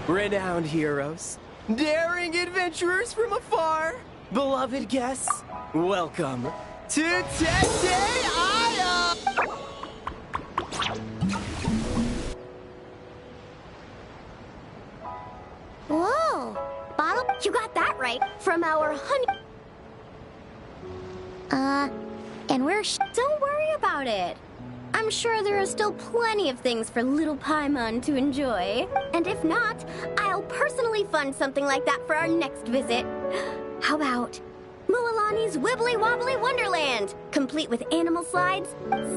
Renowned heroes, daring adventurers from afar, beloved guests, welcome to Tete-Aya! Whoa! Bottle? You got that right. From our honey... and we're Don't worry about it. I'm sure there are still plenty of things for little Paimon to enjoy. And if not, I'll personally fund something like that for our next visit. How about Mualani's Wibbly Wobbly Wonderland, complete with animal slides?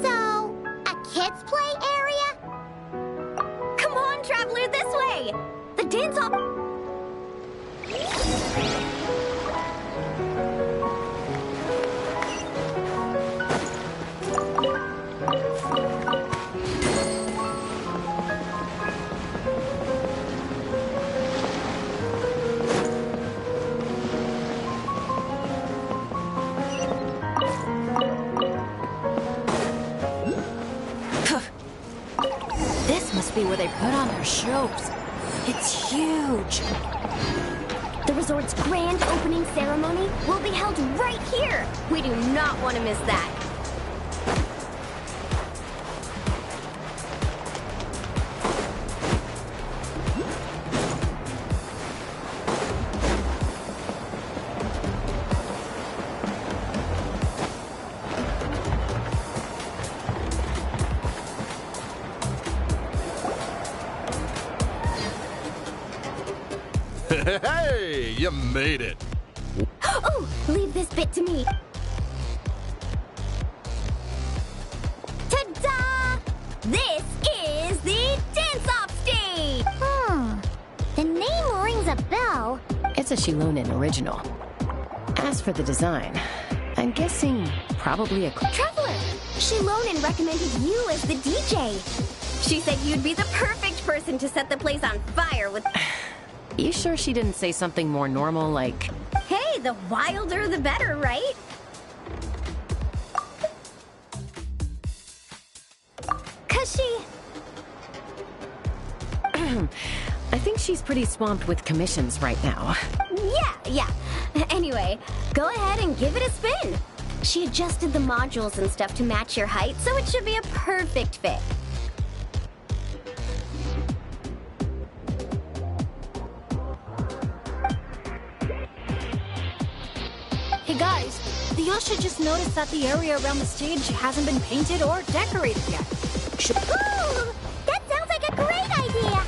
So, a kids' play area? Come on, traveler, this way! The dance-off... This must be where they put on their shows. It's huge. The resort's grand opening ceremony will be held right here. We do not want to miss that. Hey, you made it. Oh, leave this bit to me. Ta-da! This is the dance-off stage! The name rings a bell. It's a Shilonen original. As for the design, I'm guessing probably a... Traveler, Shilonen recommended you as the DJ. She said you'd be the perfect person to set the place on fire with... You sure she didn't say something more normal like... Hey, the wilder the better, right? Cause she... I think she's pretty swamped with commissions right now. Yeah. Anyway, go ahead and give it a spin. She adjusted the modules and stuff to match your height, so it should be a perfect fit. Hey guys, the Yasha just noticed that the area around the stage hasn't been painted or decorated yet. Ooh, that sounds like a great idea.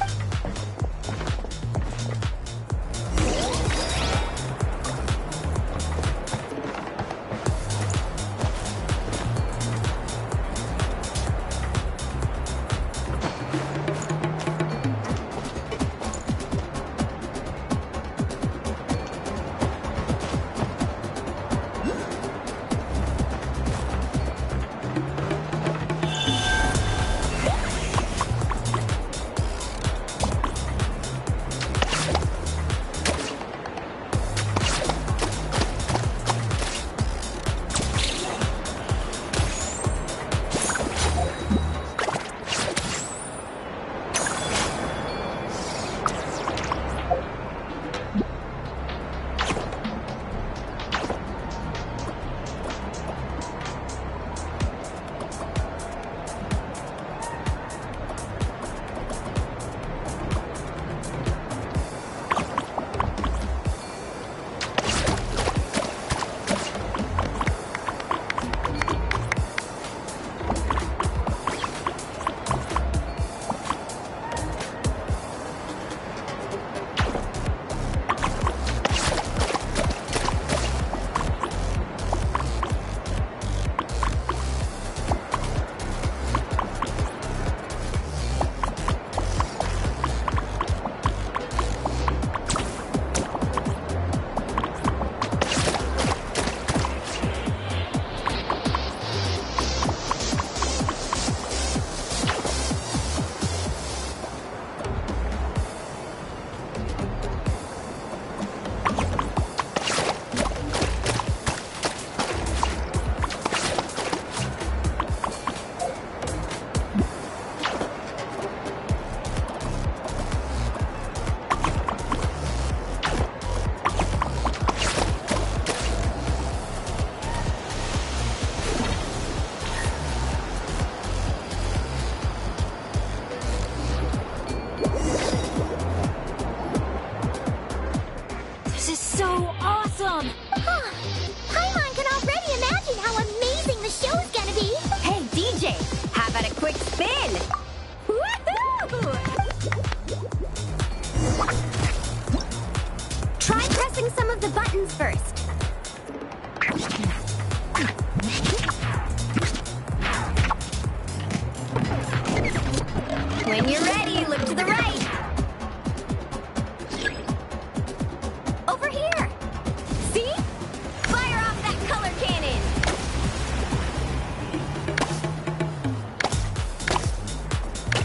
spin! Woohoo! Try pressing some of the buttons first. When you're ready, look to the right. Over here. See? Fire off that color cannon.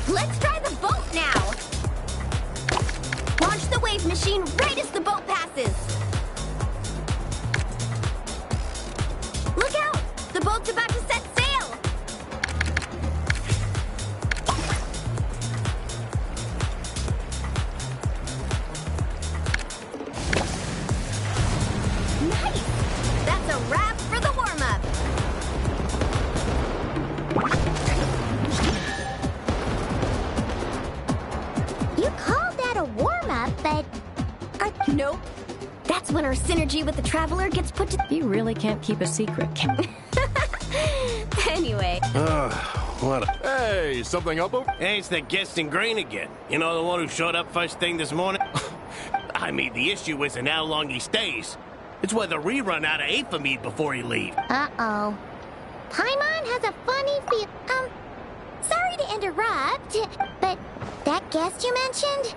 Let's try the boat now. Launch the wave machine right as the boat passes. Look out! The boat's about to set sail. Nice! That's a wrap for the warm-up. You called that a warm-up, but... Nope. That's when our synergy with the Traveler gets put to... You really can't keep a secret. Anyway. What? Hey, something up? Hey, it's that Genshin Grain again. You know, the one who showed up first thing this morning? I mean, the issue isn't how long he stays. It's whether we run out of Aether meat before he leaves. Uh-oh. Paimon has a funny feel... sorry to interrupt, but that guest you mentioned?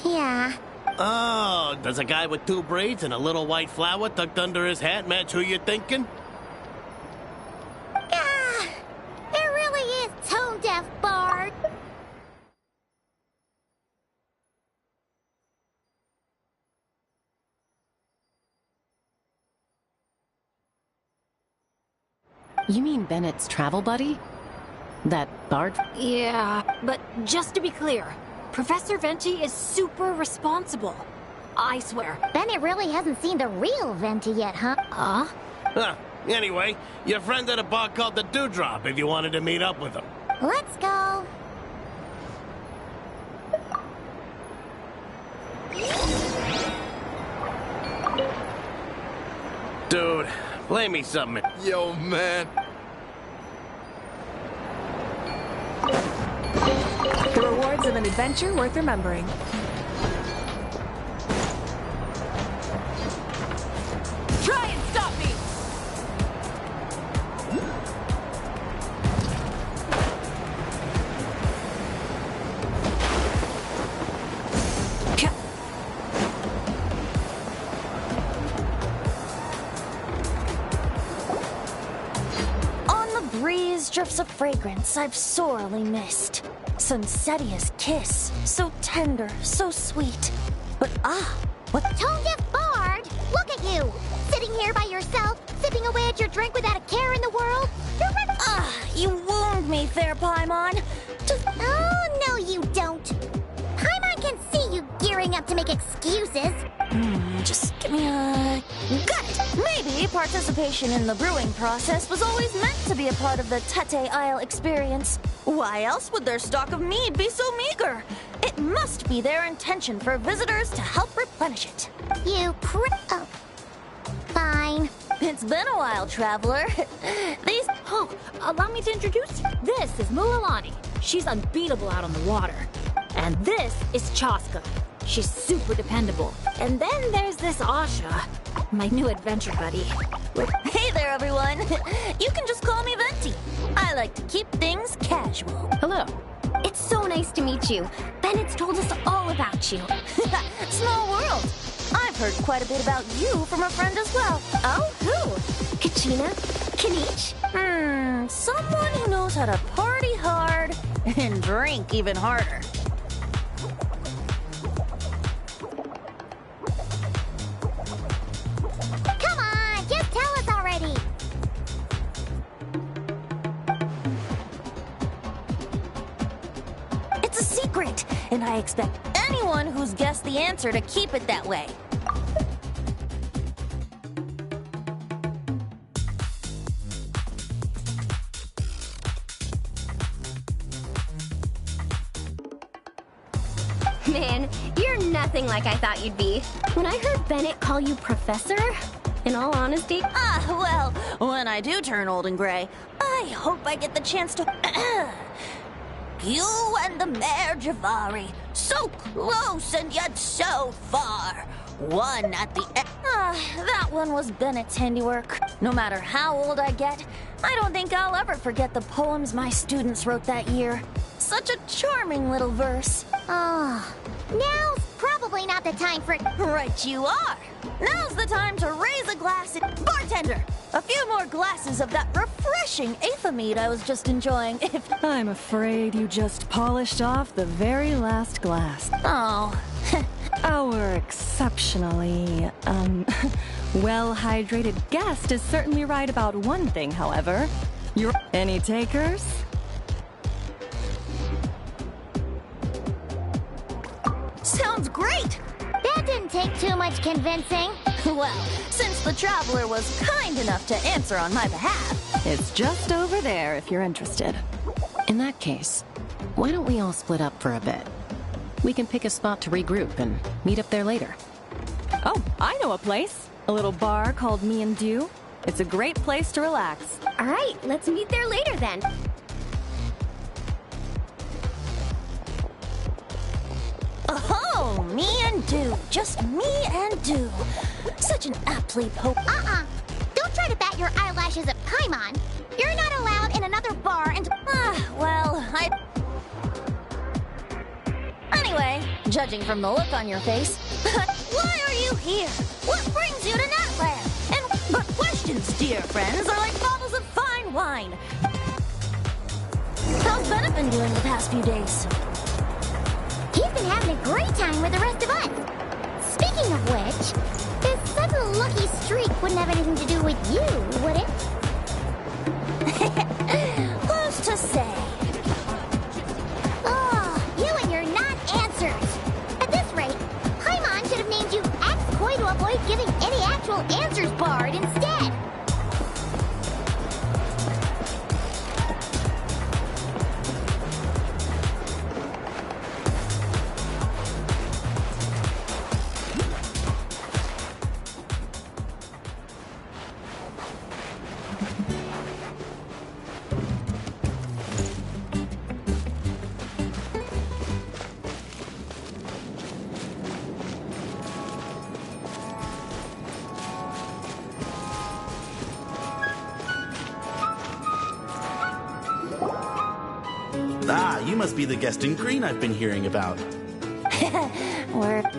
Yeah. Oh, does a guy with 2 braids and a little white flower tucked under his hat match who you're thinking? Ah, it really is tone-deaf, Bard. You mean Bennett's travel buddy? That Bard? Yeah, but just to be clear, Professor Venti is super responsible. I swear. Bennett really hasn't seen the real Venti yet, huh? Huh. Anyway, your friend at a bar called the Dewdrop if you wanted to meet up with him. Let's go. Dude, play me something. Yo, man. The rewards of an adventure worth remembering. Try and stop me! On the breeze drifts a fragrance I've sorely missed. Sunsetia's kiss, so tender, so sweet. But what? Tone-deaf Bard, look at you! Sitting here by yourself, sipping away at your drink without a care in the world. You wound me, fair Paimon. Oh, no you don't. Paimon can see you gearing up to make excuses. Just give me a... Got it! Maybe participation in the brewing process was always meant to be a part of the Tete Isle experience. Why else would their stock of mead be so meager? It must be their intention for visitors to help replenish it. Oh. Fine. It's been a while, traveler. Allow me to introduce you. This is Mulalani. She's unbeatable out on the water. And this is Chaska. She's super dependable. And then there's this Asha, my new adventure buddy. Hey there, everyone. You can just call me Venti. I like to keep things casual. Hello. It's so nice to meet you. Bennett's told us all about you. Small world. I've heard quite a bit about you from a friend as well. Oh, who? Kachina? Kanich? Someone who knows how to party hard and drink even harder. Come on, just tell us already. It's a secret, and I expect anyone who's guessed the answer to keep it that way. Man, you're nothing like I thought you'd be. When I heard Bennett call you Professor, in all honesty... Well, when I do turn old and gray, I hope I get the chance to You and the Mayor Javari. So close and yet so far. One at the end. That one was Bennett's handiwork. No matter how old I get, I don't think I'll ever forget the poems my students wrote that year. Such a charming little verse. Oh, now's probably not the time for... Right you are. Now's the time to raise a glass. Bartender, a few more glasses of that refreshing Aethamide I was just enjoying. If I'm afraid you just polished off the very last glass. Oh. Our exceptionally, well-hydrated guest is certainly right about one thing, however. Any takers? Sounds great! That didn't take too much convincing. Well, since the traveler was kind enough to answer on my behalf... It's just over there if you're interested. In that case, why don't we all split up for a bit? We can pick a spot to regroup and meet up there later. Oh, I know a place. A little bar called Me and Do. It's a great place to relax. All right, let's meet there later then. Oh, Me and Do. Just Me and Do. Such an aptly Don't try to bat your eyelashes at Paimon. You're not allowed in another bar and... Anyway, judging from the look on your face, why are you here? What brings you to Natland? But questions, dear friends, are like bottles of fine wine. How's Bennett been doing the past few days? He's been having a great time with the rest of us. Speaking of which, this sudden lucky streak wouldn't have anything to do with you, would it? Who's to say? Oh, you and your non-answers. At this rate, Paimon should have named you Axe-Koi to avoid giving any actual answers barred instead. Ah, you must be the guest in green I've been hearing about.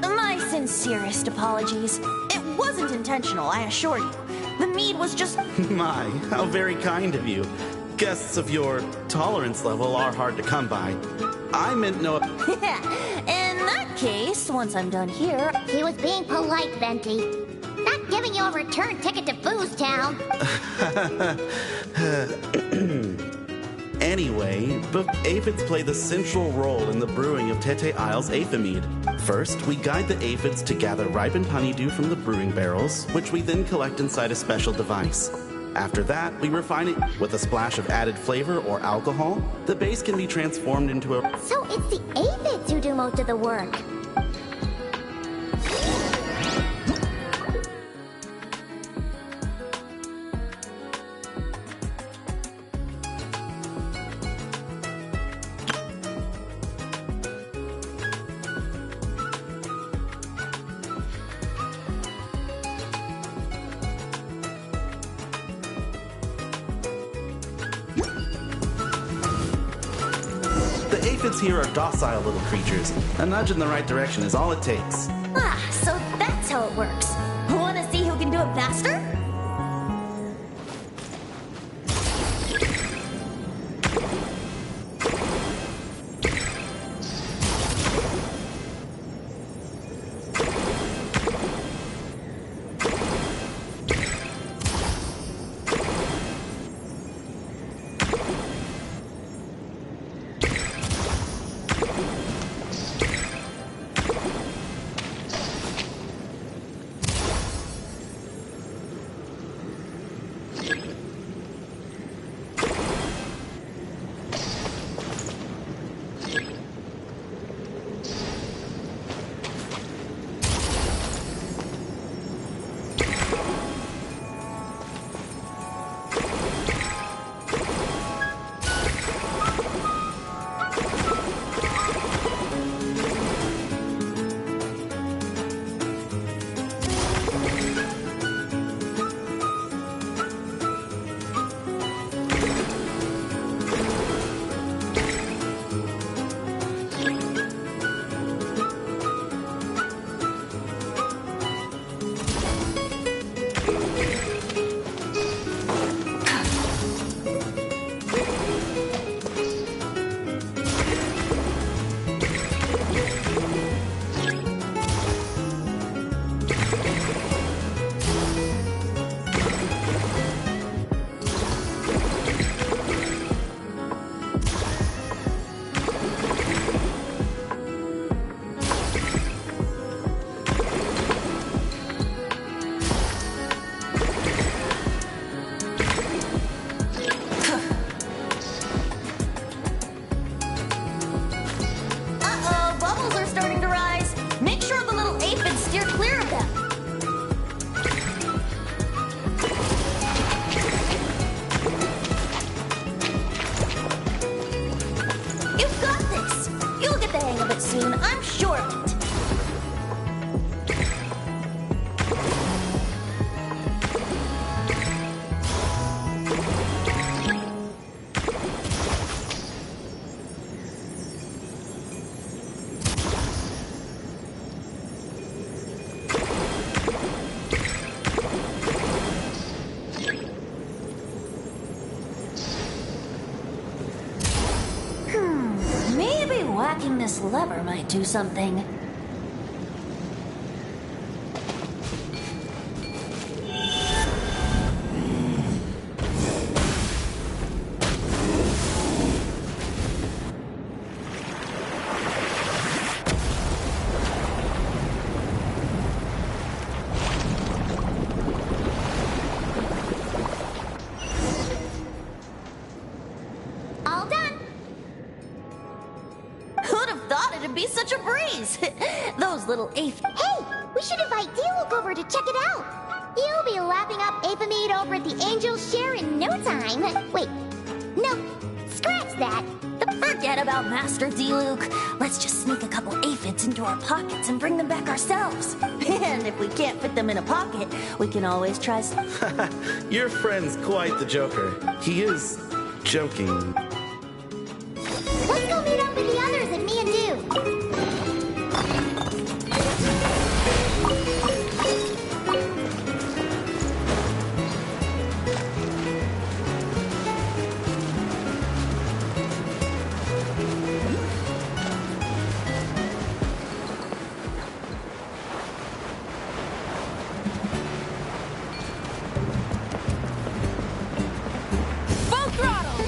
My sincerest apologies. It wasn't intentional, I assure you. The mead was just... My, how very kind of you. Guests of your tolerance level are hard to come by. I meant no... In that case, once I'm done here... He was being polite, Venti. Not giving you a return ticket to Booze Town. Anyway, aphids play the central role in the brewing of Tete Isle's Aethamide. First, we guide the aphids to gather ripened honeydew from the brewing barrels, which we then collect inside a special device. After that, we refine it with a splash of added flavor or alcohol. The base can be transformed into a... So it's the aphids who do most of the work. The aphids here are docile little creatures. A nudge in the right direction is all it takes. So that's how it works. Wanna see who can do it faster? jacking this lever might do something. All done. Who'd have thought it'd be such a breeze? Those little aphids. Hey, we should invite Diluc over to check it out. He'll be lapping up Aphemide over at the Angel's Share in no time. Wait, no, scratch that. Forget about Master Diluc. Let's just sneak a couple aphids into our pockets and bring them back ourselves. And if we can't fit them in a pocket, we can always try some. Your friend's quite the joker. He is joking. Let's go meet up with the others at Me and Do. Full throttle!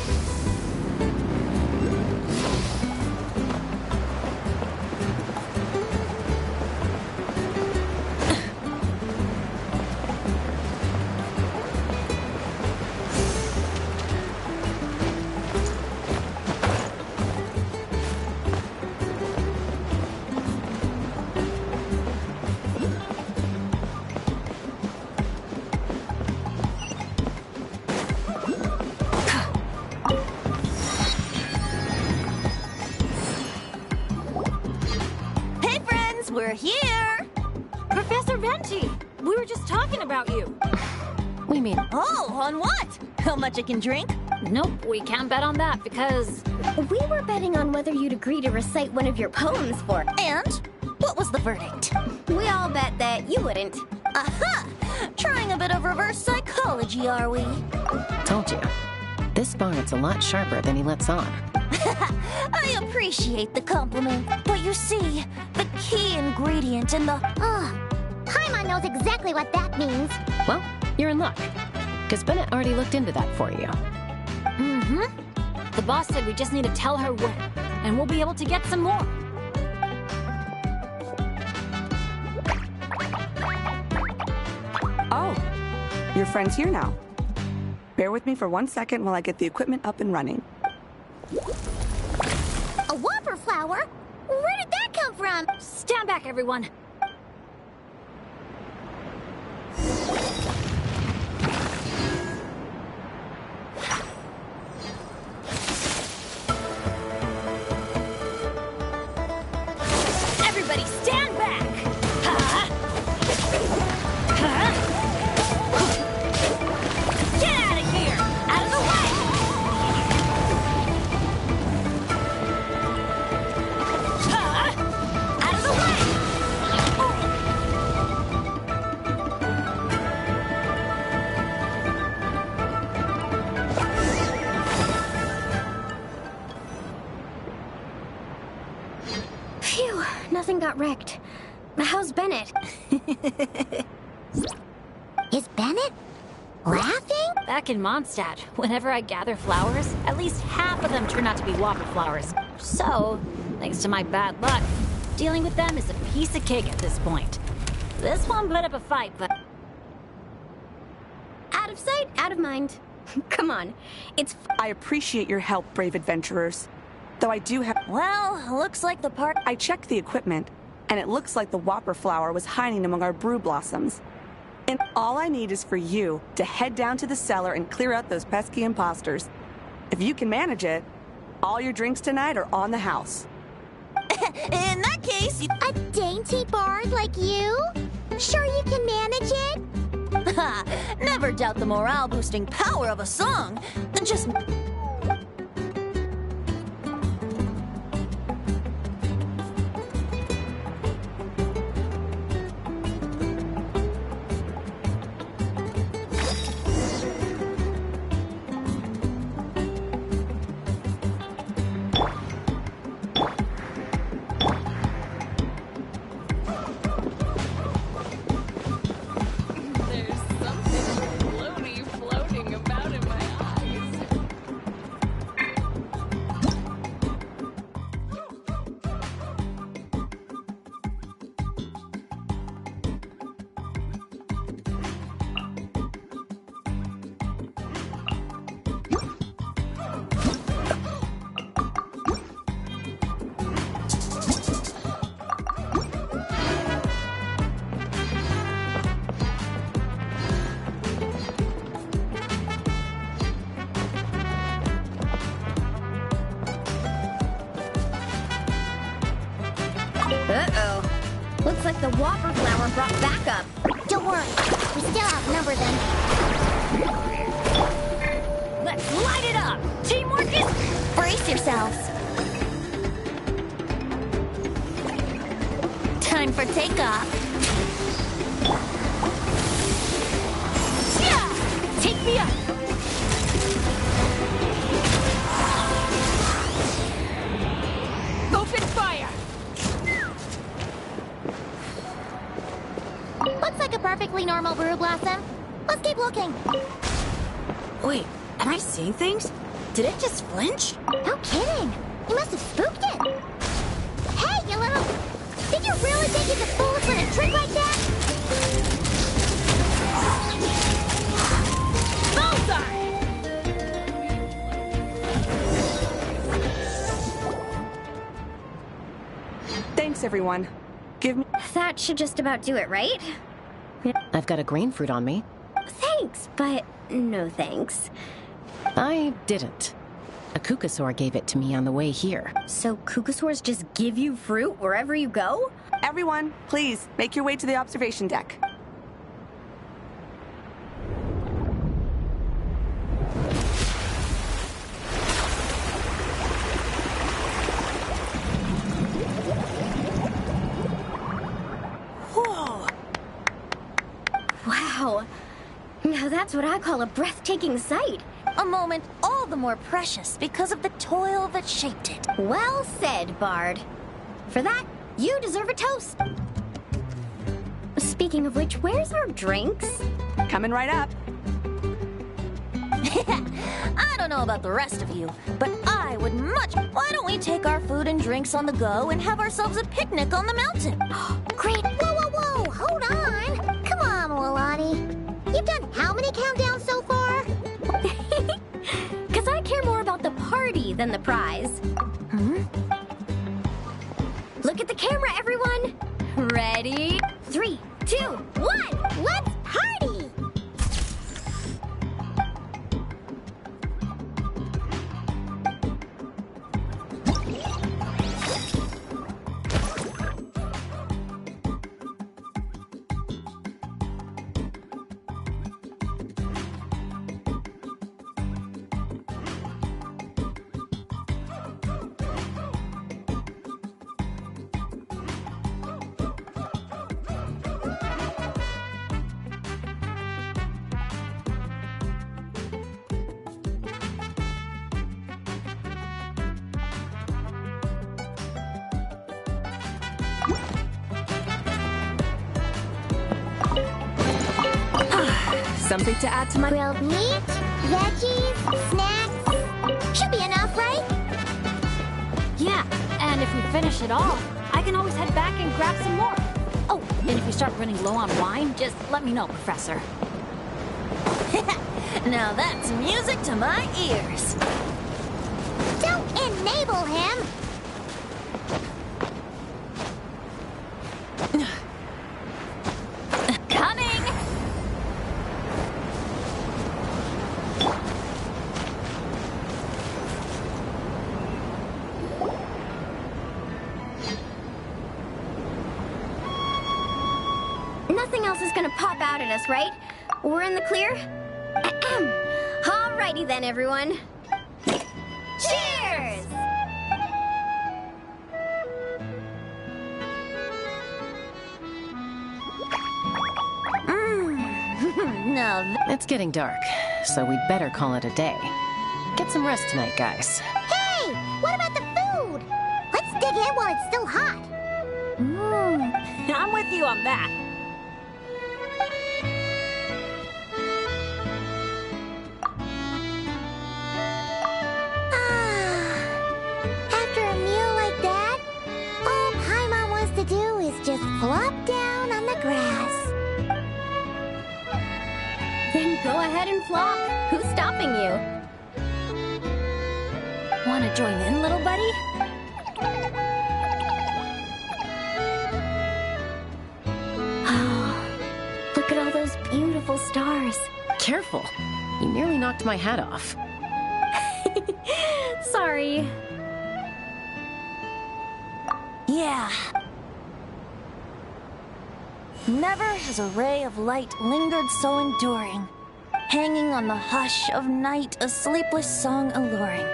Hey friends, we're here! Professor Venti, we were just talking about you. We mean, Oh, on what? How much I can drink? Nope, we can't bet on that because... We were betting on whether you'd agree to recite one of your poems for. And what was the verdict? We all bet that you wouldn't. Aha! Trying a bit of reverse psychology, are we? told you. This bard's a lot sharper than he lets on. I appreciate the compliment, but you see, the key ingredient in the... Paimon knows exactly what that means. Well, you're in luck. Because Bennett already looked into that for you. Mm-hmm. The boss said we just need to tell her when, and we'll be able to get some more. Oh, your friend's here now. Bear with me for 1 second while I get the equipment up and running. A whopper flower? Where did that come from? Stand back, everyone. Everybody stand back! Get out of here! Out of the way! Out of the way! Phew, nothing got wrecked. How's Bennett? Is Bennett laughing? Back in Mondstadt, whenever I gather flowers, at least half of them turn out to be whopper flowers. So, thanks to my bad luck, dealing with them is a piece of cake at this point. This one put up a fight, but... Out of sight, out of mind. Come on, it's I appreciate your help, brave adventurers. Though I do have... Well, looks like the part... I checked the equipment, and it looks like the whopper flower was hiding among our brew blossoms. And all I need is for you to head down to the cellar and clear out those pesky imposters. If you can manage it, all your drinks tonight are on the house. In that case, you... A dainty bard like you? Sure you can manage it? Ha! Never doubt the morale-boosting power of a song. Just... like the Whopper flower brought backup. Don't worry, we still outnumber them. Let's light it up! Teamwork is... Brace yourselves. Time for takeoff. Yeah! Take me up! Open fire! Looks like a perfectly normal brew blossom. Let's keep looking. Wait, am I seeing things? Did it just flinch? No kidding. You must have spooked it. Hey, you little... Did you really think you could fool us with a trick like that? Thanks, everyone. Give me... That should just about do it, right? I've got a green fruit on me. Thanks, but no thanks. I didn't. A Kukasaur gave it to me on the way here. So Kukasaurs just give you fruit wherever you go? Everyone, please, make your way to the observation deck. Whoa! Wow. Now that's what I call a breathtaking sight. A moment all the more precious because of the toil that shaped it. Well said, Bard. For that, you deserve a toast. Speaking of which, where's our drinks? Coming right up. I don't know about the rest of you, but I would much... Why don't we take our food and drinks on the go and have ourselves a picnic on the mountain? Great. Whoa, whoa, whoa. Hold on. Come on, Milani. You've done how many countdowns so far? Because I care more about the party than the prize. Hmm? Look at the camera, everyone. Ready? 3, 2, 1. Let's party! Something to add to my... Grilled meat, veggies, snacks. Should be enough, right? Yeah, and if we finish it all, I can always head back and grab some more. Oh, and if we start running low on wine, just let me know, Professor. Now that's music to my ears. Don't enable him! Coming! Nothing else is gonna pop out at us, right? We're in the clear? Ahem. Alrighty then, everyone. Cheers! Now It's getting dark, so we'd better call it a day. Get some rest tonight, guys. Hey! What about the food? Let's dig in while it's still hot. I'm with you on that. After a meal like that, all Paimon wants to do is just flop down on the grass. Then go ahead and flop. Who's stopping you? wanna join in, little buddy? Oh, look at all those beautiful stars. Careful. You nearly knocked my hat off. Sorry. Yeah. Never has a ray of light lingered so enduring, hanging on the hush of night, a sleepless song alluring.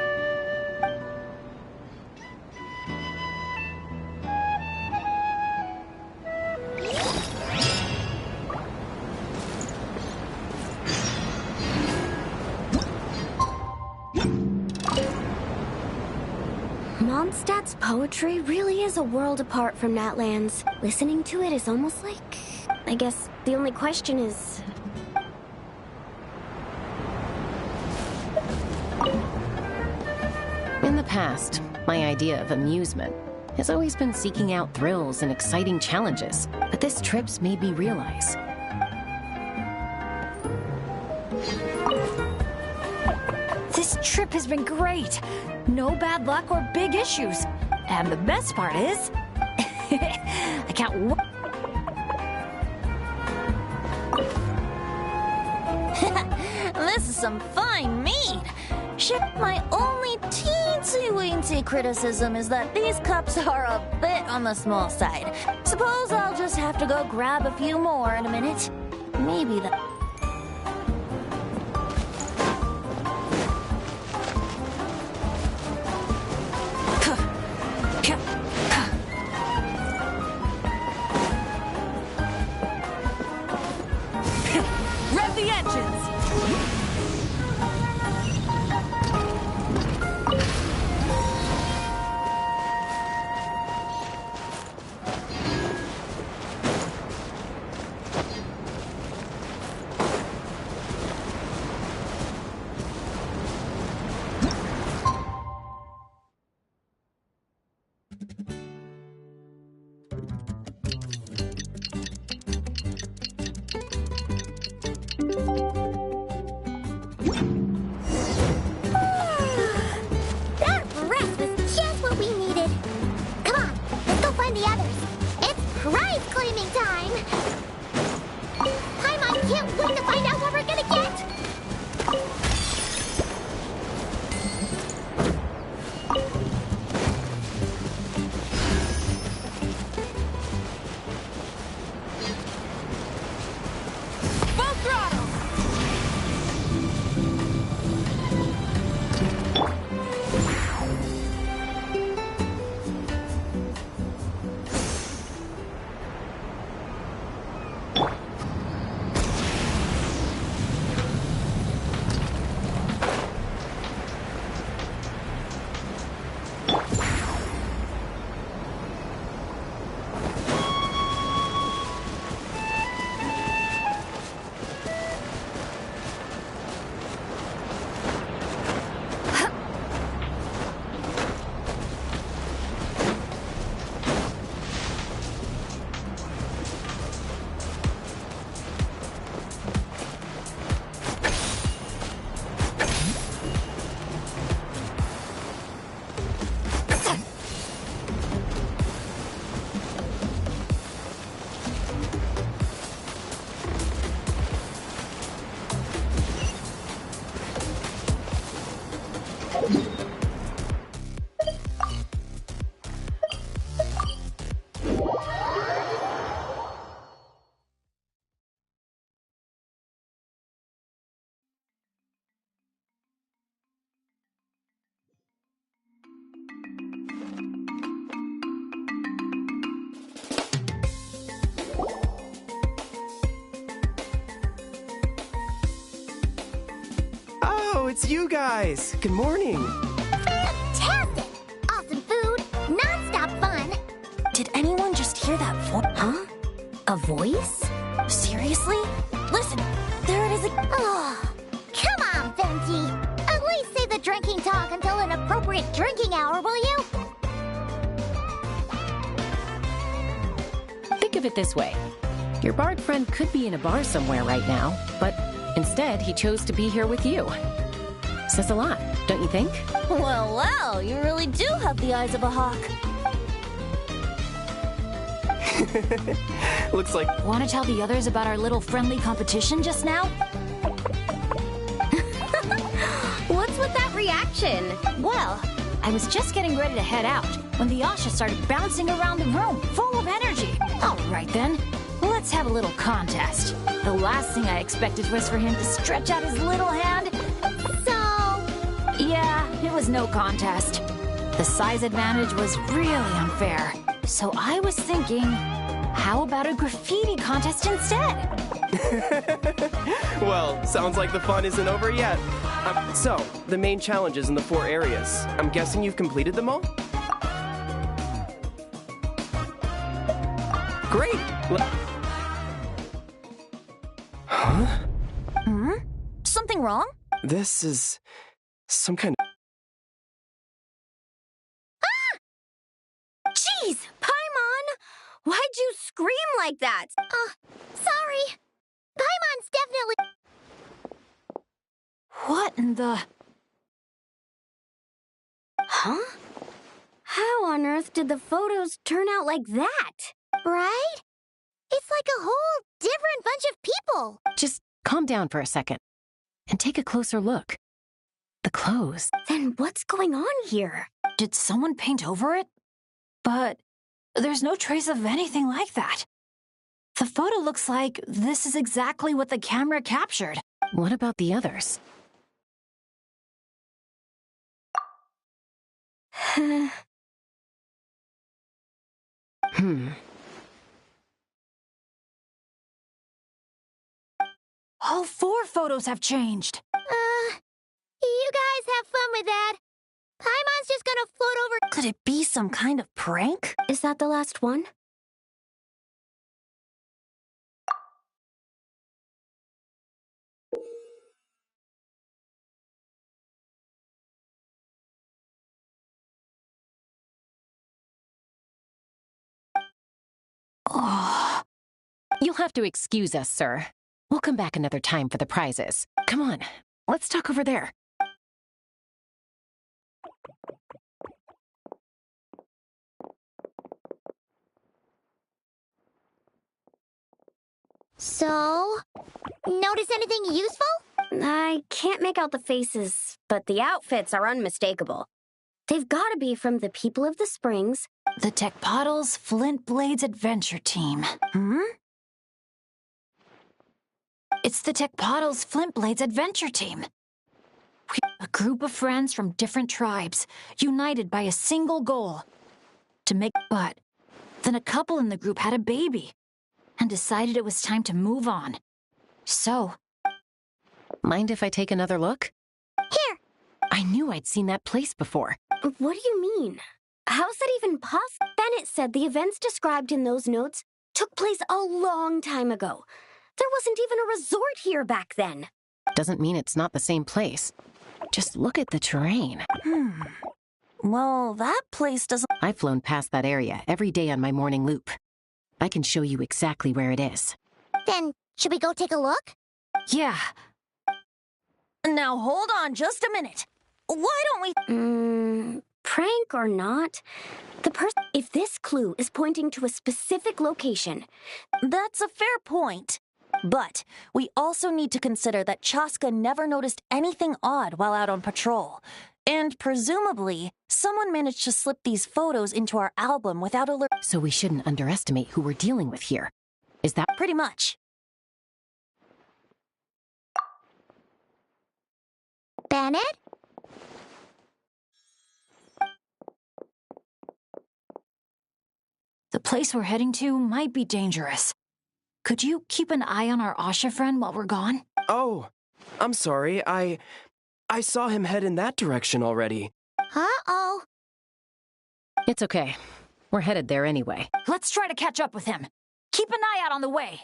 Mondstadt's poetry really is a world apart from Natlan's. Listening to it is almost like... I guess the only question is... In the past, my idea of amusement has always been seeking out thrills and exciting challenges, but this trip's made me realize. This trip has been great. No bad luck or big issues. And the best part is... I can't wait. This is some fine mead. Shit, my only teensy-weensy criticism is that these cups are a bit on the small side. Suppose I'll just have to go grab a few more in a minute. Maybe the... Rev the engines! That rest was just what we needed. Come on, let's go find the others. It's prize claiming time. Paimon can't wait to find out what we're gonna get. Full throttle! Oh, it's you guys. Good morning. Fantastic! Awesome food, non-stop fun. Did anyone just hear that voice? Huh? A voice? Seriously? Listen, there it is again. Oh, come on, Venti. At least save the drinking talk until an appropriate drinking hour, will you? Think of it this way. Your bard friend could be in a bar somewhere right now, but instead he chose to be here with you. Says a lot, don't you think? Well, you really do have the eyes of a hawk. Looks like... Want to tell the others about our little friendly competition just now? What's with that reaction? Well, I was just getting ready to head out when the Asha started bouncing around the room, full of energy. All right then, Let's have a little contest. The last thing I expected was for him to stretch out his little hand. So... Yeah, it was no contest. The size advantage was really unfair. So I was thinking, how about a graffiti contest instead? Well, sounds like the fun isn't over yet. So, the main challenges in the 4 areas. I'm guessing you've completed them all? Great! Huh? Something wrong? This is some kind of... Jeez, Paimon! Why'd you scream like that? Sorry. Paimon's definitely... What in the... Huh? How on earth did the photos turn out like that? Right? It's like a whole different bunch of people. Just calm down for a second and take a closer look. The clothes. Then what's going on here? Did someone paint over it? But there's no trace of anything like that. The photo looks like this is exactly what the camera captured. What about the others? All 4 photos have changed. You guys have fun with that. Paimon's just gonna float over... Could it be some kind of prank? Is that the last one? Oh. You'll have to excuse us, sir. We'll come back another time for the prizes. Come on, let's talk over there. So... Notice anything useful? I can't make out the faces, but the outfits are unmistakable. They've got to be from the people of the Springs. The Tecpotals Flint Blades Adventure Team. It's the Tecpotals Flint Blades Adventure Team. A group of friends from different tribes, united by a single goal. To make... But then a couple in the group had a baby and decided it was time to move on. So... Mind if I take another look? Here! I knew I'd seen that place before. What do you mean? How's that even possible? Bennett said the events described in those notes took place a long time ago. There wasn't even a resort here back then. Doesn't mean it's not the same place. Just look at the terrain. Well, that place doesn't... I've flown past that area every day on my morning loop. I can show you exactly where it is. Then, should we go take a look? Yeah. Now, hold on just a minute. Why don't we... Prank or not, if this clue is pointing to a specific location... That's a fair point. But we also need to consider that Chaska never noticed anything odd while out on patrol. And presumably, someone managed to slip these photos into our album without alert... So we shouldn't underestimate who we're dealing with here. Is that... Pretty much. Bennett? The place we're heading to might be dangerous. Could you keep an eye on our Asha friend while we're gone? Oh, I'm sorry. I saw him head in that direction already. Uh-oh. It's okay. We're headed there anyway. Let's try to catch up with him. Keep an eye out on the way.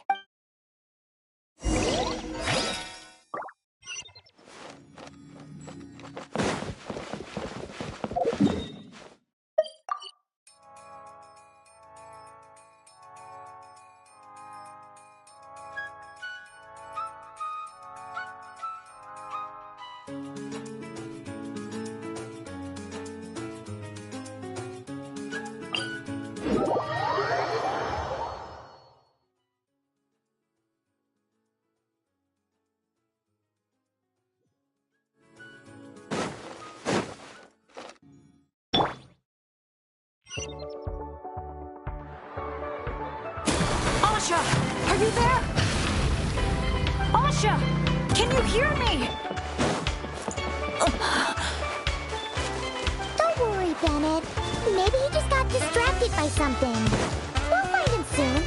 Asha! Are you there? Asha! Can you hear me? Don't worry, Bennett. Maybe he just got distracted by something. We'll find him soon.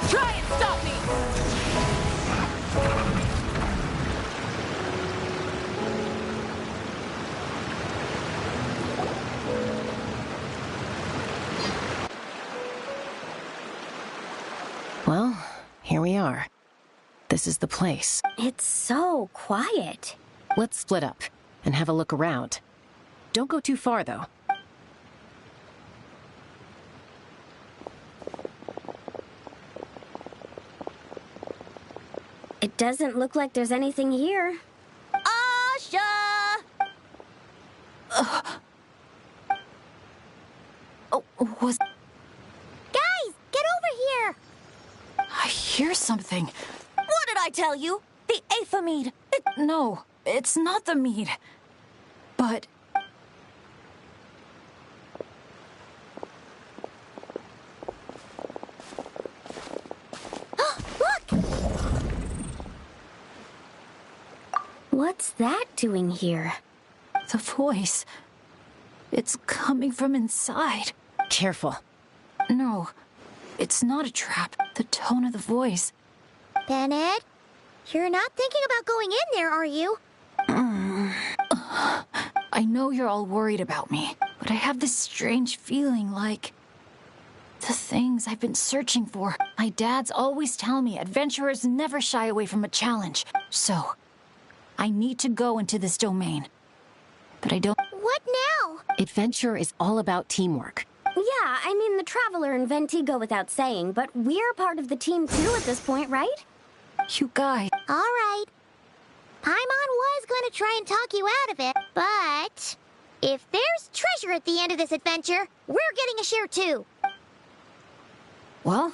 Try and stop me! Well, here we are. This is the place. It's so quiet. Let's split up and have a look around. Don't go too far, though. It doesn't look like there's anything here. Asha! Oh, was... Guys, get over here! I hear something. What did I tell you? The Aphamide. No, it's not the mead. But... Look! What's that doing here? the voice... It's coming from inside. Careful. No, it's not a trap. The tone of the voice. Bennett, you're not thinking about going in there, are you? I know you're all worried about me, but I have this strange feeling like... the things I've been searching for. My dad's always tell me adventurers never shy away from a challenge. So, I need to go into this domain. But I don't... What now? Adventure is all about teamwork. Yeah, I mean, the Traveler and Venti go without saying, but we're part of the team too at this point, right? You guys... All right. Paimon was going to try and talk you out of it, but... if there's treasure at the end of this adventure, we're getting a share too. Well,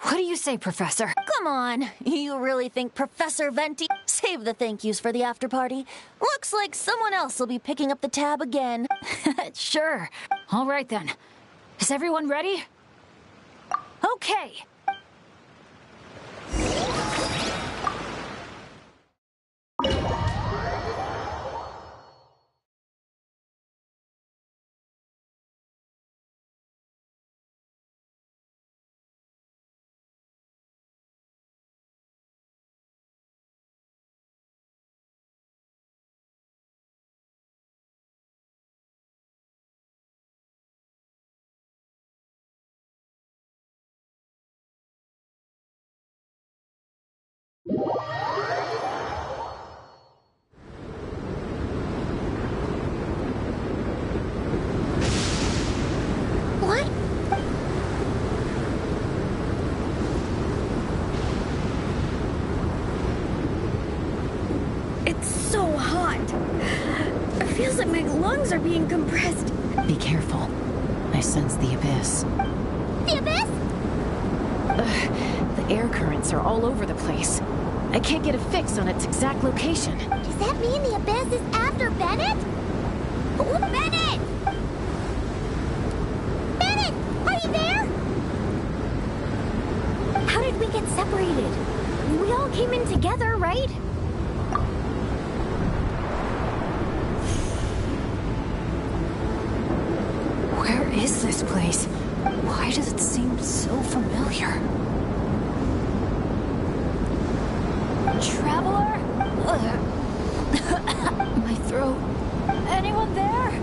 what do you say, Professor? Come on, you really think Professor Venti? Save the thank yous for the after party. Looks like someone else will be picking up the tab again. Sure. All right then. Is everyone ready? Okay. What? It's so hot. It feels like my lungs are being compressed. Be careful. I sense the abyss. The abyss? The air currents are all over the place. I can't get a fix on its exact location. Does that mean the abyss is after Bennett? Oh, Bennett! Bennett! Are you there? How did we get separated? all came in together, right? Where is this place? Why does it seem so familiar? Traveler? My throat. Anyone there?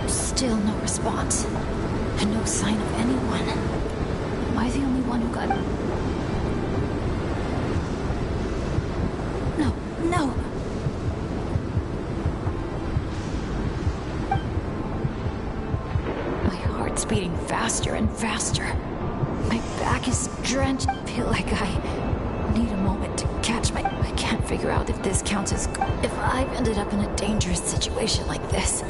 Still no response. And no sign of anyone. Am I the only one who got... No, no! My heart's beating faster and faster. My back is drenched. I feel like I need a moment to catch my... I can't figure out if this counts as... If I've ended up in a dangerous situation like this,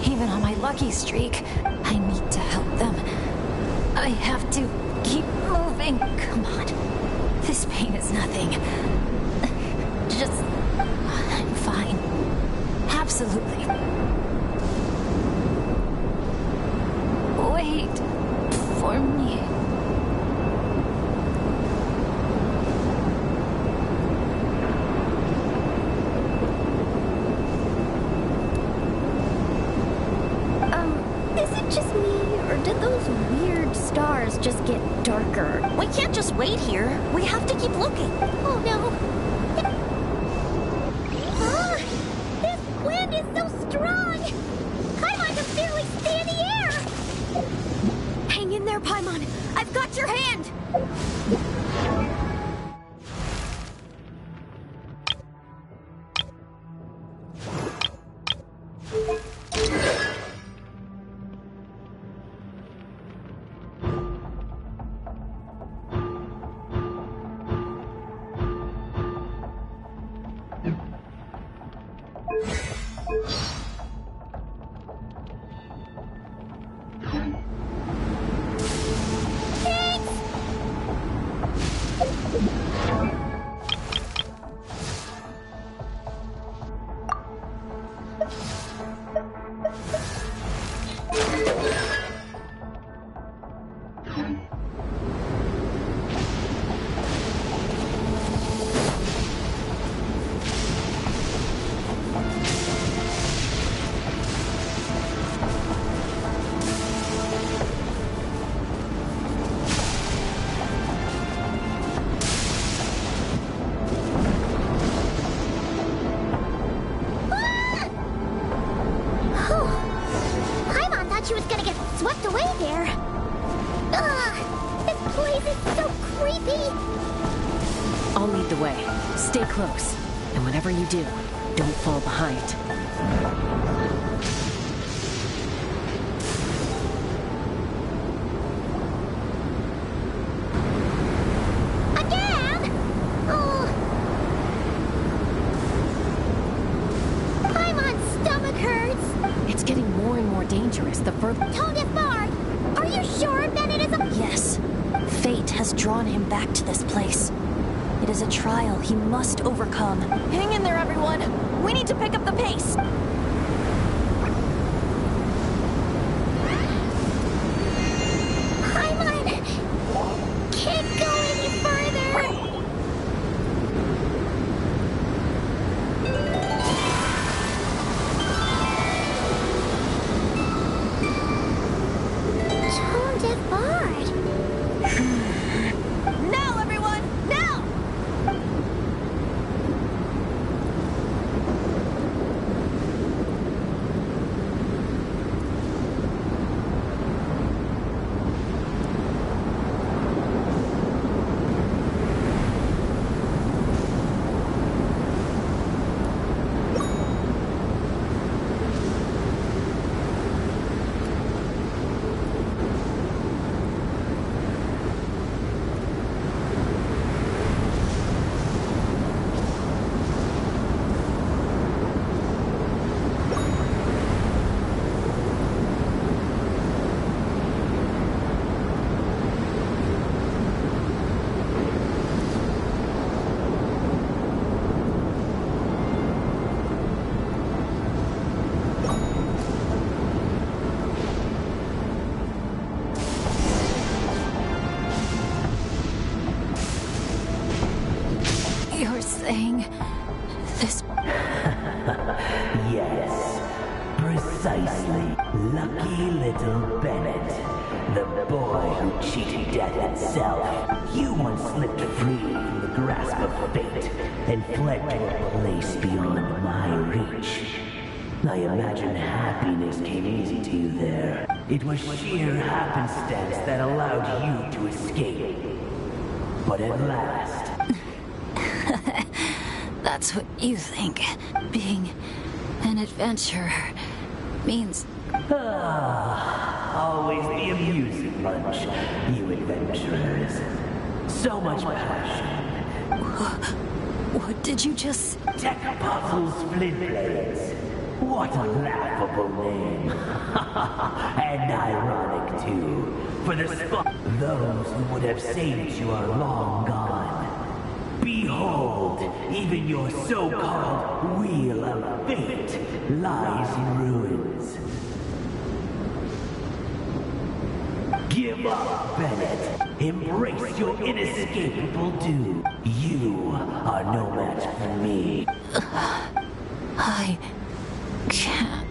even on my lucky streak, I need to help them. I have to keep moving. Come on. This pain is nothing. Just... I'm fine. Absolutely. Wait for me. Is it just me, or did those weird stars just get darker? We can't just wait here. We have to keep looking. Oh no! Ah, this wind is so strong! Paimon can barely stay in the air! Hang in there, Paimon! I've got your hand! She was gonna get swept away there. Ugh, this place is so creepy. I'll lead the way. Stay close. And whenever you do, don't fall behind. Again? Oh. Paimon's stomach hurts. It's getting more and more dangerous the further... Tone-deaf Bard, are you sure Bennett is a... Yes. Fate has drawn him back to this place. It is a trial he must overcome. Hang in there, everyone. We need to pick up the pace. Paimon can't go any further. Tone-deaf Bard. Now, everyone! Now! saying this? Yes, precisely. Lucky little Bennett. The boy who cheated death itself. You once slipped free from the grasp of fate and fled to a place beyond my reach. I imagine happiness came easy to you there. It was sheer happenstance that allowed you to escape. But at last... That's what you think. Being an adventurer means... Always the amusing bunch, you adventurers. So much passion. What did you just... Tech Puzzles Flintblades. What a laughable name. And ironic, too. For the those who would have saved you are long gone. Behold, even your so-called Wheel of Fate lies in ruins. Give up, Bennett. Embrace your inescapable doom. You are no match for me. I can't.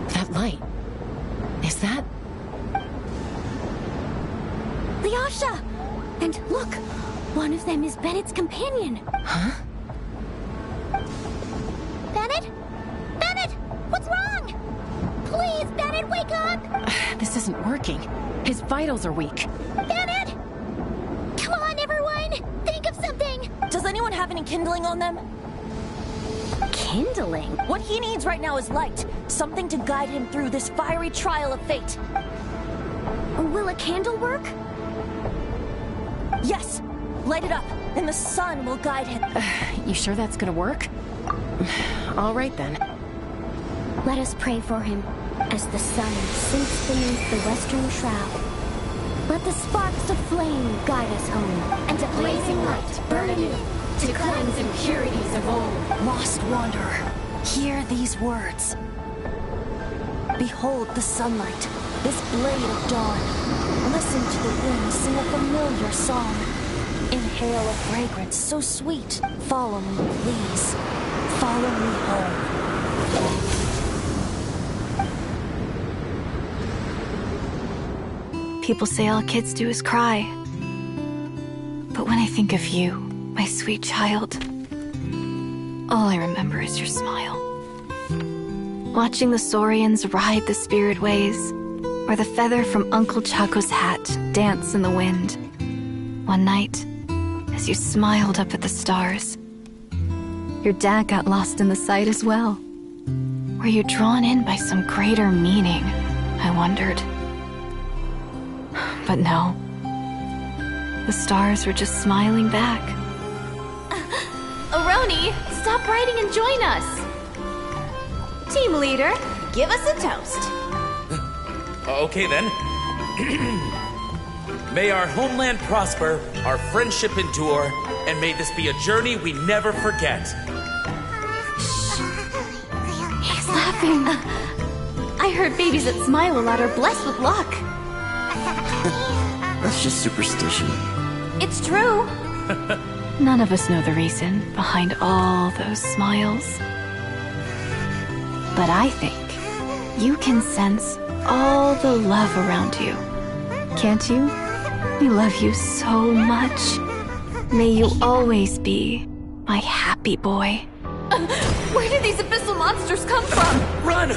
That light. Is that? The Asha! And look! One of them is Bennett's companion. Huh? Bennett? Bennett! What's wrong? Please, Bennett, wake up! This isn't working. His vitals are weak. Bennett! Come on, everyone! Think of something! Does anyone have any kindling on them? Kindling? What he needs right now is light. Something to guide him through this fiery trial of fate. Will a candle work? Yes! Light it up, and the sun will guide him. You sure that's gonna work? All right then. Let us pray for him as the sun sinks beneath the western shroud. Let the sparks of flame guide us home, and a blazing light burn anew to cleanse impurities of old. Lost wanderer, hear these words. Behold the sunlight, this blade of dawn. Listen to the wind sing a familiar song. Inhale a fragrance so sweet. Follow me, please. Follow me home. People say all kids do is cry. But when I think of you, my sweet child, all I remember is your smile. Watching the Saurians ride the spirit ways, or the feather from Uncle Chaco's hat dance in the wind. One night, as you smiled up at the stars, your dad got lost in the sight as well. Were you drawn in by some greater meaning, I wondered. But no. The stars were just smiling back. Aroni, stop writing and join us! Team leader, give us a toast. Okay then. May our homeland prosper, our friendship endure, and may this be a journey we never forget. He's laughing. I heard babies that smile a lot are blessed with luck. That's just superstition. It's true. None of us know the reason behind all those smiles. But I think you can sense all the love around you. Can't you? I love you so much. May you always be my happy boy. Where did these abyssal monsters come from? Run!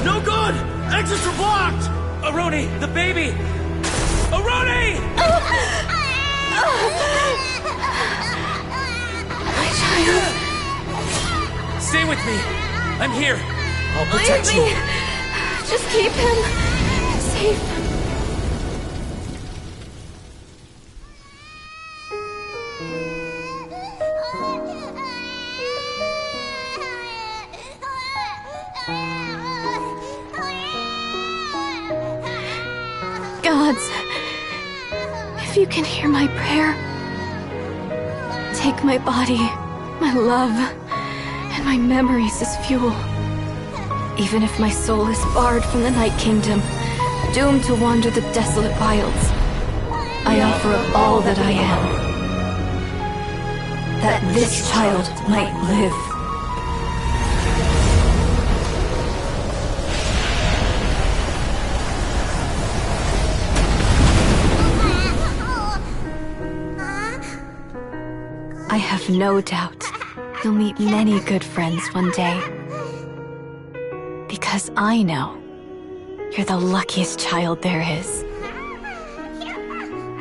No good! Exits are blocked! Aroni, the baby! Aroni! My child. Stay with me. I'm here. I'll protect Leave you. me. Just keep him safe. Gods, if you can hear my prayer, take my body, my love, and my memories as fuel. Even if my soul is barred from the Night Kingdom, doomed to wander the desolate wilds, I offer up all that I am, that this child might live. I have no doubt you'll meet many good friends one day. Because I know you're the luckiest child there is.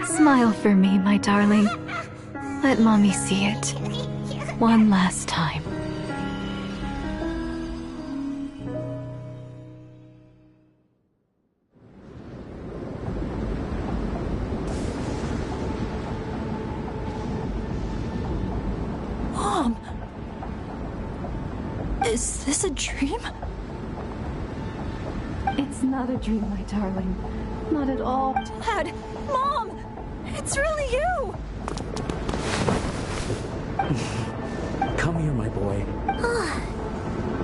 Smile for me, my darling. Let Mommy see it. One last time. Mom! Is this a dream? It's not a dream, my darling. Not at all. Dad! Mom! It's really you! Come here, my boy.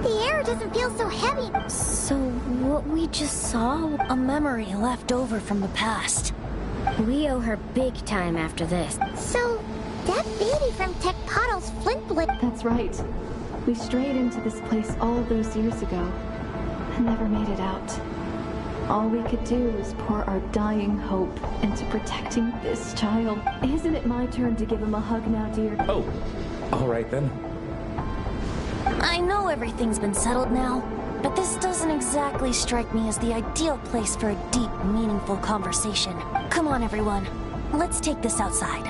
The air doesn't feel so heavy. So, what we just saw? A memory left over from the past. We owe her big time after this. So, that baby from Tecpato's Flint Blade. That's right. We strayed into this place all those years ago and never made it out. All we could do was pour our dying hope into protecting this child. Isn't it my turn to give him a hug now, dear? Oh, all right then. I know everything's been settled now, but this doesn't exactly strike me as the ideal place for a deep, meaningful conversation. Come on, everyone. Let's take this outside.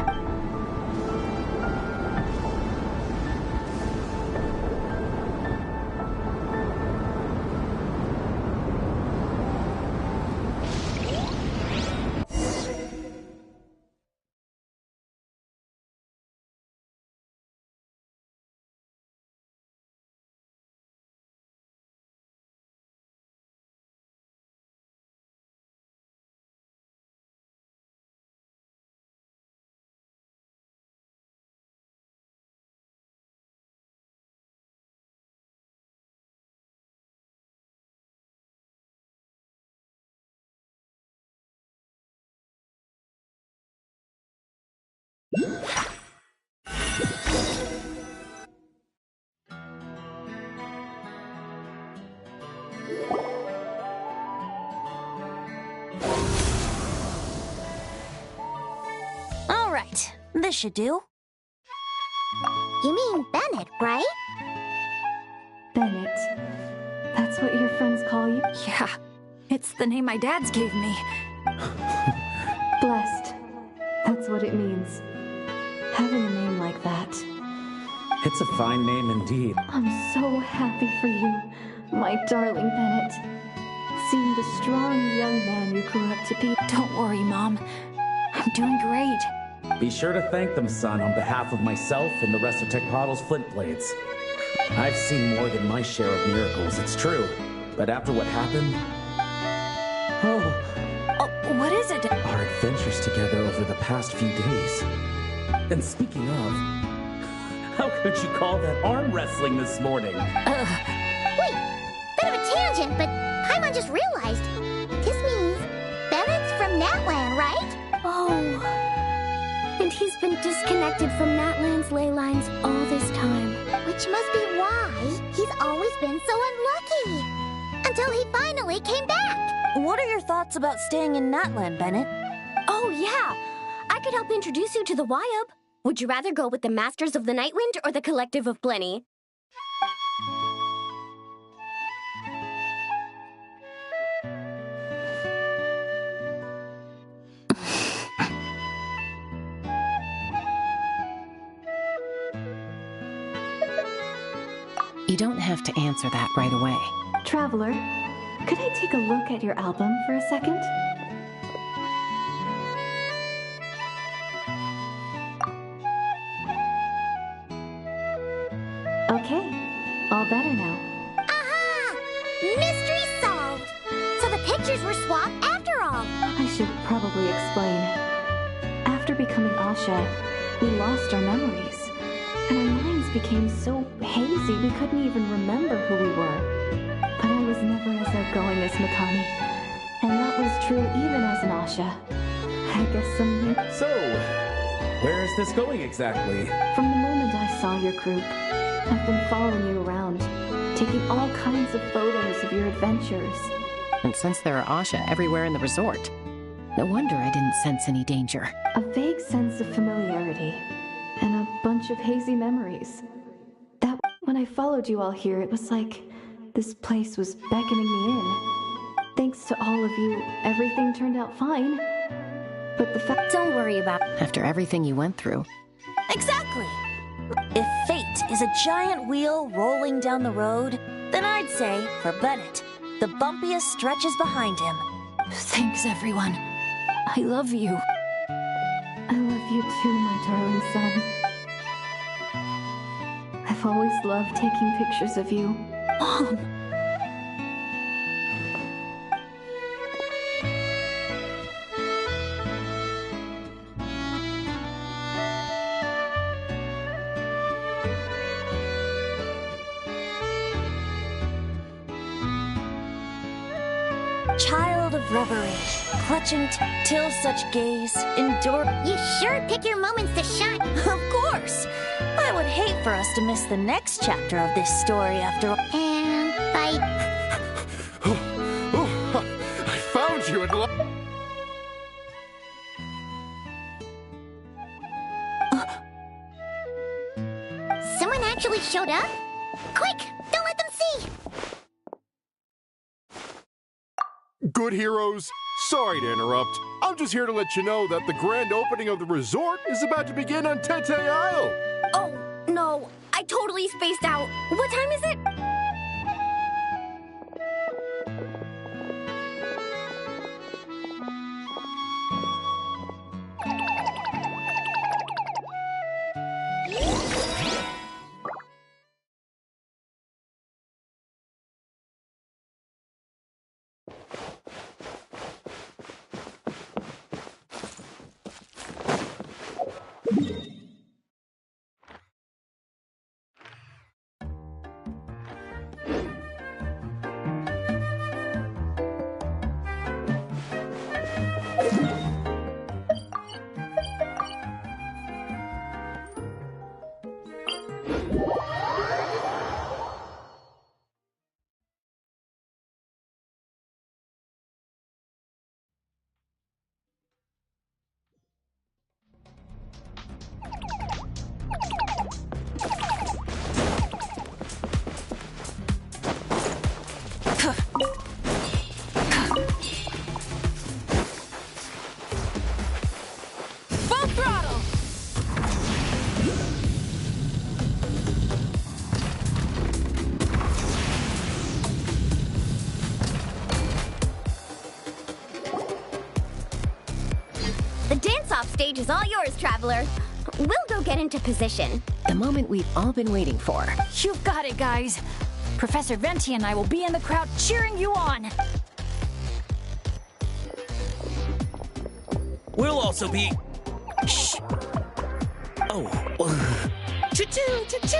All right, this should do. You mean Bennett, right? Bennett. That's what your friends call you? Yeah, it's the name my dad's gave me. Blessed. That's what it means. Having a name like that. It's a fine name indeed. I'm so happy for you, my darling Bennett. Seeing the strong young man you grew up to be. Don't worry, Mom. I'm doing great. Be sure to thank them, son, on behalf of myself and the rest of Tecpato's Flint Blades. I've seen more than my share of miracles, it's true. But after what happened... What is it? Our adventures together over the past few days. And speaking of... How could you call that arm wrestling this morning? Wait, bit of a tangent, but Paimon just realized. This means Bennett's from Natland, right? Oh. And he's been disconnected from Natland's ley lines all this time. Which must be why he's always been so unlucky. Until he finally came back. What are your thoughts about staying in Natland, Bennett? Oh, yeah. I could help introduce you to the Wyub. Would you rather go with the Masters of the Nightwind or the Collective of Plenty? You don't have to answer that right away. Traveler, could I take a look at your album for a second? Okay, all better now. Aha! Mystery solved! So the pictures were swapped after all. I should probably explain. After becoming Asha, we lost our memories. And our minds became so hazy we couldn't even remember who we were. But I was was never as outgoing as Mikami. And that was true even as an Asha. I guess something... So, where is this going exactly? From the moment I saw your group, I've been following you around, taking all kinds of photos of your adventures. And since there are Asha everywhere in the resort, no wonder I didn't sense any danger. A vague sense of familiarity, and a bunch of hazy memories. That when I followed you all here, it was like this place was beckoning me in. Thanks to all of you, everything turned out fine. But the fact... Don't worry about it. After everything you went through. Exactly. If fate is a giant wheel rolling down the road, then I'd say, for Bennett, the bumpiest stretches behind him. Thanks, everyone. I love you. I love you too, my darling son. I've always loved taking pictures of you. Mom! Child of reverie, clutching till such gaze, endure. You sure pick your moments to shine. Of course! I would hate for us to miss the next chapter of this story after all. And I found you at last. Someone actually showed up? Quick, don't let them see! Good heroes, sorry to interrupt. I'm just here to let you know that the grand opening of the resort is about to begin on Tete Isle. Oh, no. I totally spaced out. What time is it? Full throttle! The dance-off stage is all yours, Traveler. We'll go get into position. The moment we've all been waiting for. You've got it, guys. Professor Venti and I will be in the crowd cheering you on. We'll also be... Shh. Oh. Choo-choo, choo-choo.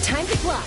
Time to fly.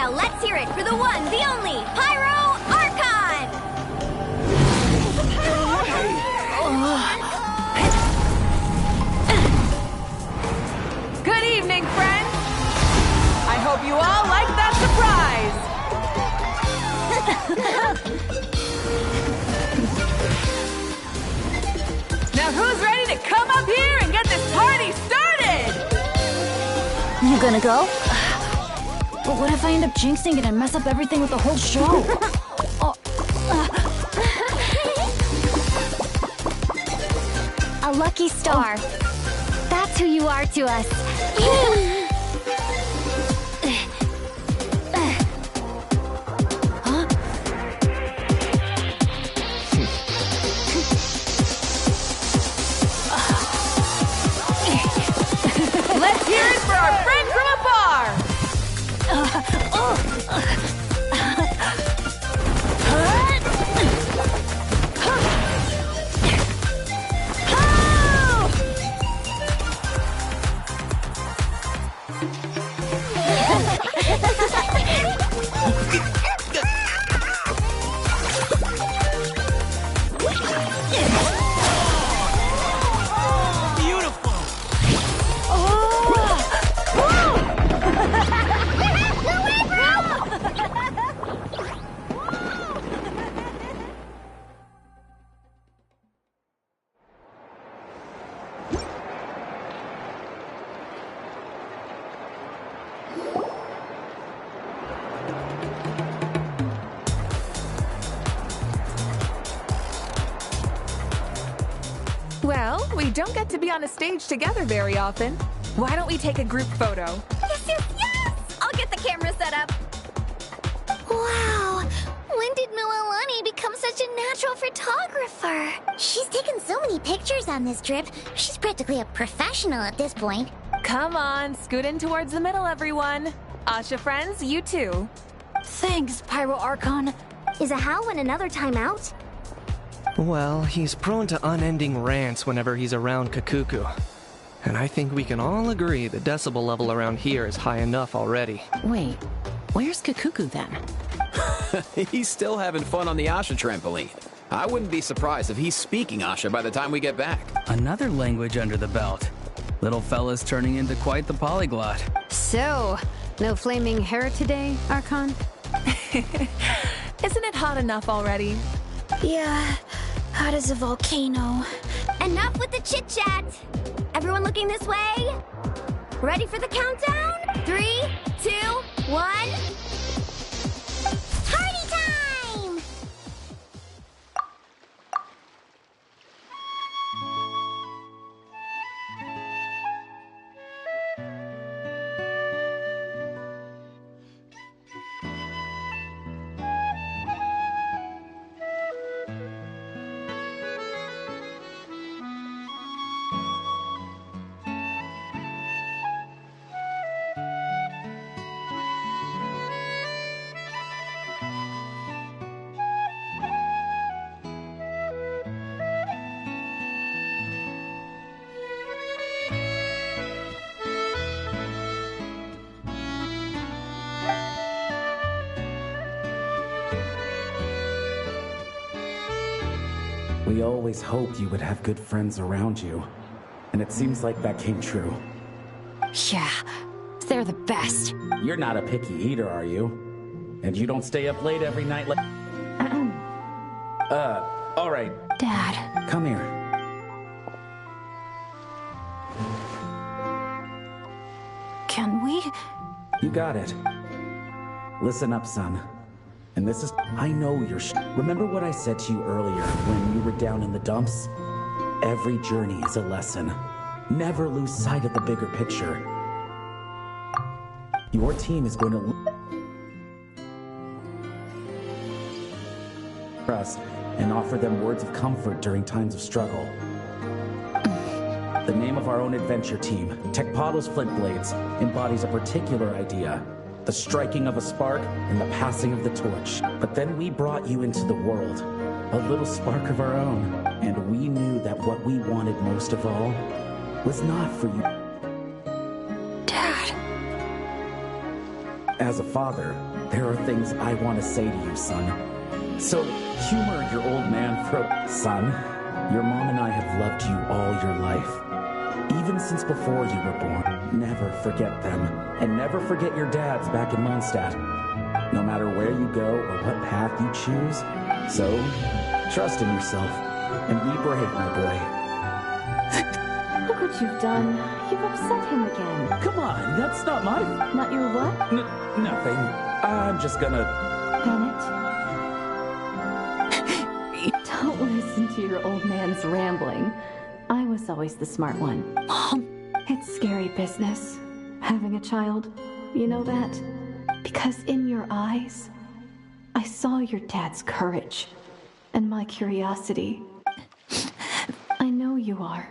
Now let's hear it for the one, the only, Pyro Archon! Good evening, friends! I hope you all like that surprise! Now who's ready to come up here and get this party started? You gonna go? But what if I end up jinxing it and mess up everything with the whole show? A lucky star. That's who you are to us. Let's hear it for our friend from afar! Well, we don't get to be on a stage together very often. Why don't we take a group photo? Yes, yes, yes! I'll get the camera set up. Wow! When did Mililani become such a natural photographer? She's taken so many pictures on this trip. She's practically a professional at this point. Come on, scoot in towards the middle, everyone. Asha friends, you too. Thanks, Pyro Archon. Is a Hal in another timeout? Well, he's prone to unending rants whenever he's around Kakuku. And I think we can all agree the decibel level around here is high enough already. Wait, where's Kakuku then? He's still having fun on the Asha trampoline. I wouldn't be surprised if he's speaking Asha by the time we get back. Another language under the belt. Little fella's turning into quite the polyglot. So, no flaming hair today, Archon? Isn't it hot enough already? Yeah, hot as a volcano. Enough with the chit-chat! Everyone looking this way? Ready for the countdown? 3, 2, 1... Party time! We always hoped you would have good friends around you. And it seems like that came true. Yeah, they're the best. You're not a picky eater, are you? And you don't stay up late every night like... all right. Dad. Come here. Can we? You got it. Listen up, son. And this is... I know you're... Remember what I said to you earlier when you were down in the dumps? Every journey is a lesson. Never lose sight of the bigger picture. Your team is going to... trust and offer them words of comfort during times of struggle. The name of our own adventure team, Tecpado's Flint Blades, embodies a particular idea. The striking of a spark and the passing of the torch. But then we brought you into the world, a little spark of our own. And we knew that what we wanted most of all was not for you. Dad. As a father, there are things I want to say to you, son. So, humor your old man for... Son, your mom and I have loved you all your life. Even since before you were born. Never forget them. And never forget your dads back in Mondstadt. No matter where you go or what path you choose. So, trust in yourself. And be brave, my boy. Look what you've done. You've upset him again. Come on, that's not my... Not your what? Nothing. I'm just gonna... Bennett? Don't listen to your old man's rambling. I was always the smart one. Mom. It's scary business, having a child. You know that? Because in your eyes, I saw your dad's courage and my curiosity. I know you are.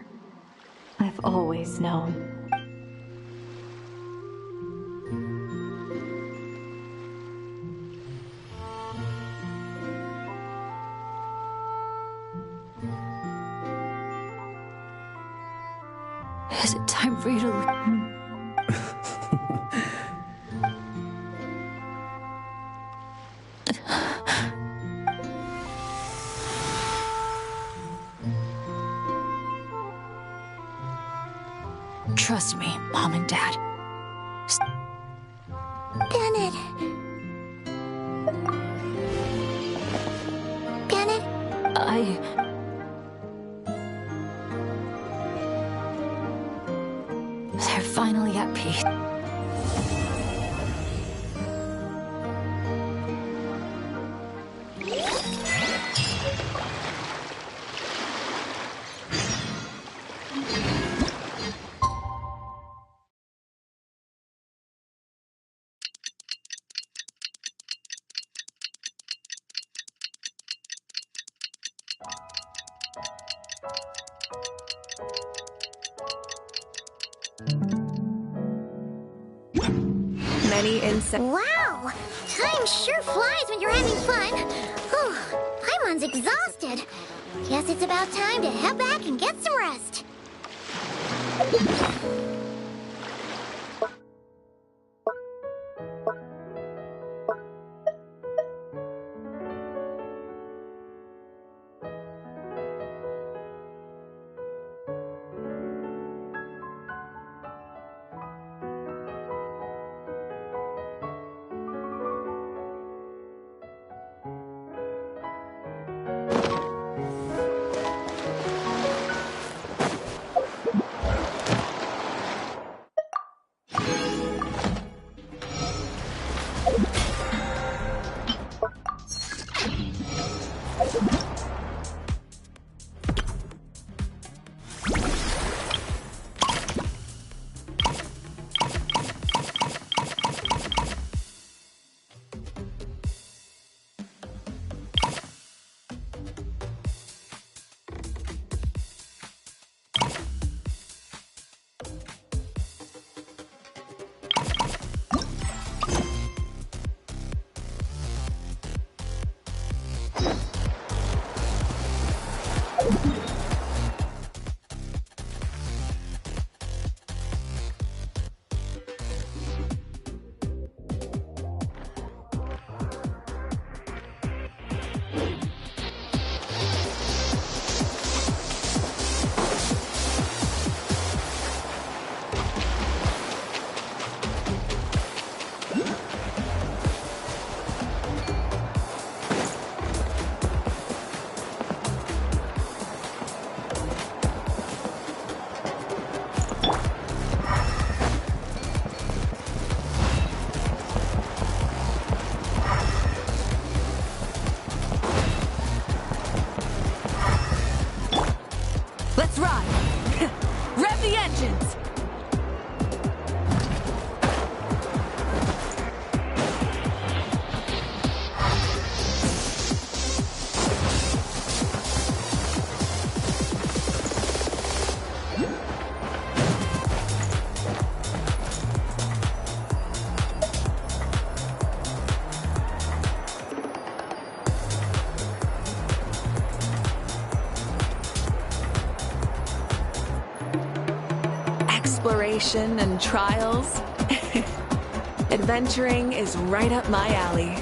I've always known. Is it time for you to... Trust me, Mom and Dad. Bennett. Bennett? They're finally at peace. Many insects. Wow! Time sure flies when you're having fun. Whew, Paimon's exhausted. Guess it's about time to head back and get some rest. Let's ride! Rev the engines! Exploration and trials. Adventuring is right up my alley.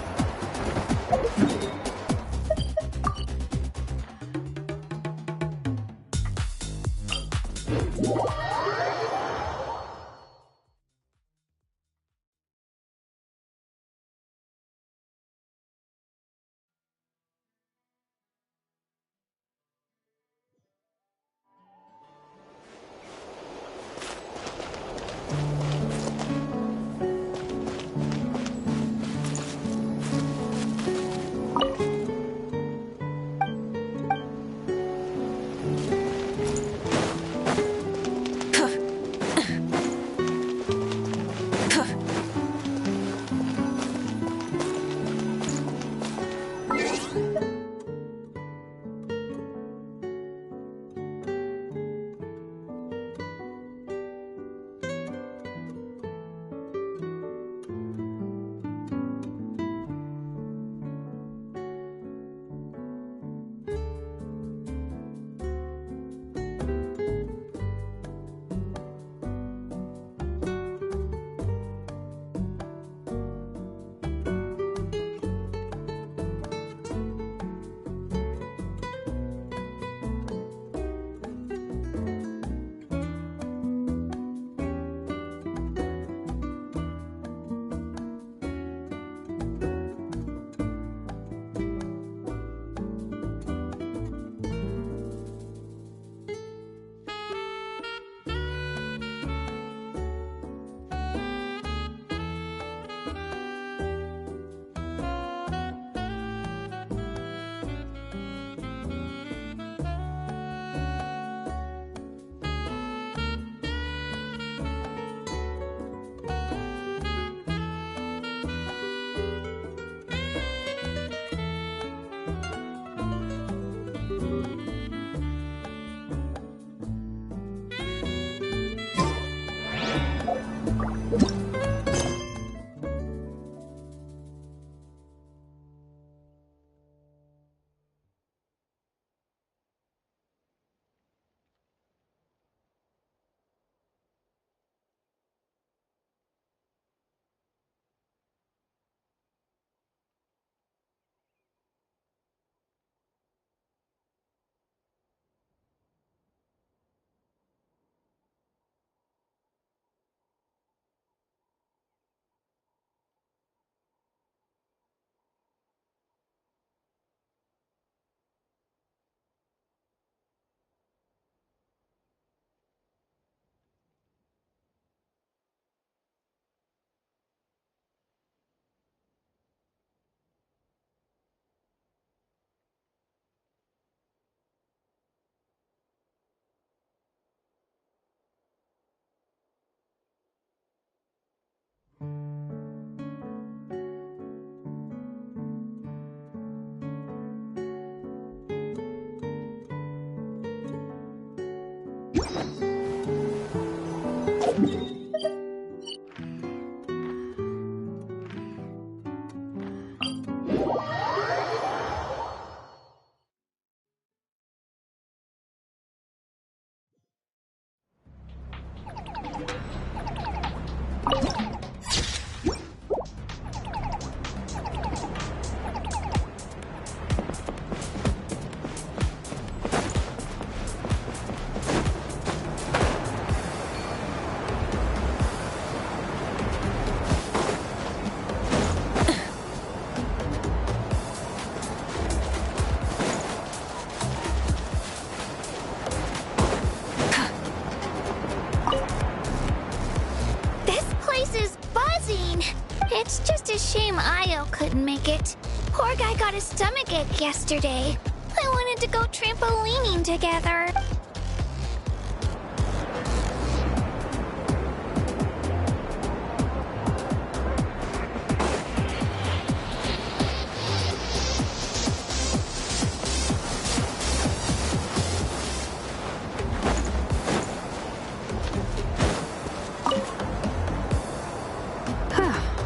It's just a shame Io couldn't make it. Poor guy got a stomachache yesterday. I wanted to go trampolining together.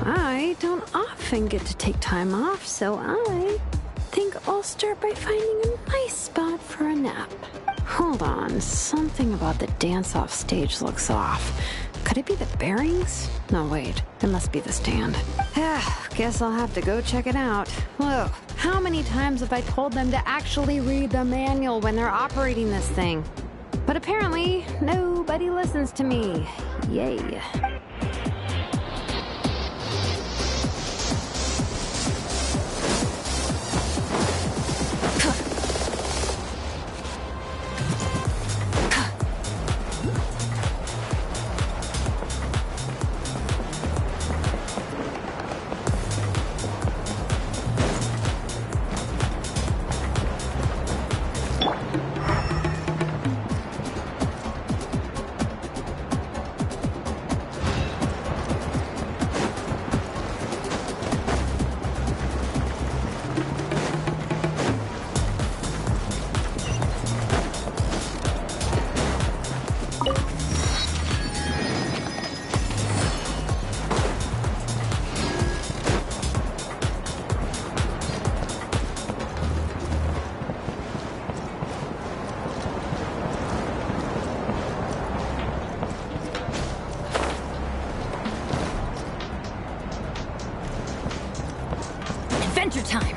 I don't often get to take time off, so I think I'll start by finding a nice spot for a nap. Hold on, something about the dance-off stage looks off. Could it be the bearings? No, wait. It must be the stand. Guess I'll have to go check it out. Whoa. How many times have I told them to actually read the manual when they're operating this thing? But apparently, nobody listens to me. Yay. Adventure time!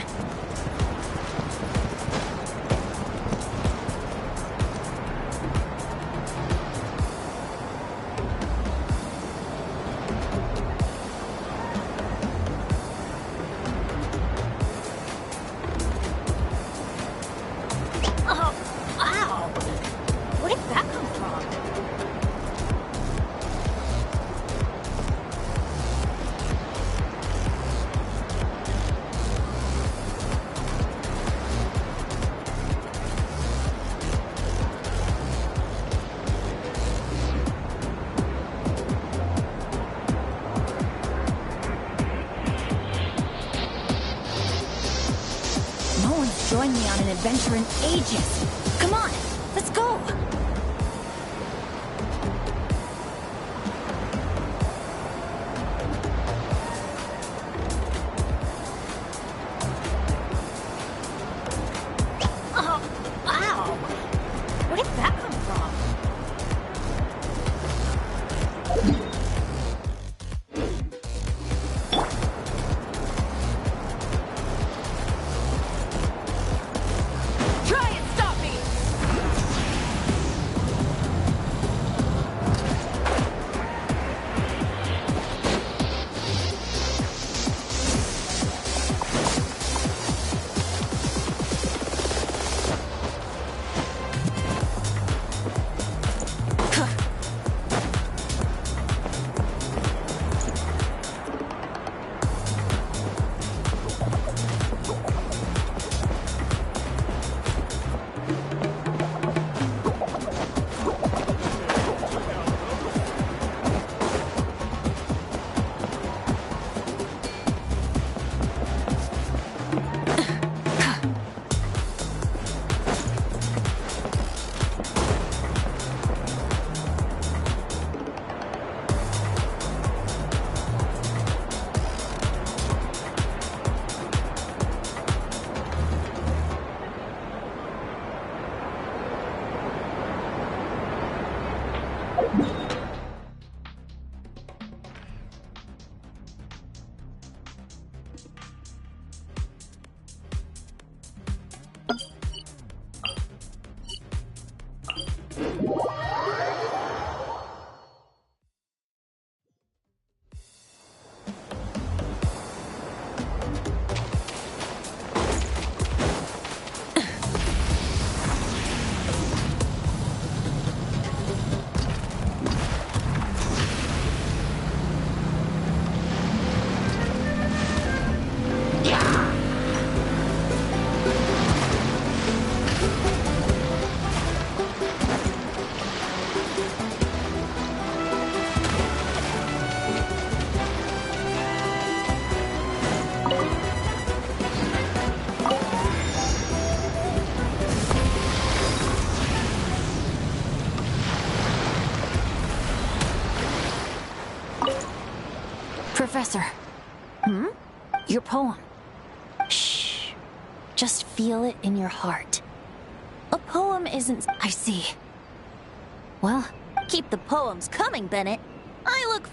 Oh, wow! Where did that come from? No one's joined me on an adventure in ages. Come on, let's go! Oh, wow! Where did that come from? Try and stop me! Professor. Your poem. Shh. Just feel it in your heart. A poem isn't... I see. Well, keep the poems coming, Bennett. I look...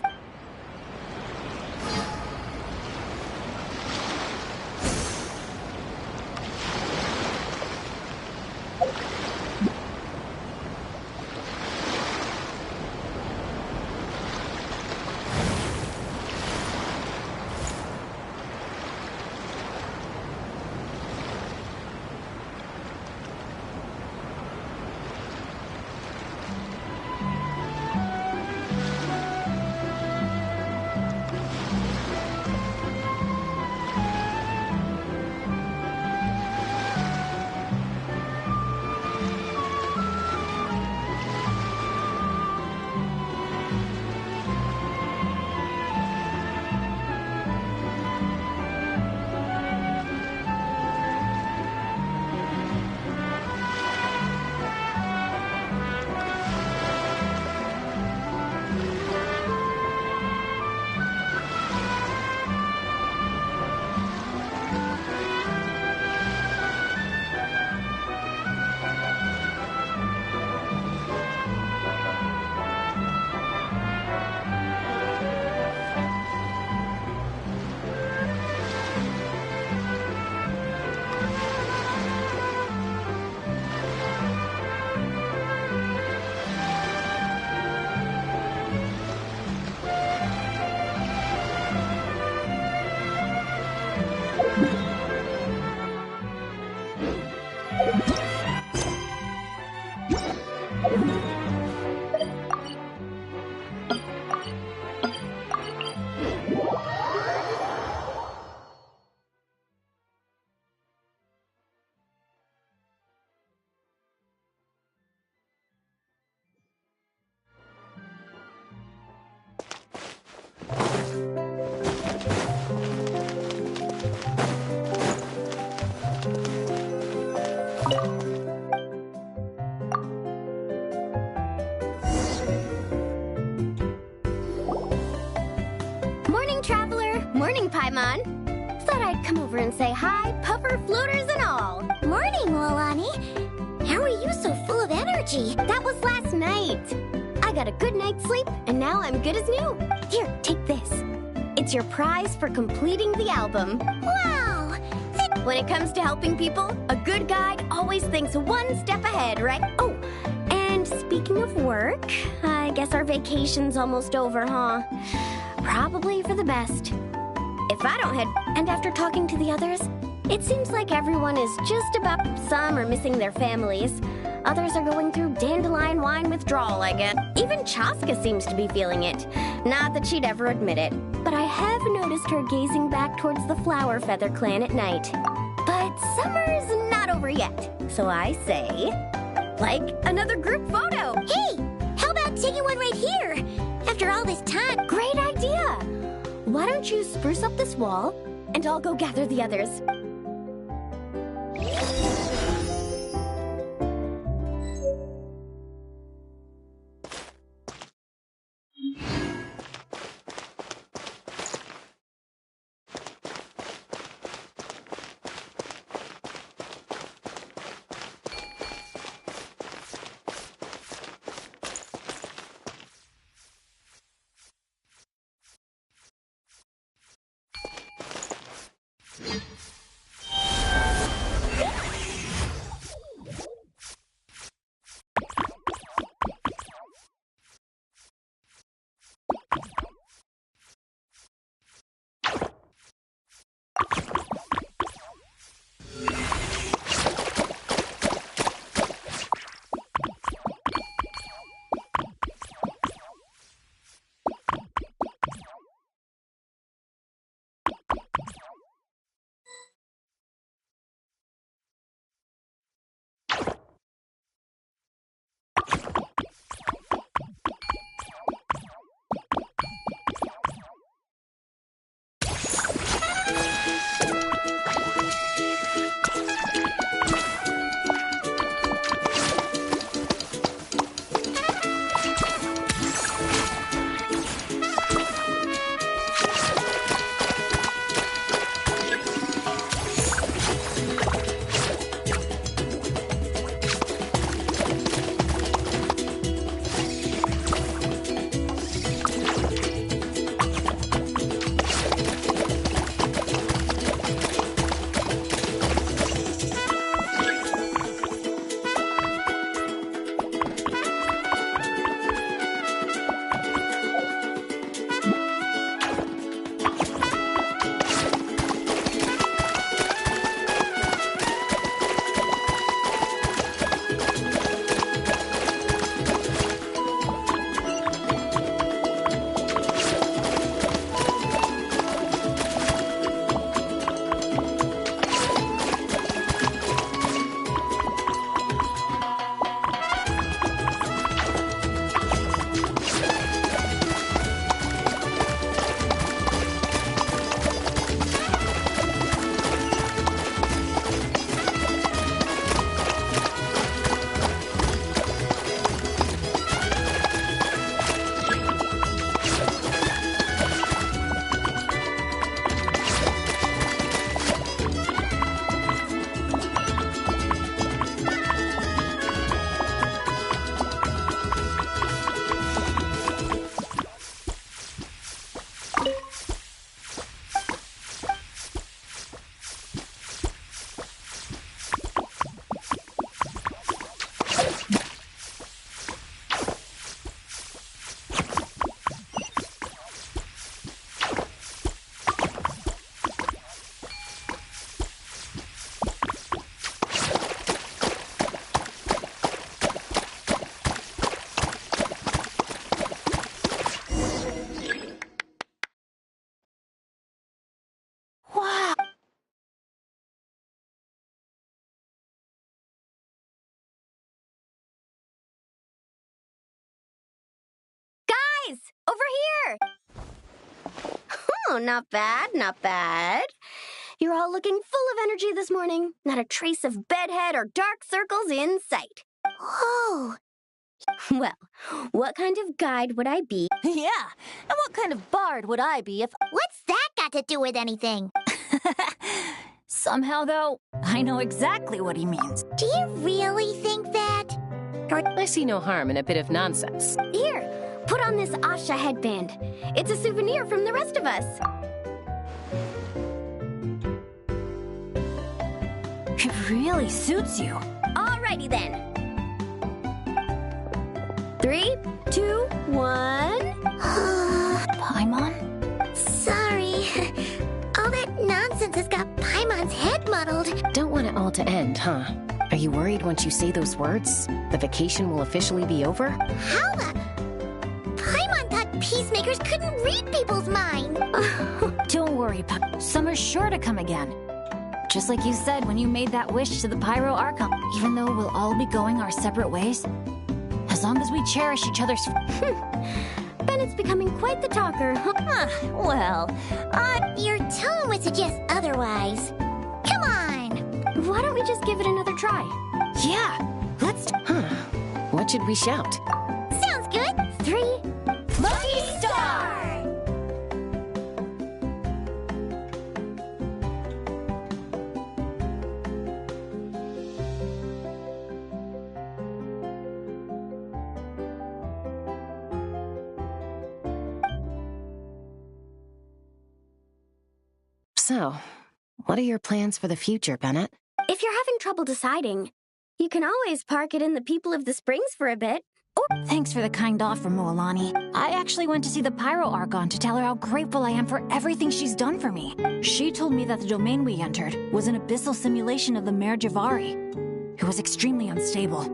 Morning, Traveler. Morning, Paimon. Thought I'd come over and say hi, puffer, floaters, and all. Morning, Lolani. How are you so full of energy? That was last night. I got a good night's sleep, and now I'm good as new. Here, take this. It's your prize for completing the album. Wow! When it comes to helping people, a good guide always thinks one step ahead, right? Oh, and speaking of work, I guess our vacation's almost over, huh? Probably for the best. If I don't head... And after talking to the others, it seems like everyone is just about... Some are missing their families. Others are going through dandelion wine withdrawal, I guess. Even Chaska seems to be feeling it. Not that she'd ever admit it. But I have noticed her gazing back towards the Flower Feather Clan at night. But summer's not over yet. So I say... like another group photo. Hey! How about taking one right here? After all this time... Great idea! Why don't you spruce up this wall, and I'll go gather the others. Over here! Oh, not bad, not bad. You're all looking full of energy this morning. Not a trace of bedhead or dark circles in sight. Whoa! Well, what kind of guide would I be? Yeah, and what kind of bard would I be if... What's that got to do with anything? Somehow, though, I know exactly what he means. Do you really think that? I see no harm in a bit of nonsense. Here, put on this Asha headband. It's a souvenir from the rest of us. It really suits you. Alrighty then. 3, 2, 1. Paimon? Sorry. All that nonsense has got Paimon's head muddled. Don't want it all to end, huh? Are you worried once you say those words, the vacation will officially be over? How the... Paimon thought peacemakers couldn't read people's minds. Don't worry, Summer's sure to come again. Just like you said when you made that wish to the Pyro Archon. Even though we'll all be going our separate ways, as long as we cherish each other's... Bennett's becoming quite the talker. Well, Your tone would suggest otherwise. Come on! Why don't we just give it another try? Yeah, let's... What should we shout? Sounds good! 3... Lucky Star! So, what are your plans for the future, Bennett? If you're having trouble deciding, you can always park it in the People of the Springs for a bit. Thanks for the kind offer, Moalani. I actually went to see the Pyro Archon to tell her how grateful I am for everything she's done for me. She told me that the domain we entered was an abyssal simulation of the Mare Javari. It was extremely unstable.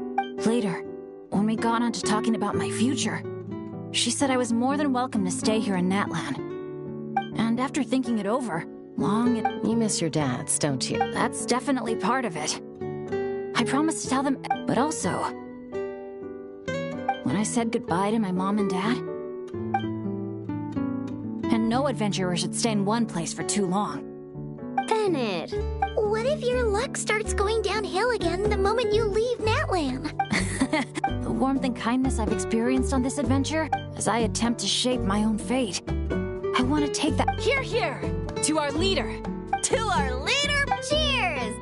Later, when we got on to talking about my future, she said I was more than welcome to stay here in Natlan. And after thinking it over, You miss your dads, don't you? That's definitely part of it. I promised to tell them, but also... when I said goodbye to my mom and dad... and no adventurer should stay in one place for too long. Bennett! What if your luck starts going downhill again the moment you leave Natlan? The warmth and kindness I've experienced on this adventure, as I attempt to shape my own fate, I want to take that... Here, here! To our leader! To our leader! Cheers!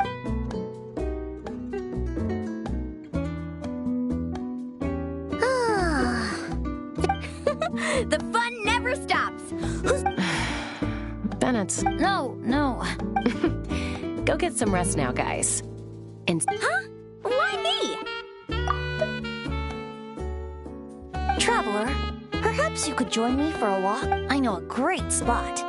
The fun never stops! Bennett. No. Go get some rest now, guys. And... Huh? Why me? Traveler, perhaps you could join me for a walk? I know a great spot.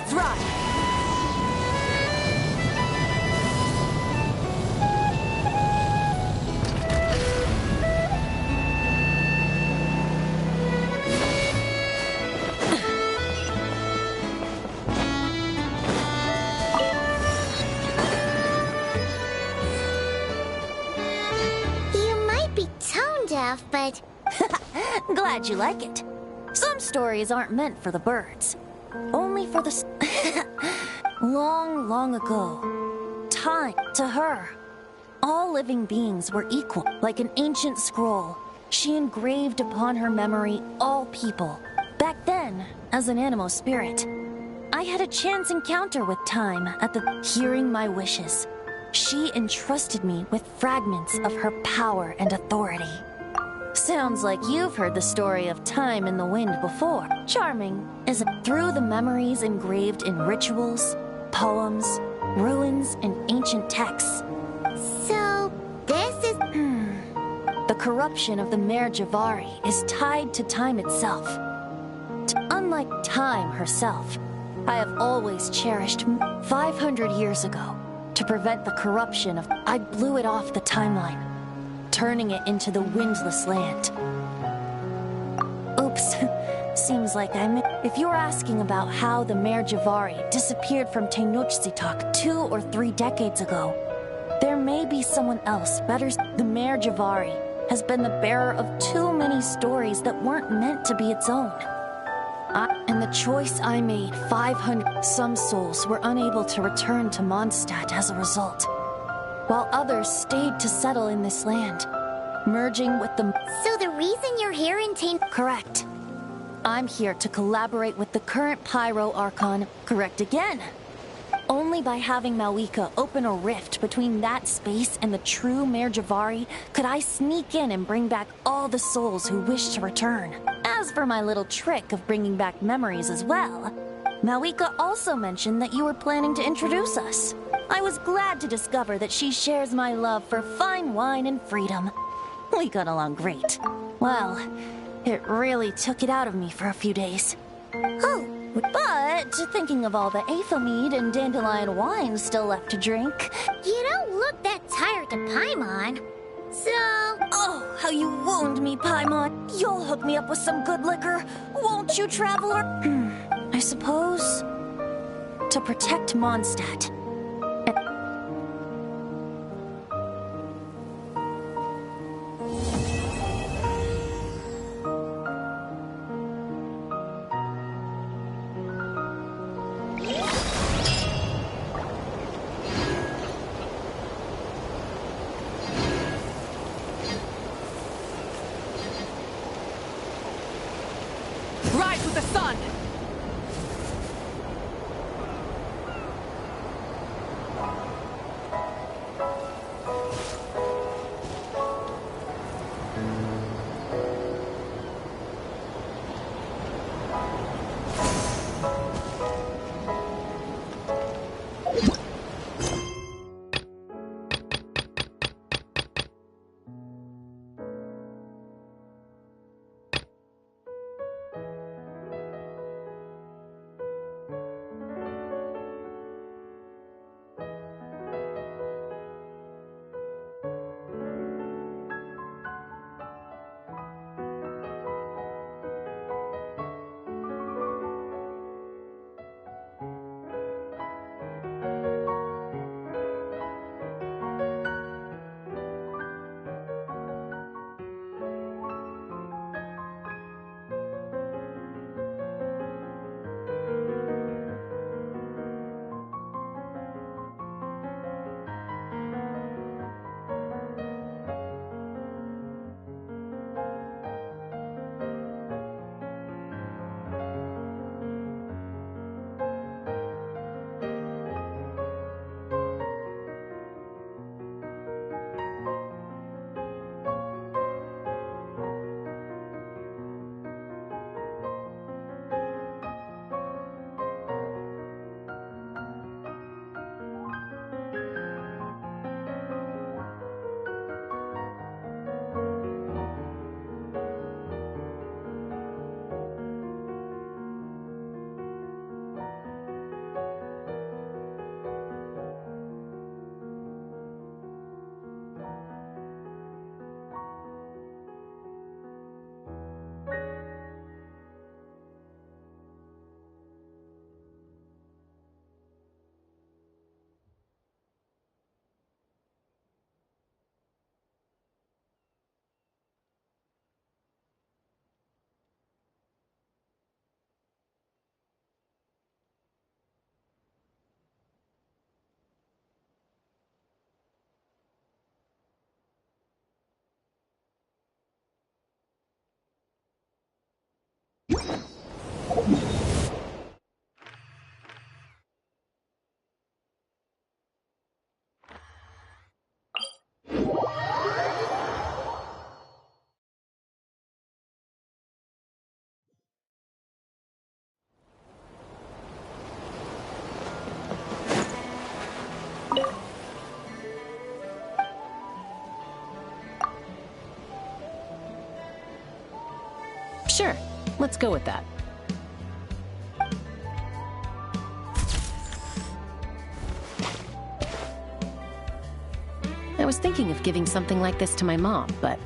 Let's ride! You might be tone deaf, but... Glad you like it. Some stories aren't meant for the birds. Only for the... Long, long ago, time to her. All living beings were equal, like an ancient scroll. She engraved upon her memory all people. Back then, as an animal spirit, I had a chance encounter with time at the hearing my wishes. She entrusted me with fragments of her power and authority. Sounds like you've heard the story of time in the wind before. Charming, isn't it? Through the memories engraved in rituals, poems, ruins, and ancient texts. So, this is... The corruption of the Mare Javari is tied to time itself. Unlike time herself, I have always cherished 500 years ago. To prevent the corruption of... I blew it off the timeline, turning it into the windless land. Oops. Seems like I'm... If you're asking about how the Mare Javari disappeared from Tenochtitlan 2 or 3 decades ago, there may be someone else better. The Mare Javari has been the bearer of too many stories that weren't meant to be its own. And the choice I made, 500... Some souls were unable to return to Mondstadt as a result, while others stayed to settle in this land, merging with the... So the reason you're here in Correct. I'm here to collaborate with the current Pyro Archon. Correct again. Only by having Malika open a rift between that space and the true Mare Javari could I sneak in and bring back all the souls who wish to return. As for my little trick of bringing back memories as well, Malika also mentioned that you were planning to introduce us. I was glad to discover that she shares my love for fine wine and freedom. We got along great. Well, it really took it out of me for a few days. Oh, but thinking of all the Aethelmead and Dandelion wine still left to drink... You don't look that tired to Paimon. So... Oh, how you wound me, Paimon. You'll hook me up with some good liquor, won't you, traveler? I suppose... to protect Mondstadt. Rise with the sun! Sure, let's go with that. I was thinking of giving something like this to my mom, but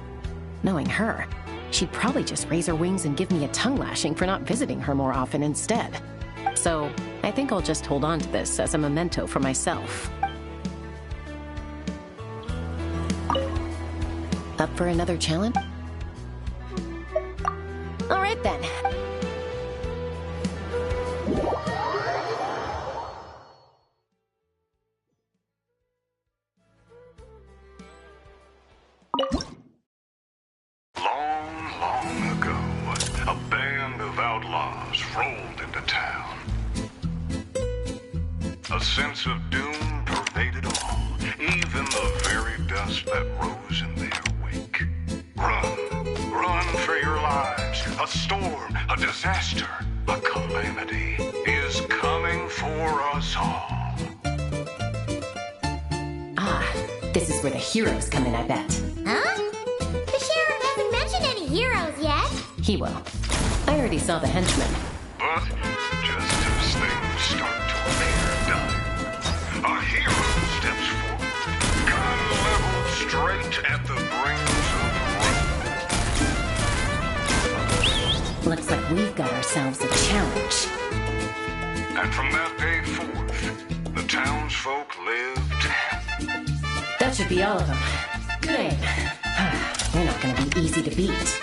knowing her, she'd probably just raise her wings and give me a tongue lashing for not visiting her more often instead. So, I think I'll just hold on to this as a memento for myself. Up for another challenge? All right then. Long ago, a band of outlaws rolled into town. A sense of doom pervaded all, even the very dust that rose in their wake. Run for your lives. A storm, a disaster, a calamity is coming for us all. Ah, this is where the heroes come in, I bet. Huh? The sheriff hasn't mentioned any heroes yet. He will. I already saw the henchmen. But just as things start to appear dire, a hero steps forward, gun leveled straight at the brains of the road. Looks like we've got ourselves a challenge. And from that day forth, the townsfolk lived. That should be all of them. Good aim. You're not gonna be easy to beat.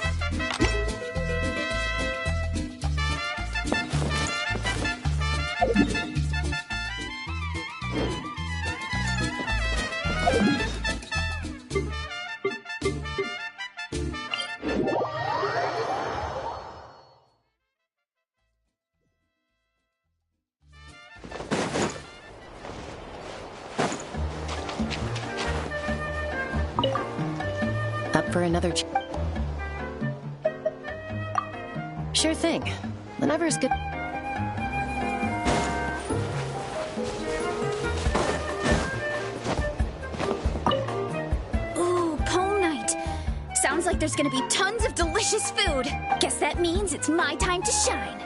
Up for another Sure thing. Whenever's good. Ooh, pome night. Sounds like there's gonna be tons of delicious food. Guess that means it's my time to shine.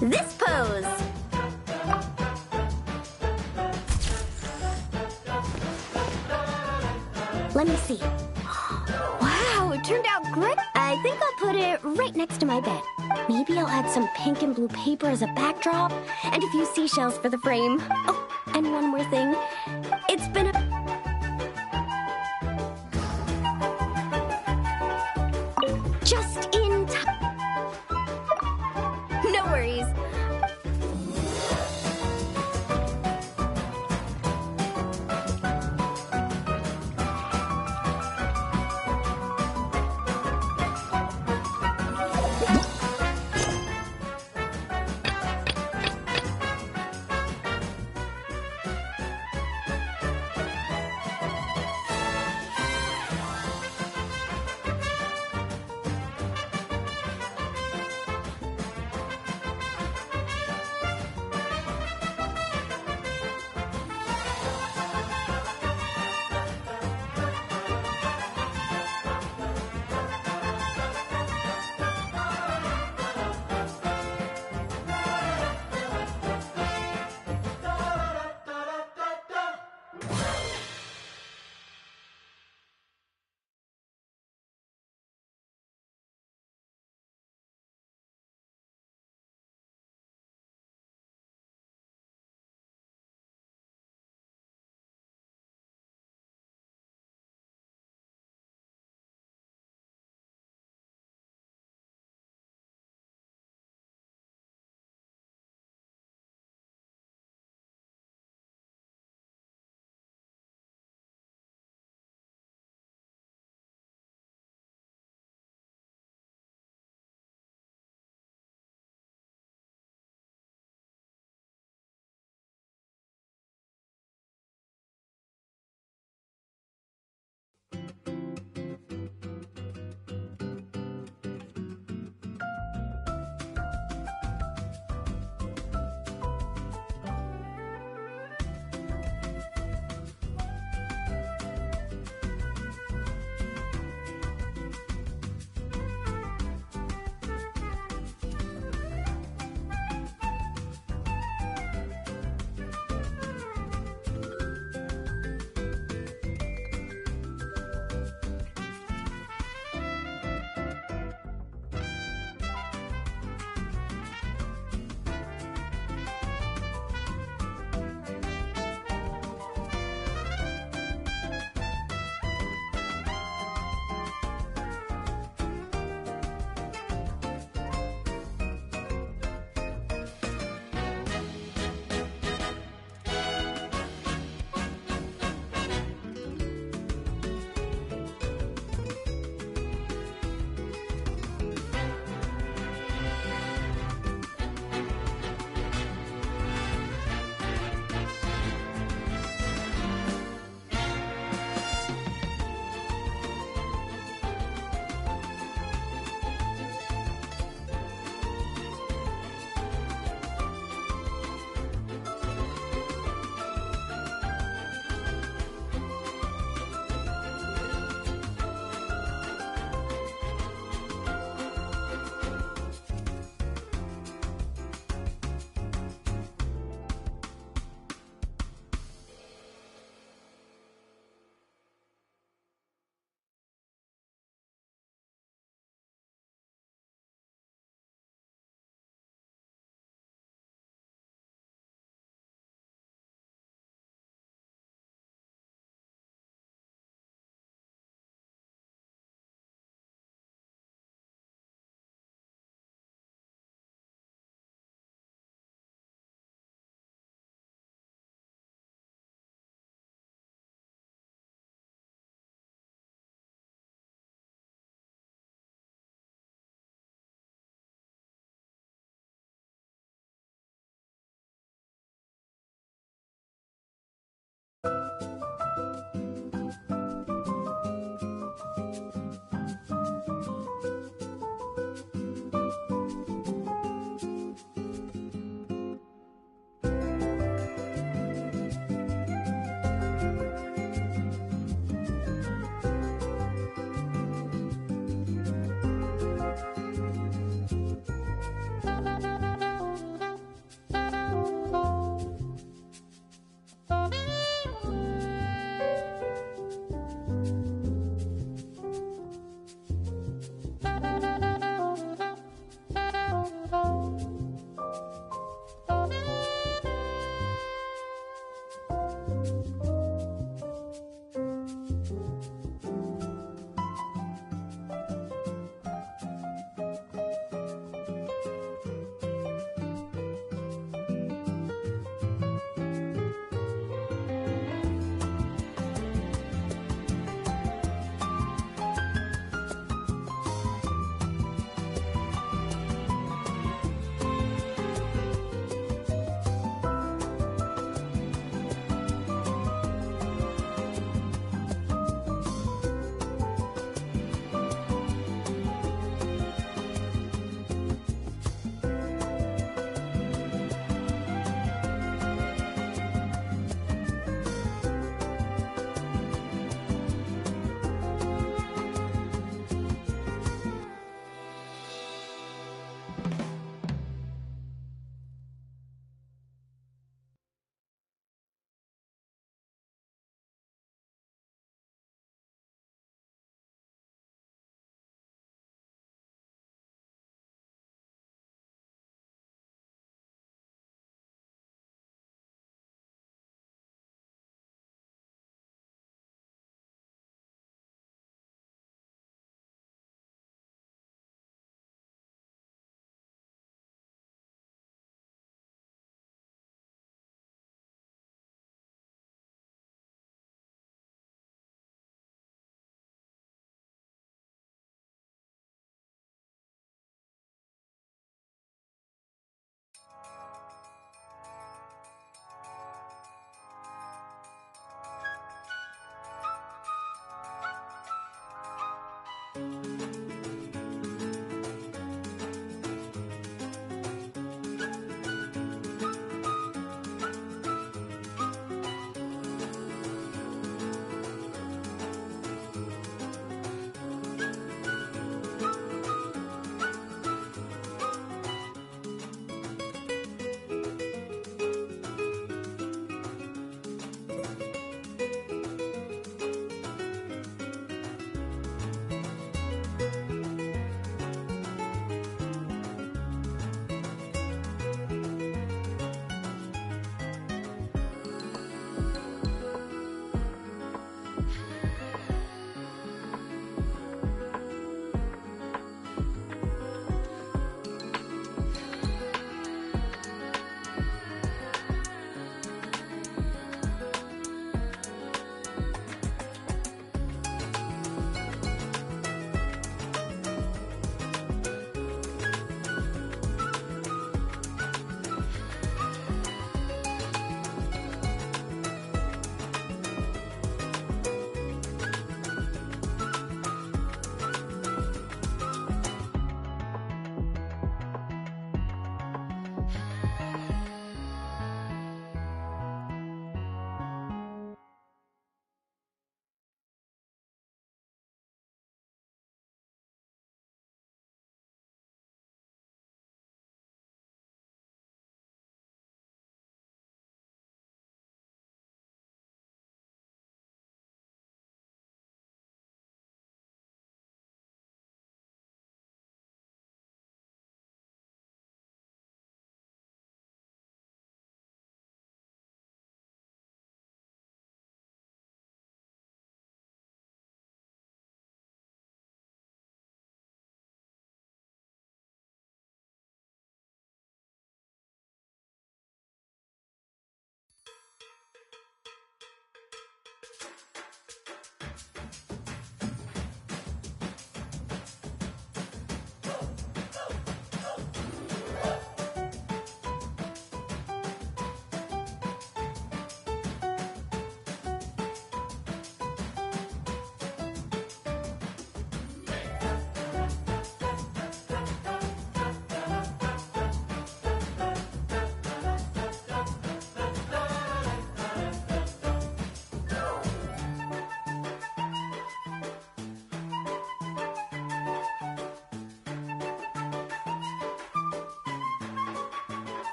This pose! Let me see. Wow, it turned out great. I think I'll put it right next to my bed. Maybe I'll add some pink and blue paper as a backdrop, and a few seashells for the frame. Oh, and one more thing. It's been a... Just in time. No worries.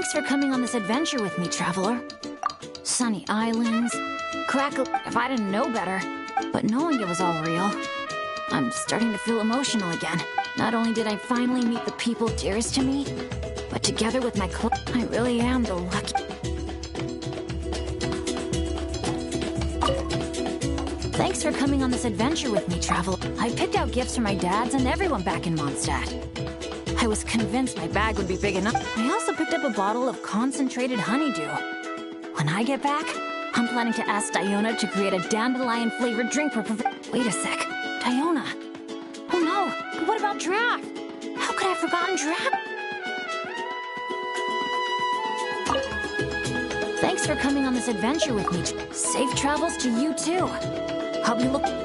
Thanks for coming on this adventure with me, traveler. Sunny islands, crackle... If I didn't know better. But knowing it was all real, I'm starting to feel emotional again. Not only did I finally meet the people dearest to me, but together with my I really am the lucky... Thanks for coming on this adventure with me, traveler. I picked out gifts for my dads and everyone back in Mondstadt. I was convinced my bag would be big enough. I also picked up a bottle of concentrated honeydew. When I get back, I'm planning to ask Diona to create a dandelion-flavored drink for... Wait a sec. Diona. Oh no, but what about Draft? How could I have forgotten Draft? Thanks for coming on this adventure with me. Safe travels to you too. I'll be looking...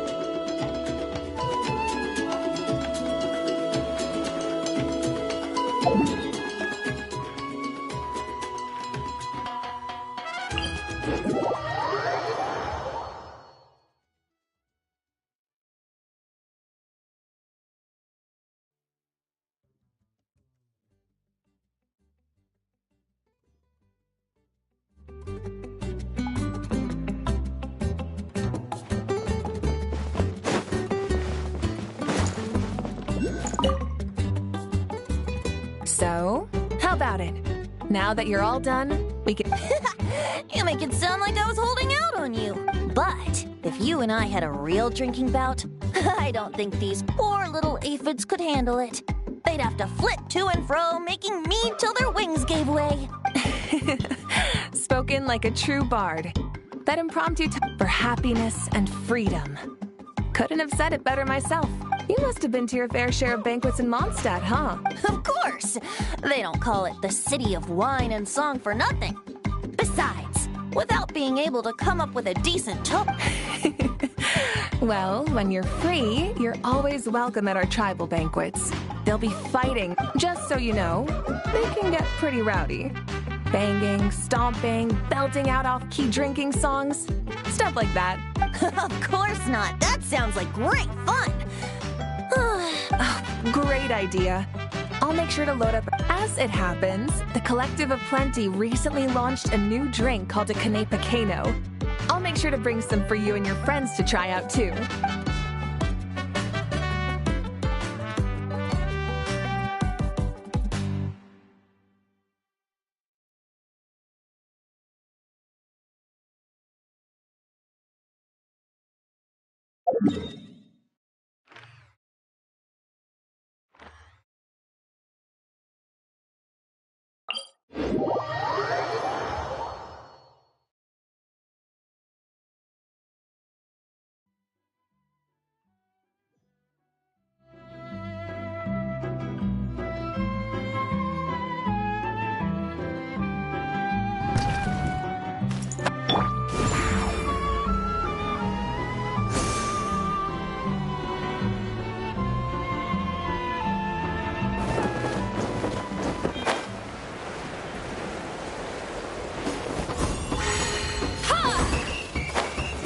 So, how about it? Now that you're all done, we can... You make it sound like I was holding out on you. But if you and I had a real drinking bout, I don't think these poor little aphids could handle it. They'd have to flit to and fro, making mead till their wings gave way. Spoken like a true bard. That impromptu for happiness and freedom. Couldn't have said it better myself. You must have been to your fair share of banquets in Mondstadt, huh? Of course! They don't call it the city of wine and song for nothing. Besides, without being able to come up with a decent token... Well, when you're free, you're always welcome at our tribal banquets. They'll be fighting. Just so you know, they can get pretty rowdy. Banging, stomping, belting out off-key drinking songs. Stuff like that. Of course not. That sounds like great fun. Oh, great idea. I'll make sure to load up. As it happens, the Collective of Plenty recently launched a new drink called a Canepa Kano. I'll make sure to bring some for you and your friends to try out too.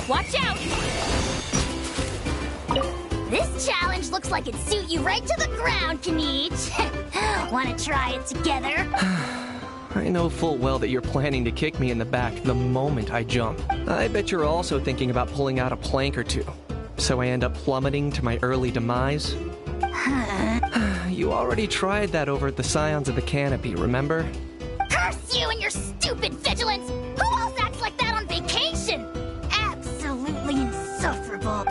Watch out! This challenge looks like it'd suit you right to the ground, Kanich. Wanna try it together? I know full well that you're planning to kick me in the back the moment I jump. I bet you're also thinking about pulling out a plank or two, so I end up plummeting to my early demise. You already tried that over at the Scions of the Canopy, remember? Curse you and your stupid vigilance! Who else acts like that on vacation? Absolutely insufferable.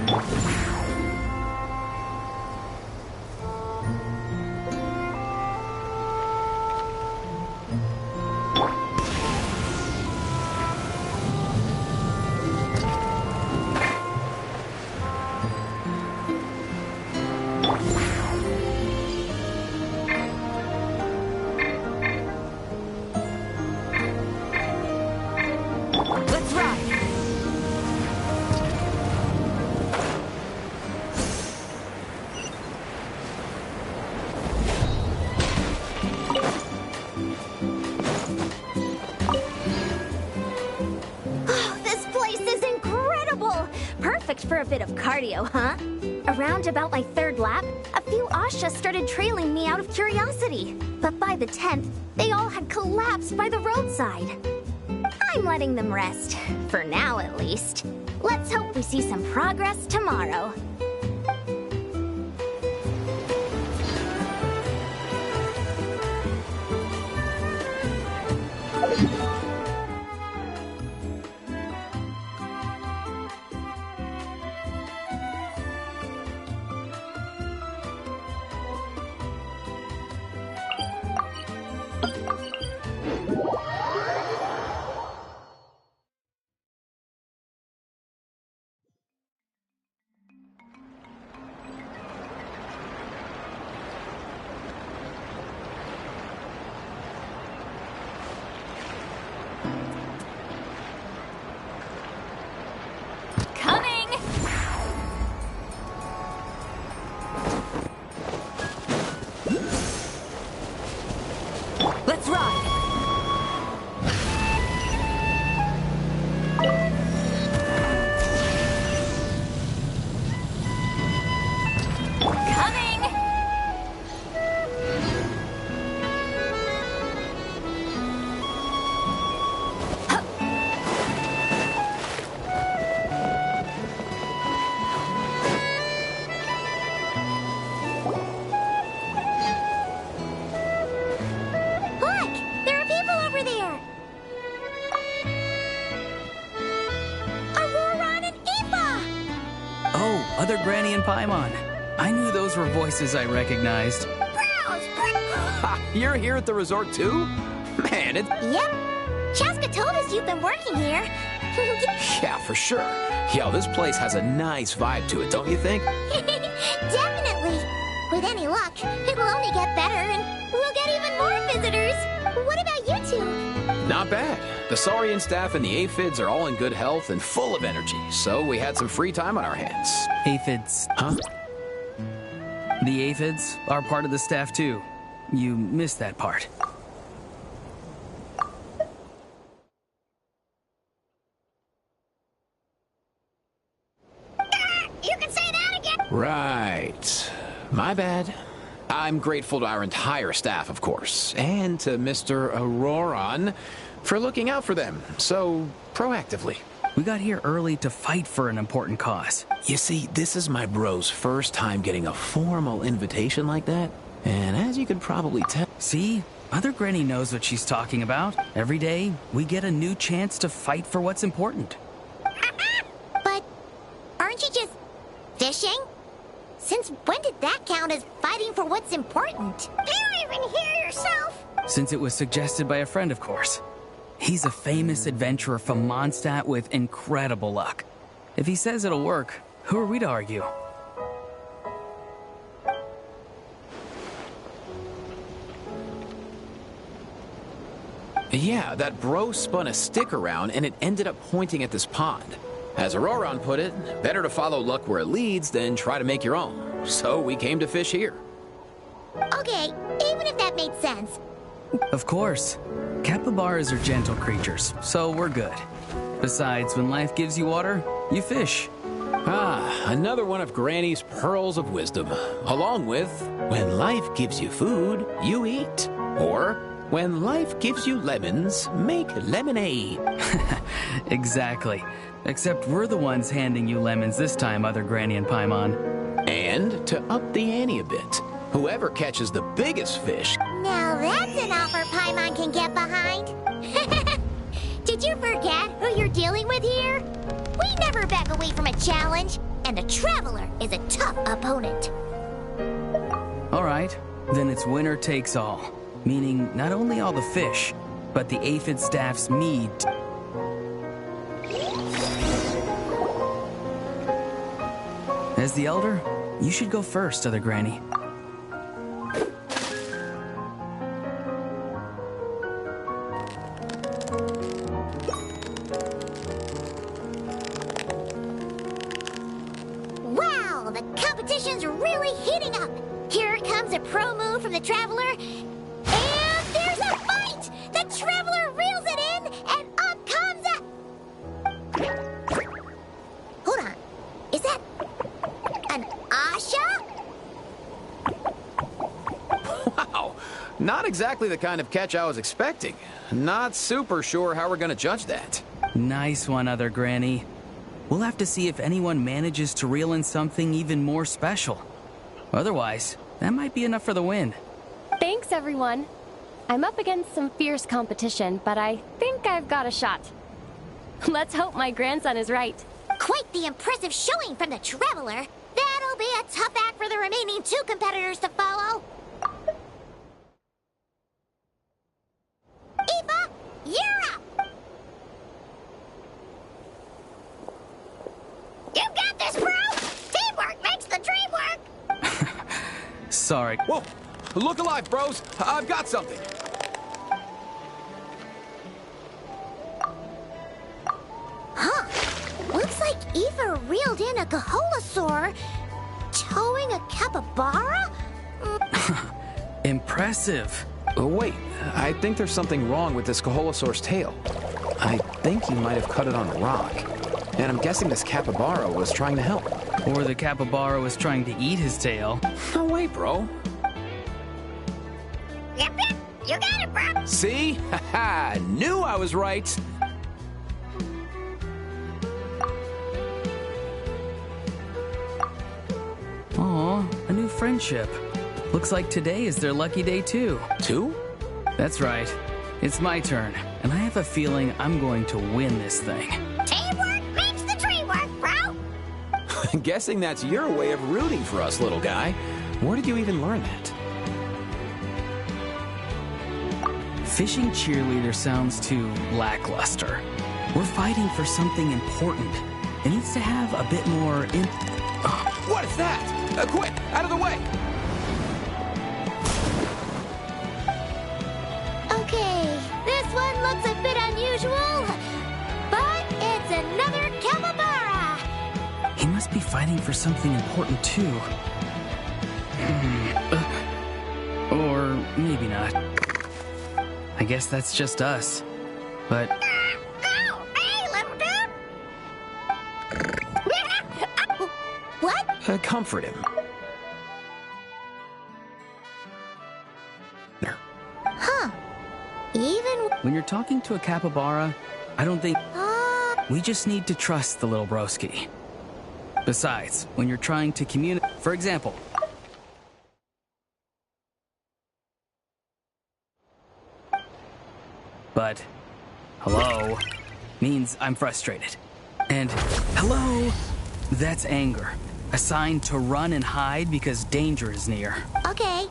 Let's ride! Oh, this place is incredible! Perfect for a bit of cardio, huh? Around about my third lap, a few Asha started trailing me out of curiosity. But by the 10th, they all had collapsed by the roadside. I'm letting them rest. For now, at least. Let's hope we see some progress tomorrow. Let's ride! Coming! Look! There are people over there! Aurora and Eva! Oh, other Granny and Paimon. I knew those were voices I recognized. Ha! You're here at the resort too? Man, it... Yep. Chaska told us you've been working here. Yeah, for sure. Yo, this place has a nice vibe to it, don't you think? Definitely. With any luck, it will only get better and we'll get even more visitors. What about you two? Not bad. The Saurian staff and the Aphids are all in good health and full of energy, so we had some free time on our hands. Aphids. Huh? The Aphids are part of the staff too. You missed that part. You can say that again! Right. My bad. I'm grateful to our entire staff, of course, and to Mr. Auroran for looking out for them so proactively. We got here early to fight for an important cause. You see, this is my bro's first time getting a formal invitation like that, and as you could probably tell... See? Other Granny knows what she's talking about. Every day, we get a new chance to fight for what's important. But aren't you just fishing? Since when did that count as fighting for what's important? You even hear yourself? Since it was suggested by a friend, of course. He's a famous adventurer from Mondstadt with incredible luck. If he says it'll work, who are we to argue? Yeah, that bro spun a stick around and it ended up pointing at this pond. As Auroran put it, better to follow luck where it leads than try to make your own. So we came to fish here. Okay, even if that made sense. Of course. Capybaras are gentle creatures, so we're good. Besides, when life gives you water, you fish. Ah, another one of Granny's pearls of wisdom. Along with, when life gives you food, you eat. Or, when life gives you lemons, make lemonade. Exactly. Except we're the ones handing you lemons this time, other Granny and Paimon. And to up the ante a bit, whoever catches the biggest fish... Now that's an offer Paimon can get behind. Did you forget who you're dealing with here? We never back away from a challenge. and a traveler is a tough opponent. All right, then it's winner takes all. Meaning not only all the fish, but the aphid staff's mead. As the elder, you should go first, Other Granny. Wow, the competition's really heating up. Here comes a pro move from the traveler, and there's a fight! The traveler reels it in, and up comes a... Hold on. Is that an Asha? Wow, not exactly the kind of catch I was expecting. Not super sure how we're gonna judge that. Nice one, Other Granny. We'll have to see if anyone manages to reel in something even more special. Otherwise, that might be enough for the win. Thanks, everyone. I'm up against some fierce competition, but I think I've got a shot. Let's hope my grandson is right. Quite the impressive showing from the traveler. That'll be a tough act for the remaining two competitors to follow. Eva, you're up! You got this, bro! Teamwork makes the dream work! Sorry. Whoa! Look alive, bros! I've got something! Huh. Looks like Eva reeled in a Kaholasaur, towing a capybara? Impressive. Oh, wait, I think there's something wrong with this Kaholasaur's tail. I think he might have cut it on a rock. And I'm guessing this capybara was trying to help. Or the capybara was trying to eat his tail. No way, bro. Yep, you got it, bro. See? Haha, knew I was right. Aw, a new friendship. Looks like today is their lucky day too. Two? That's right. It's my turn, and I have a feeling I'm going to win this thing. Teamwork makes the dream work, bro. Guessing that's your way of rooting for us, little guy. Where did you even learn that? Fishing cheerleader sounds too lackluster. We're fighting for something important. It needs to have a bit more What is that? Quick, out of the way! Okay, this one looks a bit unusual, but it's another capybara. He must be fighting for something important too. Or maybe not. I guess that's just us. But Oh, hey, little dude. What? Comfort him. Huh. Even... when you're talking to a capybara, I don't think... We just need to trust the little broski. Besides, when you're trying to communicate... For example... But... hello... means I'm frustrated. And hello... that's anger. A sign to run and hide because danger is near. Okay.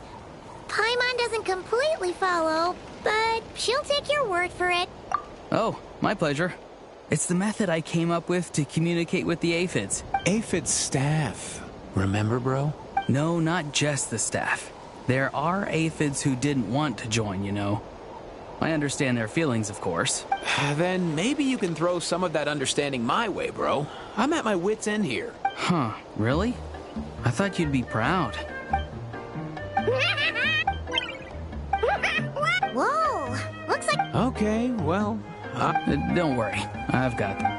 Paimon doesn't completely follow, but she'll take your word for it. Oh, my pleasure. It's the method I came up with to communicate with the aphids. Aphid staff. Remember, bro? No, not just the staff. There are aphids who didn't want to join, you know. I understand their feelings, of course. Then maybe you can throw some of that understanding my way, bro. I'm at my wit's end here. Huh, really? I thought you'd be proud. Whoa, looks like... Okay, well... Don't worry, I've got them.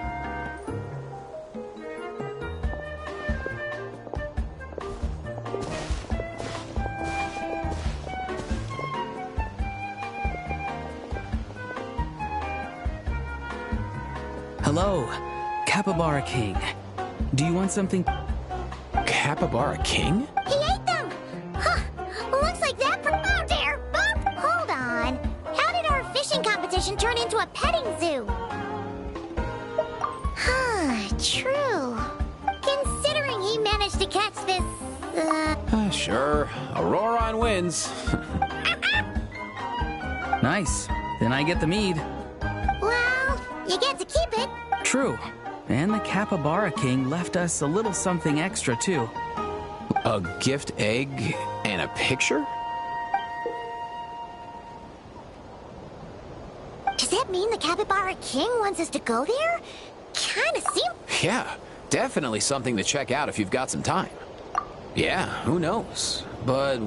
Hello, Capybara King. Do you want something? Capybara King? He ate them! Huh, looks like that... Oh, dear! Bump! Hold on. How did our fishing competition turn into a petting zoo? Huh, true. Considering Sure. Auroron wins. Nice. Then I get the mead. Well, you get to keep it. True. And the Capybara King left us a little something extra, too. A gift egg and a picture? Does that mean the Capybara King wants us to go there? Kinda seems... Yeah, definitely something to check out if you've got some time. Yeah, who knows? But...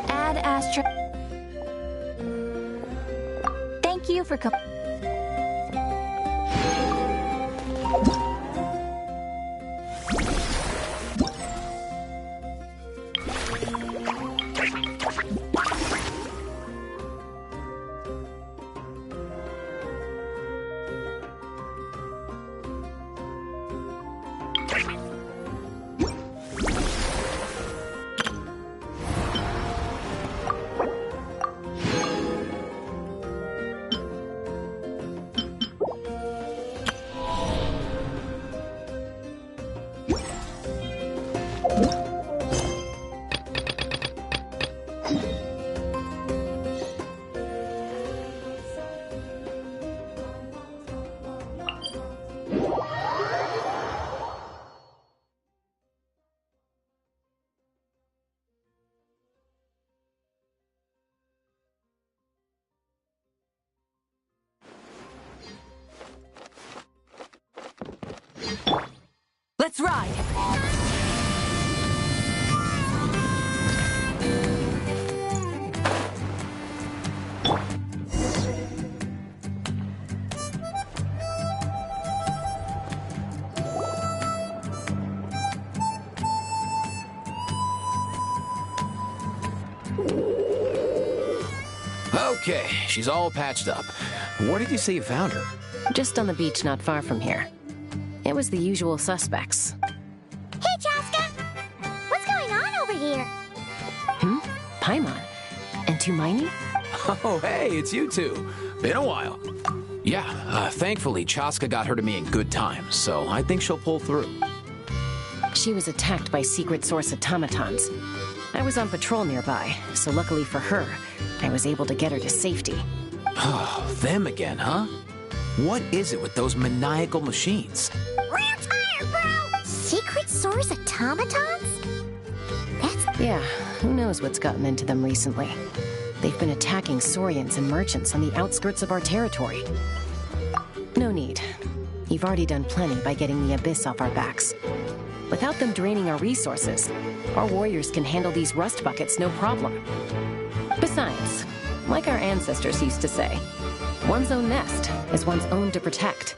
Ad Astra. Thank you for coming. Let's ride! Okay, she's all patched up. Where did you say you found her? Just on the beach not far from here. It was the usual suspects. Hey, Chaska! What's going on over here? Paimon. And Tumaini? Oh, hey, it's you two. Been a while. Yeah, thankfully, Chaska got her to me in good time, so I think she'll pull through. She was attacked by secret source automatons. I was on patrol nearby, so luckily for her, I was able to get her to safety. Oh, them again, huh? What is it with those maniacal machines? Real tired, bro! Secret source automatons? Yeah, who knows what's gotten into them recently. They've been attacking Saurians and merchants on the outskirts of our territory. No need. You've already done plenty by getting the Abyss off our backs. Without them draining our resources, our warriors can handle these rust buckets no problem. Besides, like our ancestors used to say, one's own nest is one's own to protect.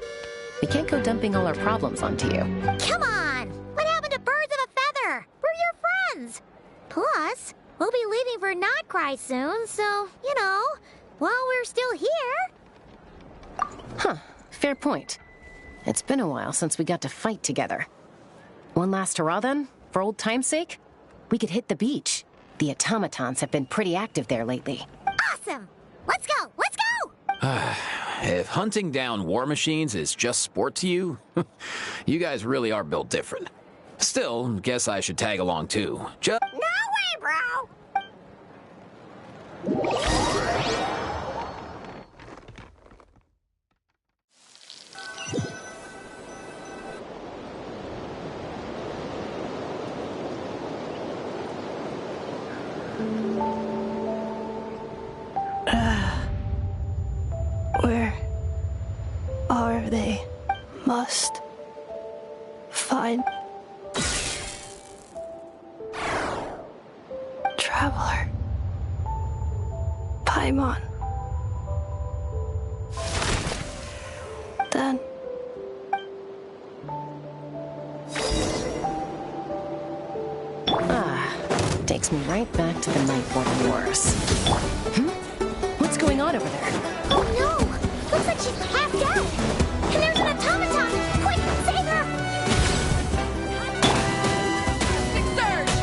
We can't go dumping all our problems onto you. Come on! What happened to birds of a feather? We're your friends! Plus, we'll be leaving for Not Cry soon, so, you know, while we're still here... Huh, fair point. It's been a while since we got to fight together. One last hurrah then, for old time's sake? We could hit the beach. The automatons have been pretty active there lately. Awesome! Let's go! Let's go! If hunting down war machines is just sport to you, you guys really are built different. Still, guess I should tag along too. No way, bro! Where are they? Must find Traveler. Paimon. Then takes me right back to the Nightborn Wars. What's going on over there? Oh no! Looks like she's passed out! And there's an automaton! Quick, save her! Surge!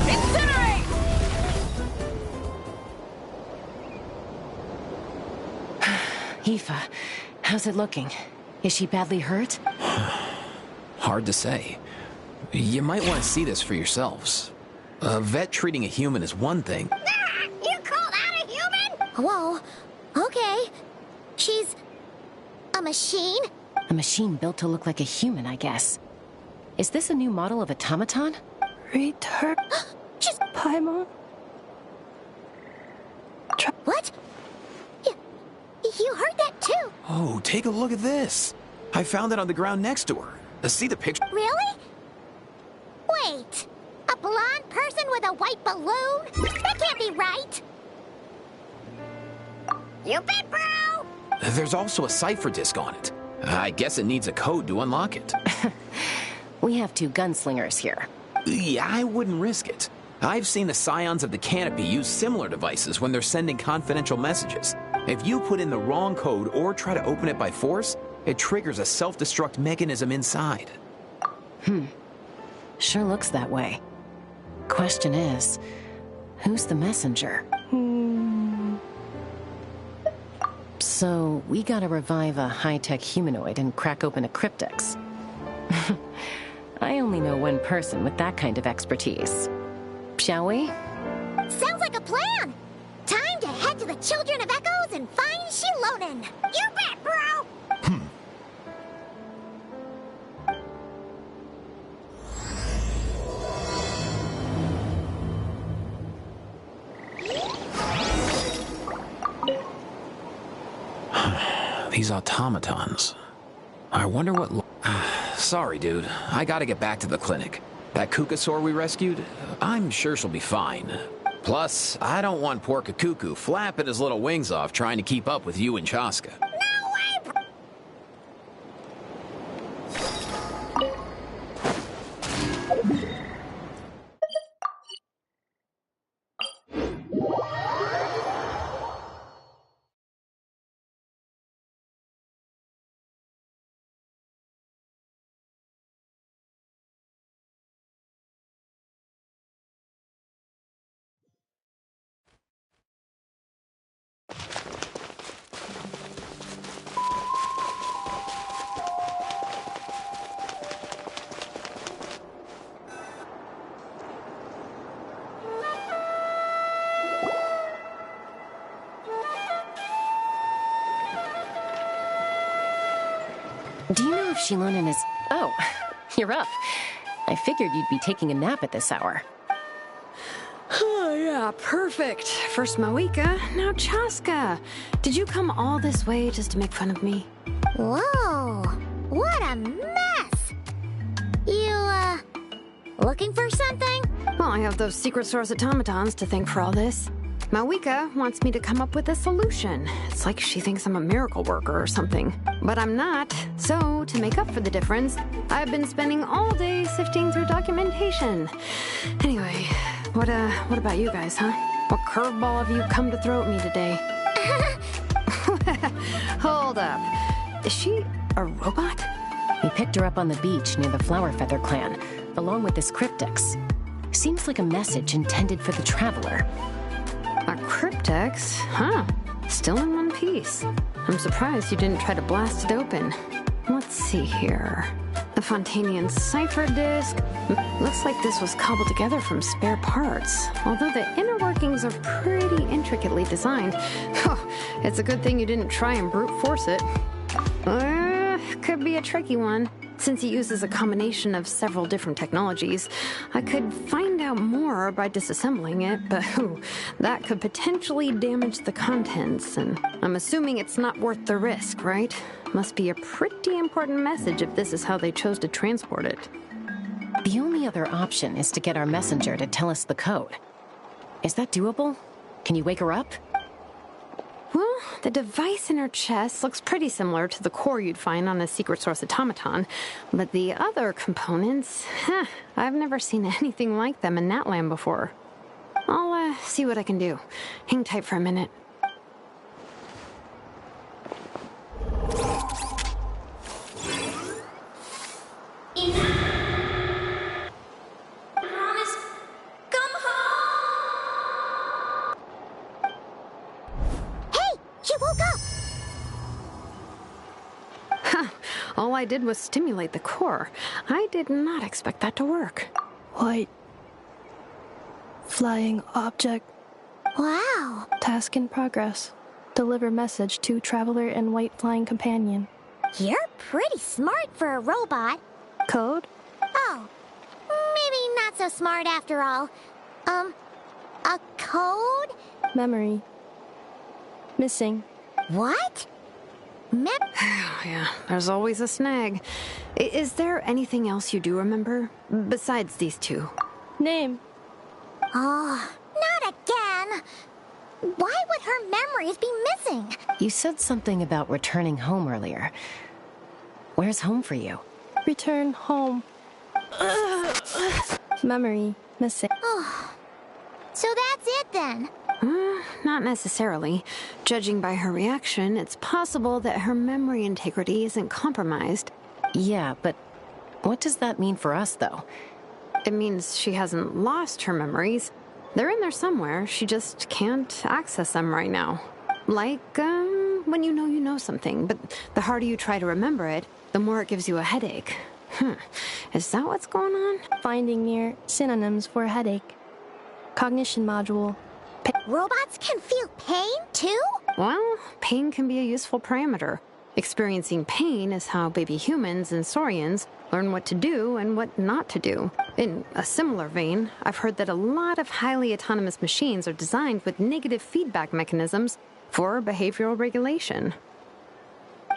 Incinerate! Aoife, how's it looking? Is she badly hurt? Hard to say. You might want to see this for yourselves. A vet treating a human is one thing. You call that a human? Whoa. Okay. She's... a machine? A machine built to look like a human, I guess. Is this a new model of automaton? read her. She's... Paimon. What? You heard that too? Oh, take a look at this. I found it on the ground next to her. See the picture? Really? Wait. A blonde person with a white balloon? That can't be right. You bet, bro! There's also a cipher disk on it. I guess it needs a code to unlock it. We have 2 gunslingers here. Yeah, I wouldn't risk it. I've seen the scions of the canopy use similar devices when they're sending confidential messages. If you put in the wrong code or try to open it by force, it triggers a self-destruct mechanism inside. Sure looks that way. Question is, who's the messenger? So, we gotta revive a high-tech humanoid and crack open a cryptex. I only know one person with that kind of expertise. Shall we? Sounds like a plan! Time to head to the Children of Echoes and find Shilonen! You bet, bro! These automatons. I wonder what... Sorry, dude. I gotta get back to the clinic. That Kukasaur we rescued, I'm sure she'll be fine. Plus, I don't want poor Kakuku flapping his little wings off trying to keep up with you and Chaska. No way, bro! Do you know if Shilonen is... Oh, you're up. I figured you'd be taking a nap at this hour. Oh, yeah, perfect. First Moika, now Chaska. Did you come all this way just to make fun of me? Whoa! What a mess! You, looking for something? Well, I have those secret source automatons to thank for all this. Malika wants me to come up with a solution. It's like she thinks I'm a miracle worker or something. But I'm not. So, to make up for the difference, I've been spending all day sifting through documentation. Anyway, what about you guys, huh? What curveball have you come to throw at me today? Hold up. Is she a robot? We picked her up on the beach near the Flower Feather clan, along with this cryptex. Seems like a message intended for the Traveler. A cryptex? Huh. Still in one piece. I'm surprised you didn't try to blast it open. Let's see here. The Fontanian cipher disk. Looks like this was cobbled together from spare parts. Although the inner workings are pretty intricately designed. Oh, it's a good thing you didn't try and brute force it. Could be a tricky one. Since it uses a combination of several different technologies, I could find out more by disassembling it, but that could potentially damage the contents, and I'm assuming it's not worth the risk, right? Must be a pretty important message if this is how they chose to transport it. The only other option is to get our messenger to tell us the code. Is that doable? Can you wake her up? Well, the device in her chest looks pretty similar to the core you'd find on a secret source automaton, but the other components, I've never seen anything like them in Natland before. I'll see what I can do. Hang tight for a minute. All I did was stimulate the core. I did not expect that to work. White. Flying object. Wow. Task in progress. Deliver message to Traveler and White Flying Companion. You're pretty smart for a robot. Code? Oh, maybe not so smart after all. A code? Memory. Missing. What? Yeah, there's always a snag. Is there anything else you do remember? Besides these two? Name. Oh, not again. Why would her memories be missing? You said something about returning home earlier. Where's home for you? Return home. Memory missing. Oh, so that's it then. Not necessarily. Judging by her reaction, it's possible that her memory integrity isn't compromised. Yeah, but what does that mean for us, though? It means she hasn't lost her memories. They're in there somewhere, she just can't access them right now. Like, when you know something, but the harder you try to remember it, the more it gives you a headache. Is that what's going on? Finding near synonyms for headache. Cognition module. Robots can feel pain, too? Well, pain can be a useful parameter. Experiencing pain is how baby humans and saurians learn what to do and what not to do. In a similar vein, I've heard that a lot of highly autonomous machines are designed with negative feedback mechanisms for behavioral regulation.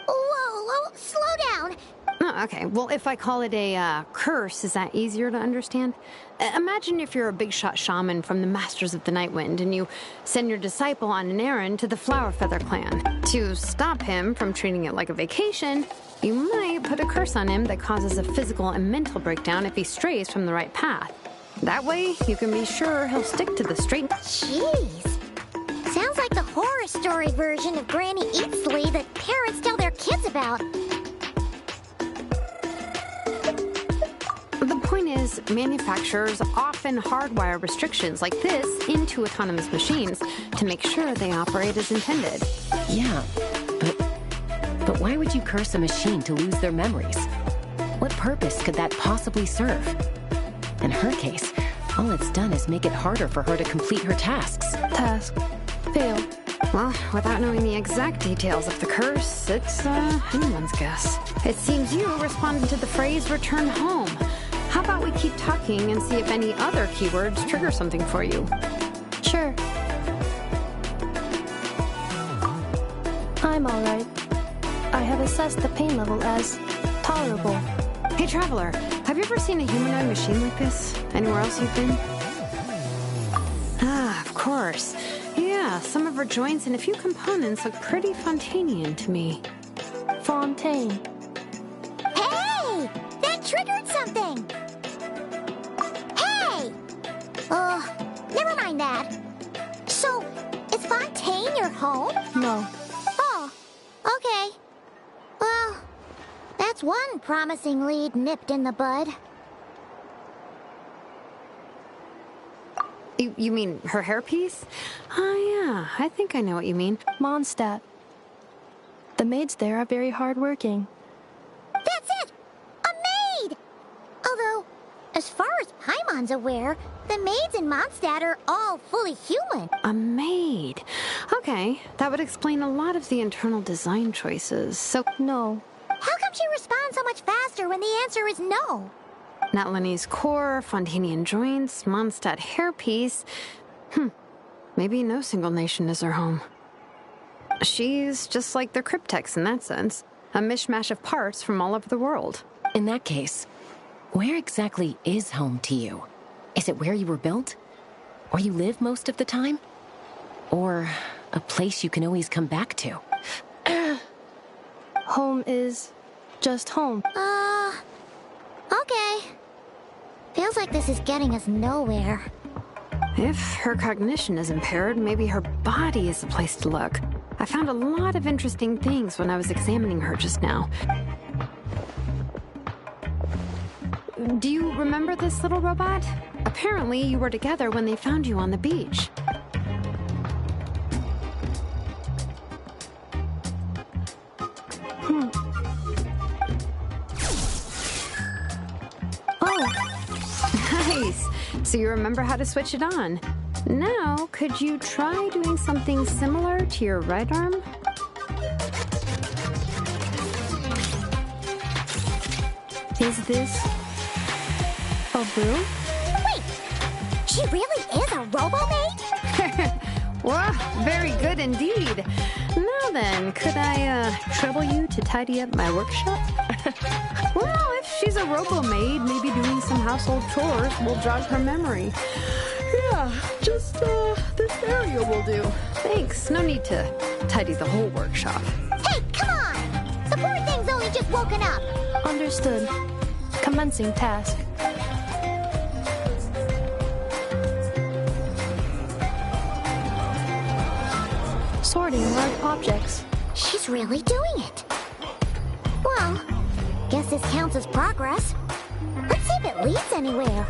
Whoa, slow down. Oh, okay, well, if I call it a curse, is that easier to understand? Imagine if you're a big-shot shaman from the Masters of the Nightwind and you send your disciple on an errand to the Flower Feather clan. To stop him from treating it like a vacation, you might put a curse on him that causes a physical and mental breakdown if he strays from the right path. That way, you can be sure he'll stick to the straight... Jeez. Sounds like the horror story version of Granny Eatsley that parents tell their kids about. The point is, manufacturers often hardwire restrictions like this into autonomous machines to make sure they operate as intended. Yeah, but why would you curse a machine to lose their memories? What purpose could that possibly serve? In her case, all it's done is make it harder for her to complete her tasks. Task. Fail. Well, without knowing the exact details of the curse, it's anyone's guess. It seems you responded to the phrase return home. How about we keep talking and see if any other keywords trigger something for you? Sure. I'm alright. I have assessed the pain level as tolerable. Hey, Traveler, have you ever seen a humanoid machine like this? Anywhere else you've been? Ah, of course. You Yeah, some of her joints and a few components look pretty Fontanian to me. Fontaine. Hey! That triggered something! Hey! Never mind that. So, is Fontaine your home? No. Oh, okay. Well, that's one promising lead nipped in the bud. You mean her hairpiece? Oh, yeah, I think I know what you mean. Mondstadt. The maids there are very hardworking. That's it! A maid! Although, as far as Paimon's aware, the maids in Mondstadt are all fully human. A maid. Okay, that would explain a lot of the internal design choices. So, no. How come she responds so much faster when the answer is no? Natlanese core, Fontanian joints, Mondstadt hairpiece. Maybe no single nation is her home. She's just like the Cryptex in that sense. A mishmash of parts from all over the world. In that case, where exactly is home to you? Is it where you were built? Where you live most of the time? Or a place you can always come back to? Home is just home. Okay. Feels like this is getting us nowhere. If her cognition is impaired, maybe her body is the place to look. I found a lot of interesting things when I was examining her just now. Do you remember this little robot? Apparently, you were together when they found you on the beach. Nice. So you remember how to switch it on. Now, could you try doing something similar to your right arm? Is this a broom? Wait! She really is a robo-maid? Wow, very good indeed. Now then, could I trouble you to tidy up my workshop? Well, if she's a robo-maid, maybe doing some household chores will jog her memory. Yeah, just this area will do. Thanks, no need to tidy the whole workshop. Hey, come on! The poor thing's only just woken up. Understood. Commencing task. Sorting large objects. She's really doing it. Well, guess this counts as progress. Let's see if it leads anywhere.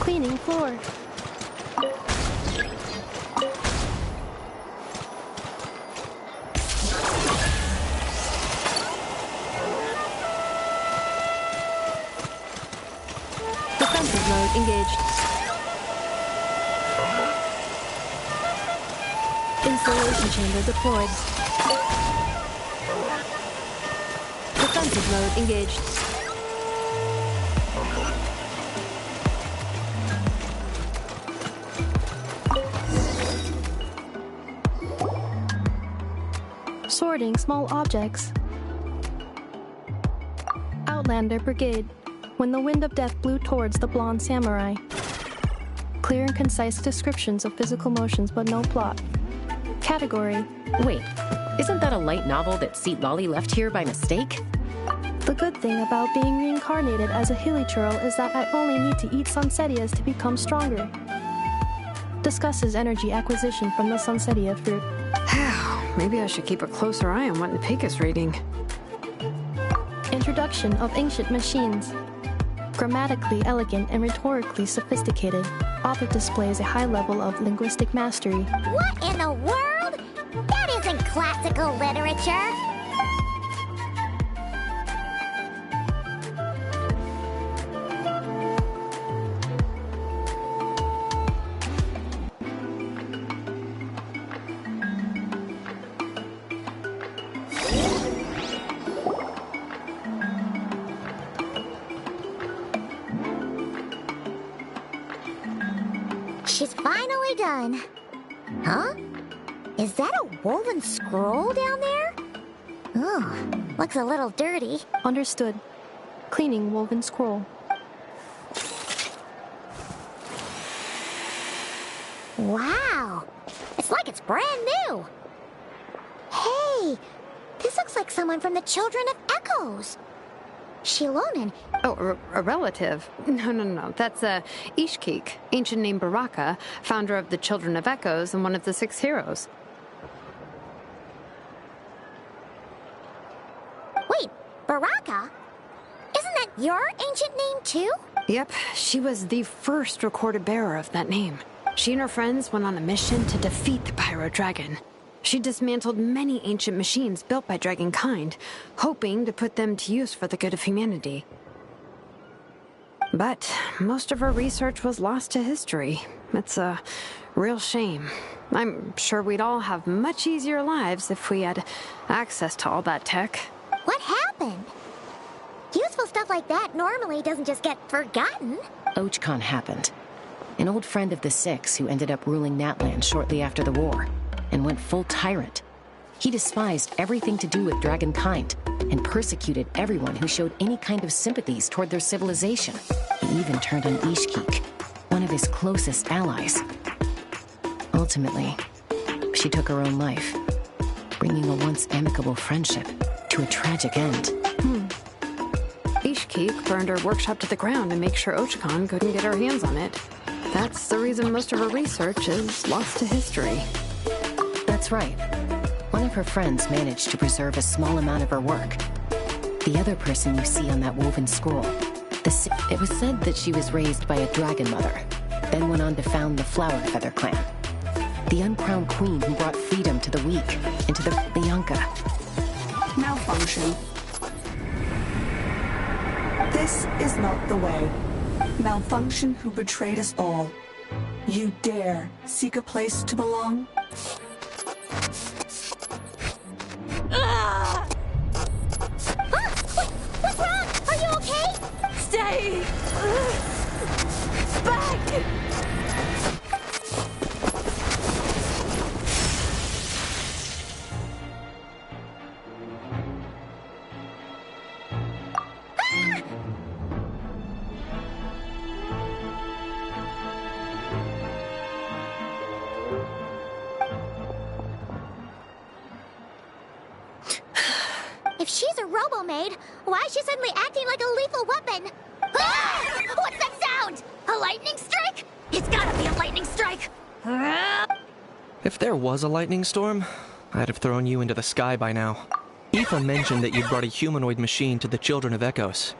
Cleaning floor. Defensive mode engaged. Installation chamber deployed. Defensive mode engaged. Sorting small objects. Outlander Brigade. When the wind of death blew towards the blonde samurai. Clear and concise descriptions of physical motions, but no plot. Category. Wait, Isn't that a light novel that Seat Lolly left here by mistake? The good thing about being reincarnated as a hilly churl is that I only need to eat sunsetias to become stronger. Discusses energy acquisition from the sunsetia fruit. Maybe I should keep a closer eye on what Nepeka's reading. Introduction of ancient machines. Grammatically elegant and rhetorically sophisticated, author displays a high level of linguistic mastery. What in the world? That isn't classical literature. She's finally done. Huh? Is that a woven scroll down there? Ugh, looks a little dirty. Understood. Cleaning woven scroll. Wow, it's like it's brand new. Hey, this looks like someone from the Children of Echoes. Shilonen. Oh, a relative? No. That's Ishkik, ancient name Baraka, founder of the Children of Echoes and one of the 6 heroes. Wait, Baraka? Isn't that your ancient name too? Yep, she was the first recorded bearer of that name. She and her friends went on a mission to defeat the Pyro Dragon. She dismantled many ancient machines built by Dragonkind, hoping to put them to use for the good of humanity. But most of her research was lost to history. It's a real shame. I'm sure we'd all have much easier lives if we had access to all that tech. What happened? Useful stuff like that normally doesn't just get forgotten. Ochkon happened. An old friend of the 6 who ended up ruling Natlan shortly after the war, and went full tyrant. He despised everything to do with Dragonkind, and persecuted everyone who showed any kind of sympathies toward their civilization. He even turned on Ishkik, one of his closest allies. Ultimately, she took her own life, bringing a once amicable friendship to a tragic end. Ishkik burned her workshop to the ground to make sure Ochkon couldn't get her hands on it. That's the reason most of her research is lost to history. That's right. One of her friends managed to preserve a small amount of her work. The other person you see on that woven scroll, it was said that she was raised by a dragon mother, then went on to found the Flower Feather clan. The uncrowned queen who brought freedom to the weak and to the Bianca. Malfunction. This is not the way. Malfunction who betrayed us all. You dare seek a place to belong? What's wrong? Are you okay? Stay back! If she's a robo-maid, why is she suddenly acting like a lethal weapon? Ah! What's that sound? A lightning strike? It's gotta be a lightning strike! If there was a lightning storm, I'd have thrown you into the sky by now. Aoife mentioned that you brought a humanoid machine to the Children of Echoes.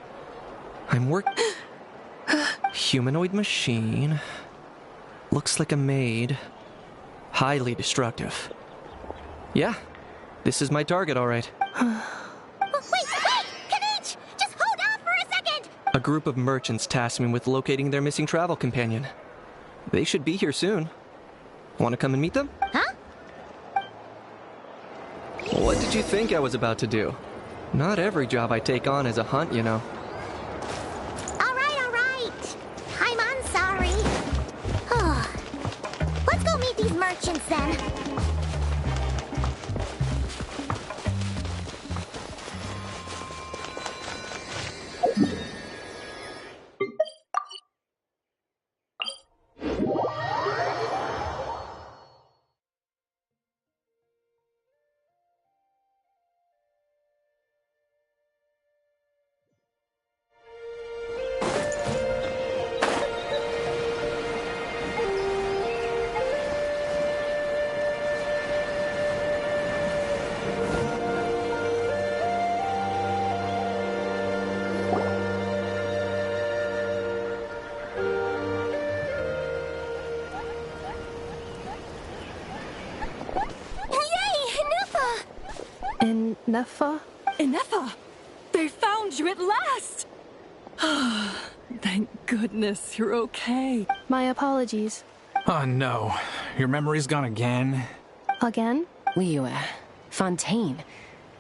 Humanoid machine. Looks like a maid. Highly destructive. Yeah, this is my target, all right. Wait! Kanich! Just hold on for a second! A group of merchants tasked me with locating their missing travel companion. They should be here soon. Want to come and meet them? Huh? What did you think I was about to do? Not every job I take on is a hunt, you know. All right. I'm sorry. Let's go meet these merchants then. Neffa? Ineffa! They found you at last! Thank goodness you're okay. My apologies. Oh no, your memory's gone again? Again? Liyue, Fontaine,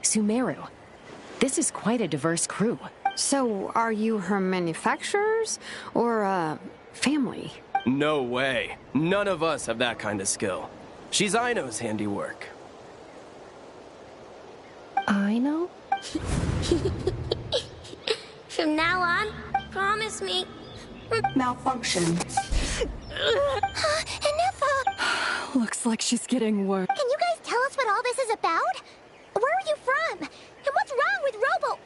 Sumeru. This is quite a diverse crew. So, are you her manufacturers or family? No way. None of us have that kind of skill. She's Aino's handiwork. Aino? From now on, promise me. Malfunction. Ineffa! Looks like she's getting worse. Can you guys tell us what all this is about? Where are you from? And what's wrong with Robo...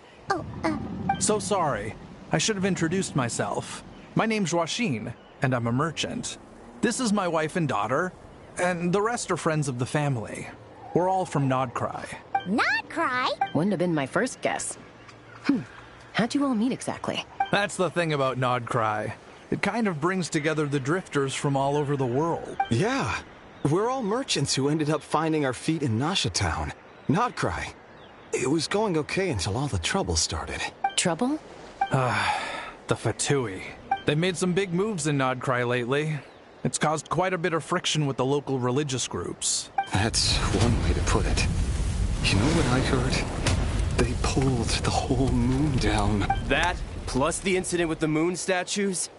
So sorry. I should have introduced myself. My name's Joachine, and I'm a merchant. This is my wife and daughter, and the rest are friends of the family. We're all from Nodcry. Nodcry? Wouldn't have been my first guess. How'd you all meet exactly? That's the thing about Nodcry. It kind of brings together the drifters from all over the world. Yeah. We're all merchants who ended up finding our feet in Nasha Town. Nodcry. It was going okay until all the trouble started. Trouble? The Fatui. They made some big moves in Nodcry lately. It's caused quite a bit of friction with the local religious groups. That's one way to put it. You know what I heard? They pulled the whole moon down. That, plus the incident with the moon statues?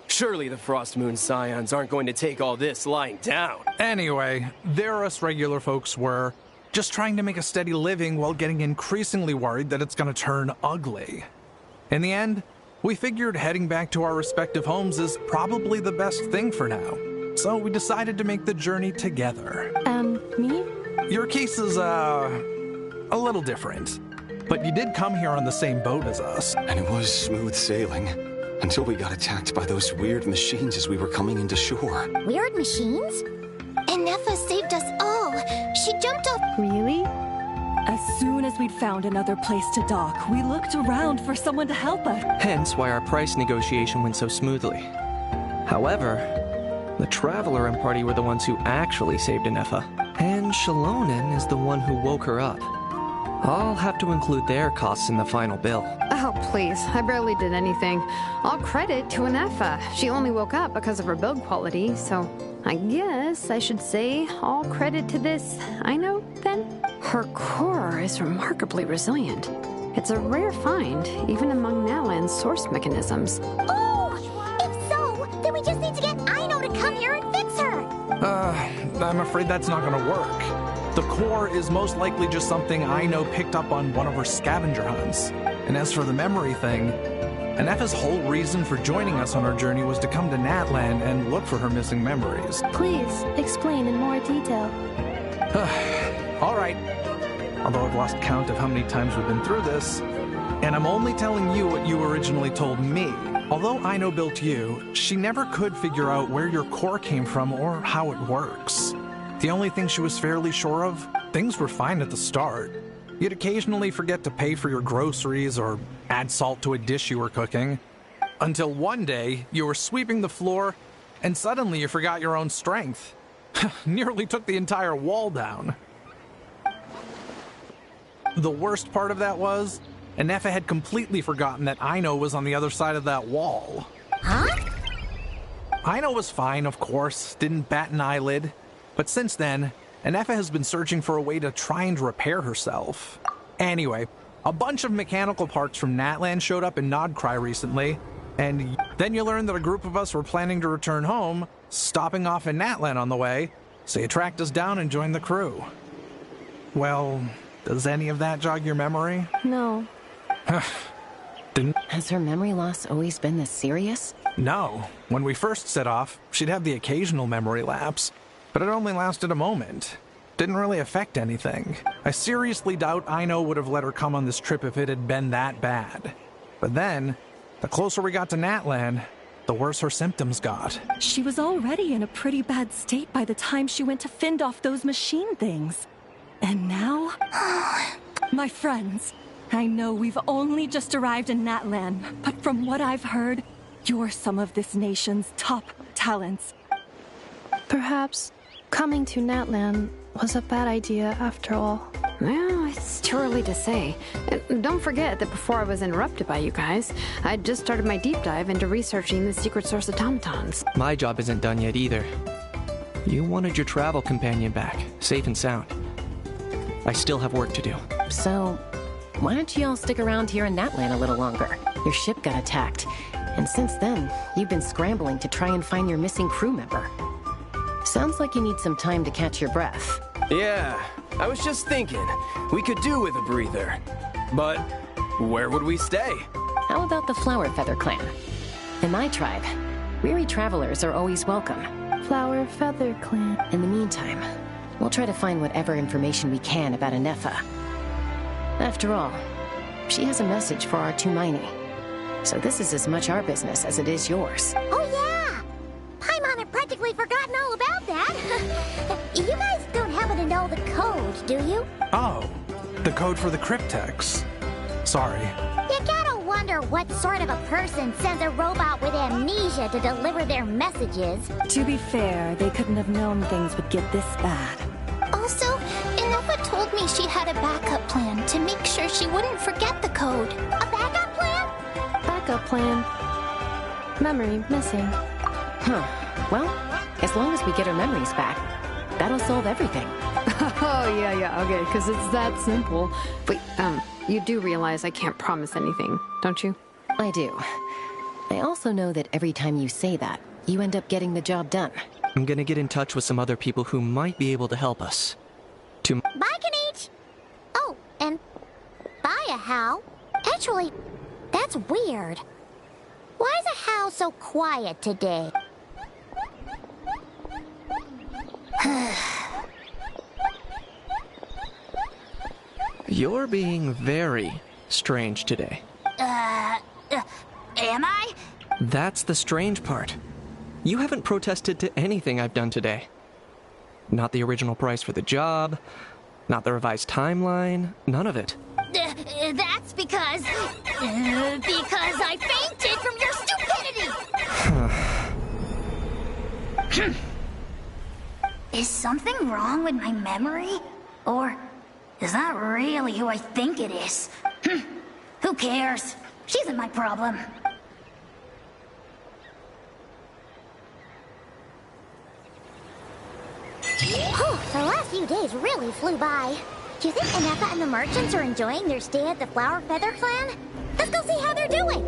Surely the Frost Moon Scions aren't going to take all this lying down. Anyway, there us regular folks were just trying to make a steady living while getting increasingly worried that it's going to turn ugly. In the end, we figured heading back to our respective homes is probably the best thing for now. So we decided to make the journey together. Me? Your case is, a little different. But you did come here on the same boat as us. And it was smooth sailing. Until we got attacked by those weird machines as we were coming into shore. Weird machines? Ineffa saved us all. She jumped off... Really? As soon as we'd found another place to dock, we looked around for someone to help us. Hence why our price negotiation went so smoothly. However, the Traveler and party were the ones who actually saved Ineffa. And Shalonen is the one who woke her up. I'll have to include their costs in the final bill. Oh, please. I barely did anything. All credit to Ineffa. She only woke up because of her build quality, so I guess I should say all credit to this Aino, then? Her core is remarkably resilient. It's a rare find, even among Nalan's source mechanisms. Oh! If so, then we just need to get Aino to come here and fix her! I'm afraid that's not gonna work. The core is most likely just something Aino picked up on one of her scavenger hunts. And as for the memory thing, Ineffa's whole reason for joining us on our journey was to come to Natlan and look for her missing memories. Please, explain in more detail. All right. Although I've lost count of how many times we've been through this, and I'm only telling you what you originally told me. Although Aino built you, she never could figure out where your core came from or how it works. The only thing she was fairly sure of, things were fine at the start. You'd occasionally forget to pay for your groceries or add salt to a dish you were cooking. Until one day, you were sweeping the floor, and suddenly you forgot your own strength. Nearly took the entire wall down. The worst part of that was, Ineffa had completely forgotten that Aino was on the other side of that wall. Huh? Aino was fine, of course, didn't bat an eyelid. But since then, Ineffa has been searching for a way to try and repair herself. Anyway, a bunch of mechanical parts from Natlan showed up in Nodcry recently, and then you learned that a group of us were planning to return home, stopping off in Natlan on the way, so you tracked us down and joined the crew. Well, does any of that jog your memory? No. Has her memory loss always been this serious? No. When we first set off, she'd have the occasional memory lapse. But it only lasted a moment. Didn't really affect anything. I seriously doubt Aino would have let her come on this trip if it had been that bad. But then, the closer we got to Natlan, the worse her symptoms got. She was already in a pretty bad state by the time she went to fend off those machine things. And now? My friends, I know we've only just arrived in Natlan, but from what I've heard, you're some of this nation's top talents. Perhaps coming to Natlan was a bad idea after all. Well, it's too early to say. Don't forget that before I was interrupted by you guys, I'd just started my deep dive into researching the secret source automatons. My job isn't done yet either. You wanted your travel companion back, safe and sound. I still have work to do. So, why don't you all stick around here in Natlan a little longer? Your ship got attacked, and since then, you've been scrambling to try and find your missing crew member. Sounds like you need some time to catch your breath. Yeah, I was just thinking, we could do with a breather. But where would we stay? How about the Flower Feather Clan? In my tribe, weary travelers are always welcome. Flower Feather Clan. In the meantime, we'll try to find whatever information we can about Anefa. After all, she has a message for our Tumaini. So this is as much our business as it is yours. Oh yeah! Paimon had practically forgotten all about that. You guys don't happen to know the code, do you? Oh, the code for the cryptex. Sorry. You gotta wonder what sort of a person sends a robot with amnesia to deliver their messages. To be fair, they couldn't have known things would get this bad. Also, Anefa told me she had a backup plan to make sure she wouldn't forget the code. A backup plan? Backup plan. Memory missing. Huh. Well, as long as we get her memories back, that'll solve everything. Oh, yeah, okay, because it's that simple. Wait, you do realize I can't promise anything, don't you? I do. I also know that every time you say that, you end up getting the job done. I'm gonna get in touch with some other people who might be able to help us. Bye, Kanich! Oh, and bye, Hal. Actually, that's weird. Why is a Hal so quiet today? You're being very strange today. Am I? That's the strange part. You haven't protested to anything I've done today. Not the original price for the job, not the revised timeline, none of it. That's because I fainted from your stupidity! Is something wrong with my memory? Or is that really who I think it is? Who cares? She isn't my problem. The last few days really flew by. Do you think Anefa and the merchants are enjoying their stay at the Flower Feather Clan? Let's go see how they're doing.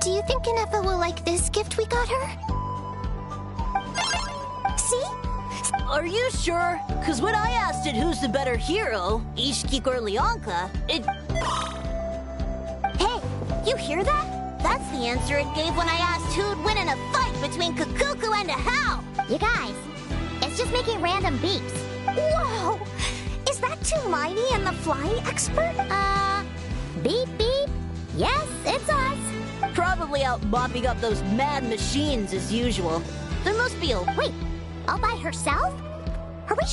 Do you think Anefa will like this gift we got her? See? Are you sure? Because when I asked it who's the better hero, Ishiki or Leonka, it... Hey, you hear that? That's the answer it gave when I asked who'd win in a fight between Kukuku and a Hal. You guys, it's just making random beeps. Whoa! Is that Tumaini and the flying expert? Beep beep. Yes, it's us. Probably out mopping up those mad machines as usual. There must be a... Wait, all by herself? Are we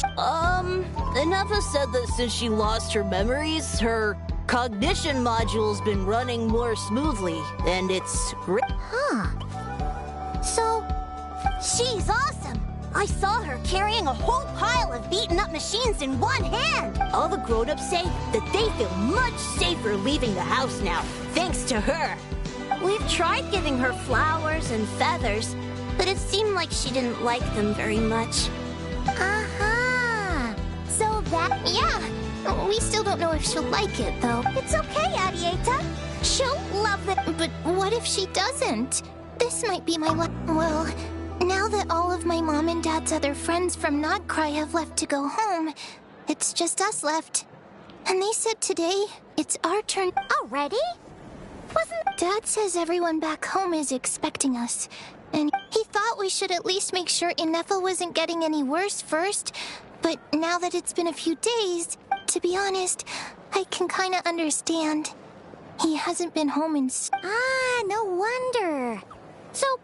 Anefa said that since she lost her memories, her cognition module's been running more smoothly, and it's great. Huh. So, she's awesome. I saw her carrying a whole pile of beaten-up machines in one hand. All the grown-ups say that they feel much safer leaving the house now, thanks to her. We've tried giving her flowers and feathers, but it seemed like she didn't like them very much. Uh-huh. So that... Yeah. We still don't know if she'll like it, though. It's okay, Arieta. She'll love it. But what if she doesn't? This might be my well, now that all of my mom and dad's other friends from Nodcry have left to go home, it's just us left. And they said today, it's our turn. Already? Dad says everyone back home is expecting us. And he thought we should at least make sure Inefa wasn't getting any worse first. But now that it's been a few days, to be honest, I can kinda understand. He hasn't been home in Ah, no wonder. So,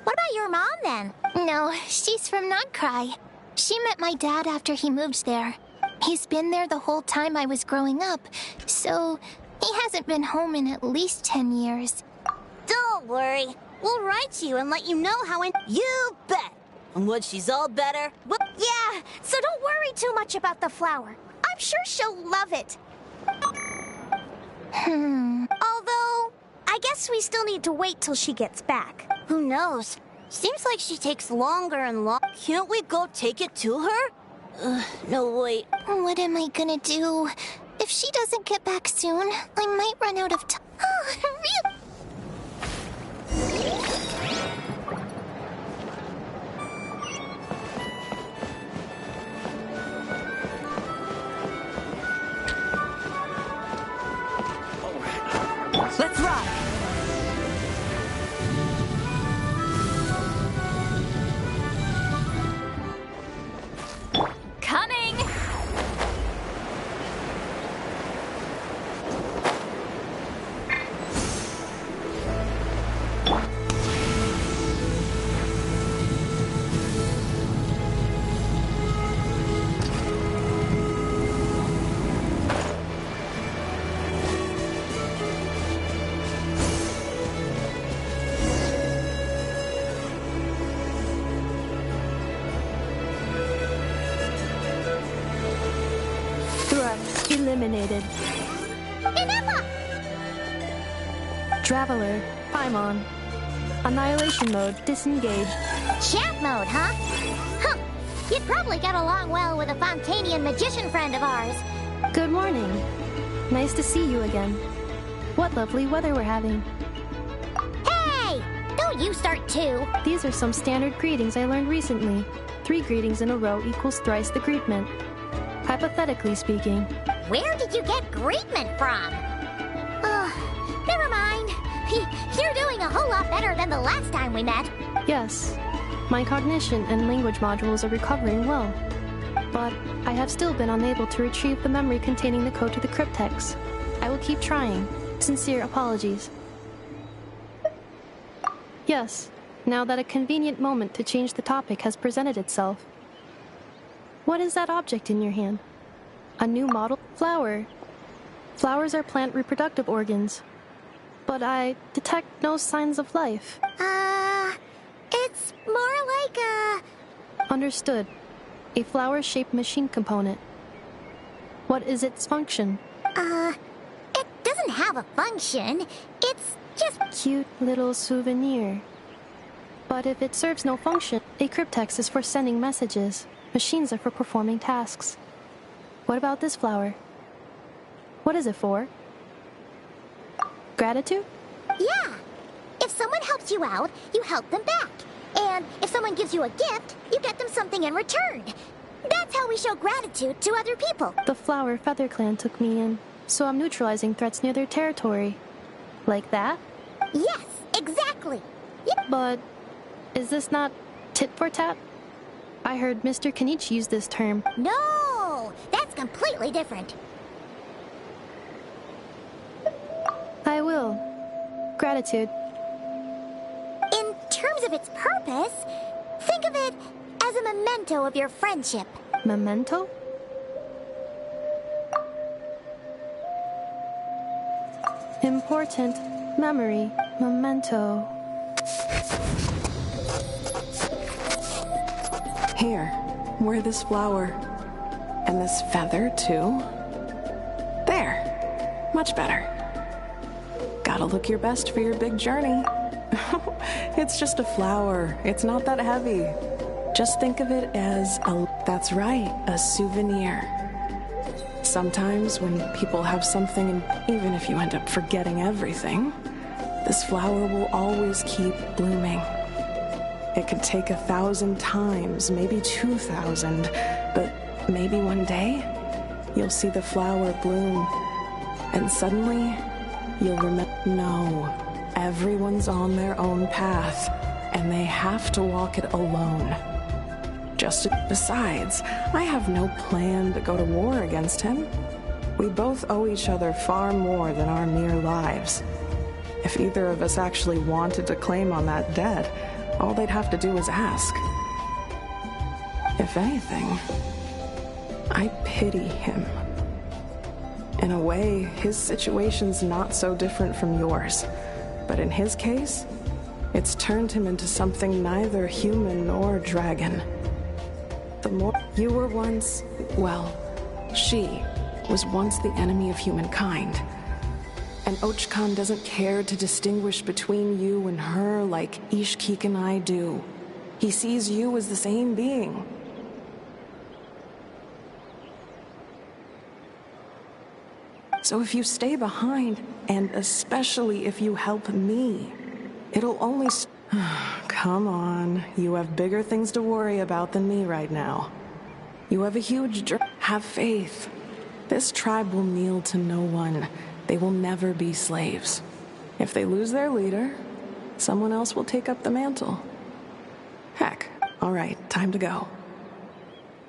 what about your mom then? No, she's from Nodcry. She met my dad after he moved there. He's been there the whole time I was growing up, so he hasn't been home in at least 10 years. Don't worry. We'll write to you and let you know how You bet! And when she's all better... Yeah, so don't worry too much about the flower. I'm sure she'll love it. Although, I guess we still need to wait till she gets back. Who knows? Seems like she takes longer and longer. Can't we go take it to her? No, wait. What am I gonna do? If she doesn't get back soon, I might run out of time. Oh, really? Let's rock! Coming! Eliminated. Inefa! Traveler, Paimon. Annihilation mode, disengaged. Champ mode, huh? Huh. You'd probably get along well with a Fontanian magician friend of ours. Good morning. Nice to see you again. What lovely weather we're having. Hey! Don't you start too. These are some standard greetings I learned recently. 3 greetings in a row equals thrice the greetment. Hypothetically speaking. Where did you get greetment from? Never mind. You're doing a whole lot better than the last time we met. Yes. My cognition and language modules are recovering well. But I have still been unable to retrieve the memory containing the code to the cryptex. I will keep trying. Sincere apologies. Yes, now that a convenient moment to change the topic has presented itself. What is that object in your hand? A new model flower. Flowers are plant reproductive organs. But I detect no signs of life. It's more like a... Understood. A flower-shaped machine component. What is its function? It doesn't have a function. It's just... Cute little souvenir. But if it serves no function, a cryptex is for sending messages. Machines are for performing tasks. What about this flower? What is it for? Gratitude? Yeah. If someone helps you out, you help them back. And if someone gives you a gift, you get them something in return. That's how we show gratitude to other people. The Flower Feather Clan took me in, so I'm neutralizing threats near their territory. Like that? Yes, exactly. But is this not tit for tat? I heard Mr. Kenichi use this term. No, that's completely different. I will. Gratitude. In terms of its purpose, think of it as a memento of your friendship. Memento? Important memory. Memento. Here, wear this flower. And this feather, too. There. Much better. Gotta look your best for your big journey. It's just a flower. It's not that heavy. Just think of it as that's right, a souvenir. Sometimes when people have something, and even if you end up forgetting everything, this flower will always keep blooming. It could take 1,000 times, maybe 2,000, but maybe one day you'll see the flower bloom, and suddenly you'll remember, no, everyone's on their own path, and they have to walk it alone. Besides, I have no plan to go to war against him. We both owe each other far more than our mere lives. If either of us actually wanted to claim on that debt, all they'd have to do was ask. If anything, I pity him. In a way, his situation's not so different from yours. But in his case, it's turned him into something neither human nor dragon. The more you were once, well, she was once the enemy of humankind. And Ochkan doesn't care to distinguish between you and her like Ishkik and I do. He sees you as the same being. So if you stay behind, and especially if you help me, it'll only... Come on, you have bigger things to worry about than me right now. You have a huge have faith. This tribe will kneel to no one. They will never be slaves. If they lose their leader, someone else will take up the mantle. Heck, all right, time to go.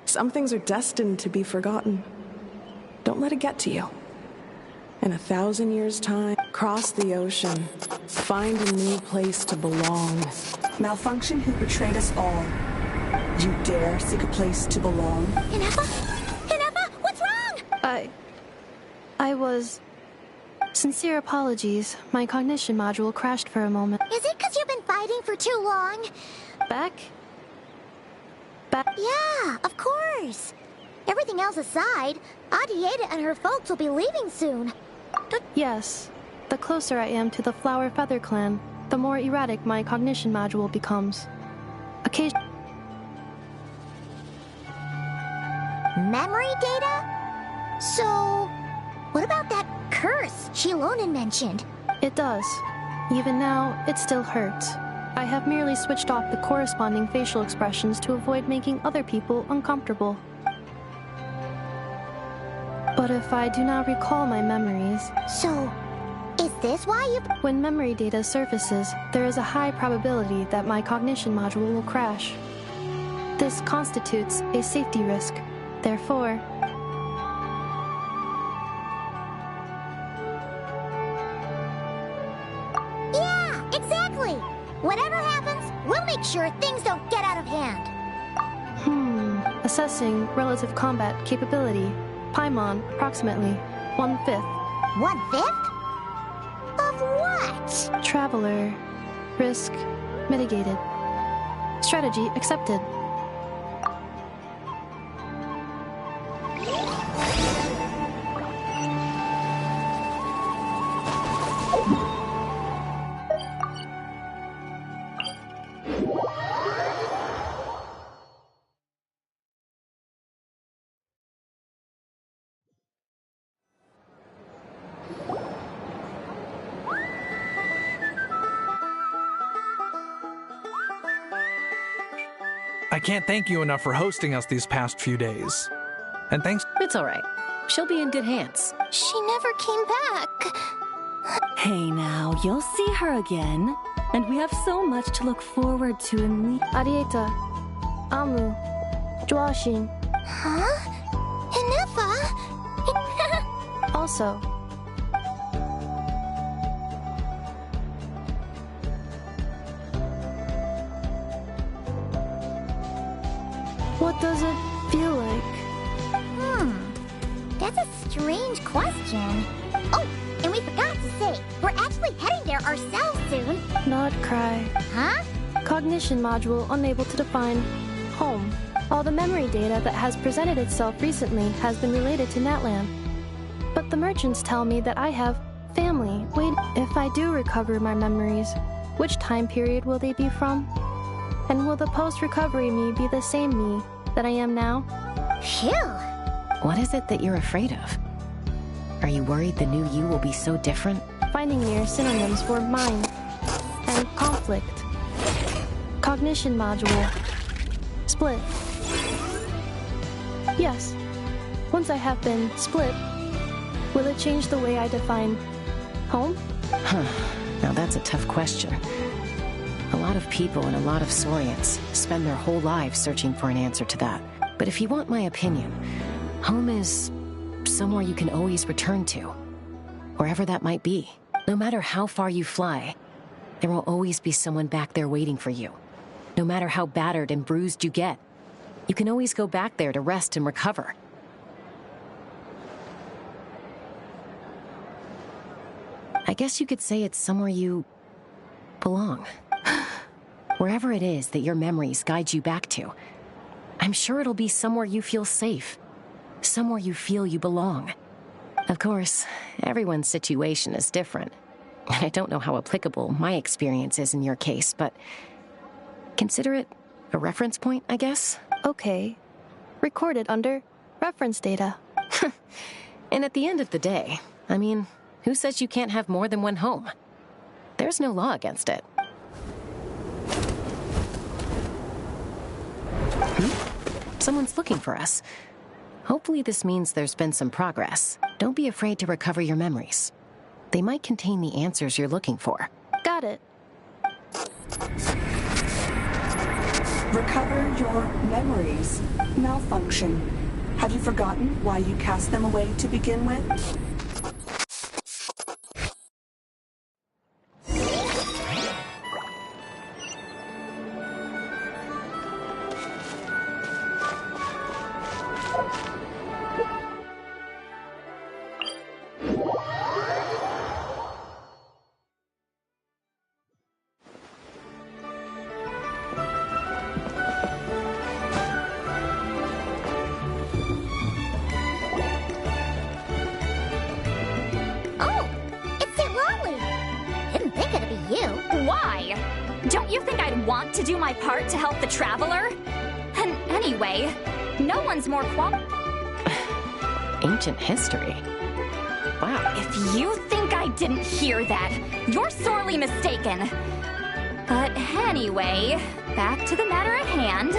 Some things are destined to be forgotten. Don't let it get to you. In 1,000 years' time, cross the ocean, find a new place to belong. Malfunction who betrayed us all. You dare seek a place to belong? Hinefa? Hinefa, what's wrong? I was... Sincere apologies. My cognition module crashed for a moment. Is it because you've been fighting for too long? Back? Yeah, of course. Everything else aside, Adieta and her folks will be leaving soon. Yes. The closer I am to the Flower Feather clan, the more erratic my cognition module becomes. Occasionally... Memory data? So, what about that curse Chilonin mentioned? It does. Even now, it still hurts. I have merely switched off the corresponding facial expressions to avoid making other people uncomfortable. But if I do not recall my memories... So, is this why you... When memory data surfaces, there is a high probability that my cognition module will crash. This constitutes a safety risk. Therefore... Yeah, exactly! Whatever happens, we'll make sure things don't get out of hand. Assessing relative combat capability. Paimon, approximately 1/5. 1/5? Of what? Traveler. Risk mitigated. Strategy accepted. I can't thank you enough for hosting us these past few days. And thanks... It's all right. She'll be in good hands. She never came back. Hey now, you'll see her again. And we have so much to look forward to in Adieta. Amu. Joashin. Huh? Hinefa? Also... What does it feel like? That's a strange question. Oh, and we forgot to say, we're actually heading there ourselves soon. Not cry. Huh? Cognition module unable to define home. All the memory data that has presented itself recently has been related to Natlan. But the merchants tell me that I have family. Wait, if I do recover my memories, which time period will they be from? And will the post-recovery me be the same me that I am now? Phew! What is it that you're afraid of? Are you worried the new you will be so different? Finding near synonyms for mind and conflict. Cognition module. Split. Yes. Once I have been split, will it change the way I define home? Huh. Now that's a tough question. A lot of people and a lot of Saurians spend their whole lives searching for an answer to that. But if you want my opinion, home is somewhere you can always return to. Wherever that might be. No matter how far you fly, there will always be someone back there waiting for you. No matter how battered and bruised you get, you can always go back there to rest and recover. I guess you could say it's somewhere you belong. Wherever it is that your memories guide you back to, I'm sure it'll be somewhere you feel safe. Somewhere you feel you belong. Of course, everyone's situation is different. And I don't know how applicable my experience is in your case, but consider it a reference point, I guess? Okay. Recorded under reference data. And at the end of the day, I mean, who says you can't have more than one home? There's no law against it. Someone's looking for us. Hopefully this means there's been some progress. Don't be afraid to recover your memories. They might contain the answers you're looking for. Got it. Recover your memories. Malfunction. Have you forgotten why you cast them away to begin with? Don't you think I'd want to do my part to help the Traveler? And anyway, no one's more Ancient history? Wow. If you think I didn't hear that, you're sorely mistaken. But anyway, back to the matter at hand.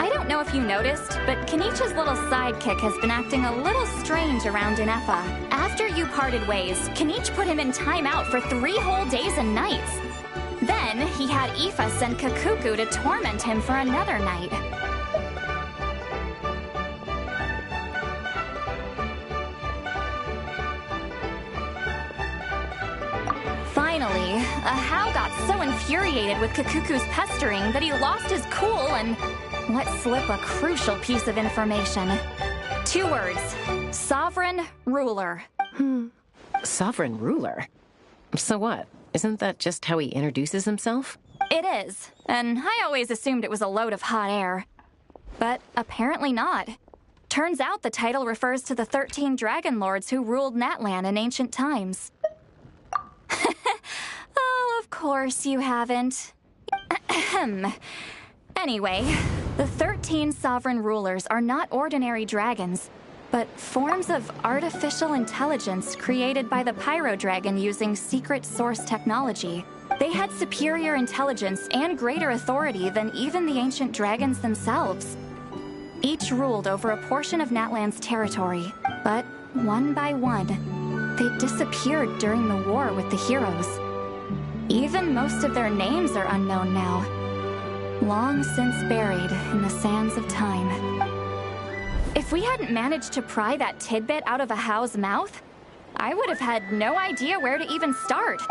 I don't know if you noticed, but Kenichi's little sidekick has been acting a little strange around Inefa. After you parted ways, Kenichi put him in timeout for 3 whole days and nights. Then, he had Aoife send Kakuku to torment him for another night. Finally, Ahau got so infuriated with Kakuku's pestering that he lost his cool and let slip a crucial piece of information. 2 words. Sovereign Ruler. Sovereign Ruler? So what? Isn't that just how he introduces himself? It is, and I always assumed it was a load of hot air. But apparently not. Turns out the title refers to the 13 Dragon Lords who ruled Natlan in ancient times. Oh, of course you haven't. Anyway, the 13 sovereign rulers are not ordinary dragons, but forms of artificial intelligence created by the Pyro Dragon using secret source technology. They had superior intelligence and greater authority than even the ancient dragons themselves. Each ruled over a portion of Natlan's territory, but one by one, they disappeared during the war with the heroes. Even most of their names are unknown now, long since buried in the sands of time. If we hadn't managed to pry that tidbit out of Ahau's mouth, I would have had no idea where to even start.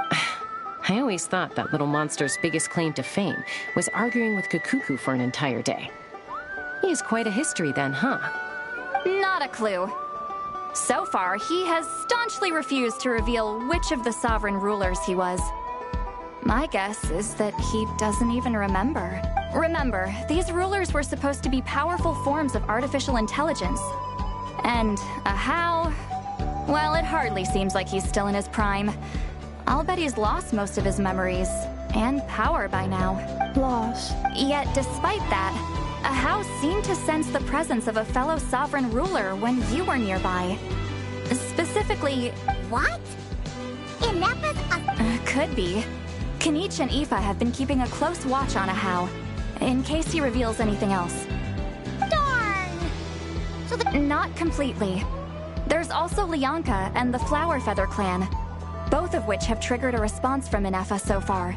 I always thought that little monster's biggest claim to fame was arguing with Kakuku for an entire day. He has quite a history then, huh? Not a clue. So far, he has staunchly refused to reveal which of the sovereign rulers he was. My guess is that he doesn't even remember. Remember, these rulers were supposed to be powerful forms of artificial intelligence. And how? Well, it hardly seems like he's still in his prime. I'll bet he's lost most of his memories and power by now. Lost. Yet, despite that, Ahau seemed to sense the presence of a fellow sovereign ruler when you were nearby. Specifically... What? Ineppa's could be. Kanich and Aoife have been keeping a close watch on Ahau, in case he reveals anything else. Darn! Not completely. There's also Lianka and the Flower Feather clan, both of which have triggered a response from Ineppa so far.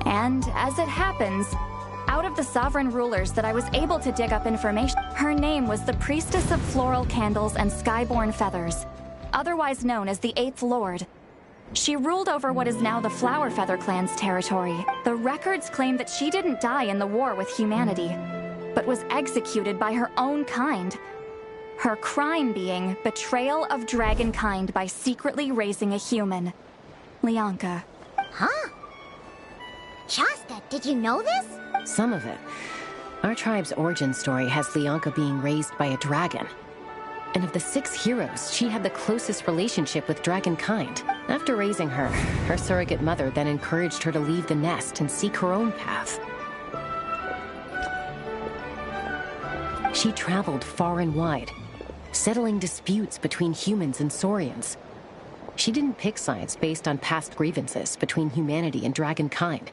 And as it happens, out of the sovereign rulers that I was able to dig up information, her name was the Priestess of Floral Candles and Skyborn Feathers, otherwise known as the Eighth Lord. She ruled over what is now the Flower Feather clan's territory. The records claim that she didn't die in the war with humanity, but was executed by her own kind. Her crime being betrayal of dragonkind by secretly raising a human. Lianka. Huh? Chaska, did you know this? Some of it. Our tribe's origin story has Lianka being raised by a dragon. And of the 6 heroes, she had the closest relationship with dragonkind. After raising her, her surrogate mother then encouraged her to leave the nest and seek her own path. She traveled far and wide, settling disputes between humans and Saurians. She didn't pick sides based on past grievances between humanity and dragonkind.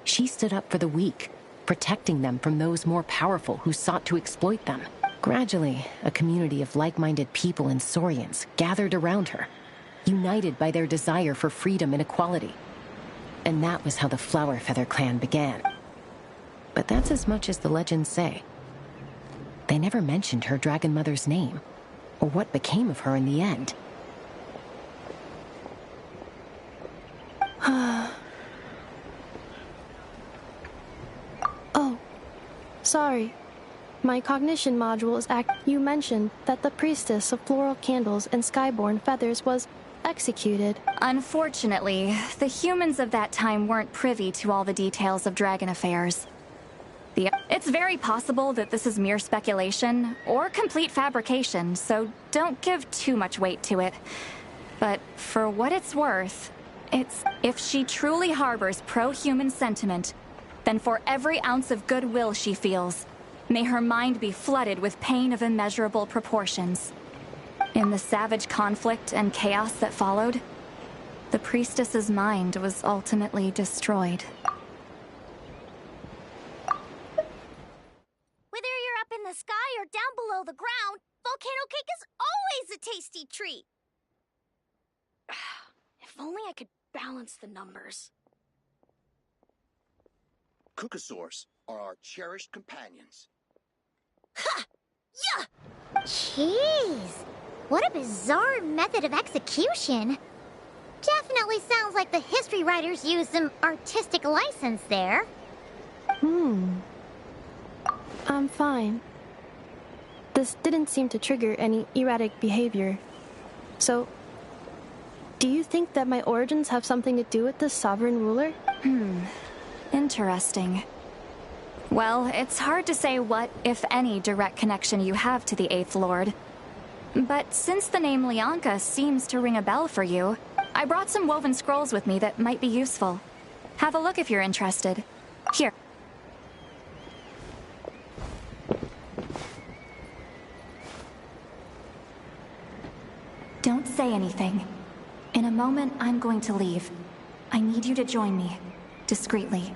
She stood up for the weak, protecting them from those more powerful who sought to exploit them. Gradually, a community of like-minded people and Saurians gathered around her, united by their desire for freedom and equality. And that was how the Flower Feather clan began. But that's as much as the legends say. They never mentioned her dragon mother's name, or what became of her in the end. Oh, sorry. My cognition module is You mentioned that the Priestess of Floral Candles and Skyborn Feathers was executed. Unfortunately, the humans of that time weren't privy to all the details of dragon affairs. It's very possible that this is mere speculation, or complete fabrication, so don't give too much weight to it. But for what it's worth, if she truly harbors pro-human sentiment, then for every ounce of goodwill she feels, may her mind be flooded with pain of immeasurable proportions. In the savage conflict and chaos that followed, the priestess's mind was ultimately destroyed. Whether you're up in the sky or down below the ground, volcano cake is always a tasty treat. If only I could balance the numbers. Kookasaurs are our cherished companions. Ha! Yeah! Jeez! What a bizarre method of execution. Definitely sounds like the history writers used some artistic license there. I'm fine. This didn't seem to trigger any erratic behavior. So, do you think that my origins have something to do with this sovereign ruler? Interesting. Well, it's hard to say what, if any, direct connection you have to the Eighth Lord. But since the name Lianka seems to ring a bell for you, I brought some woven scrolls with me that might be useful. Have a look if you're interested. Here. Don't say anything. In a moment, I'm going to leave. I need you to join me, discreetly.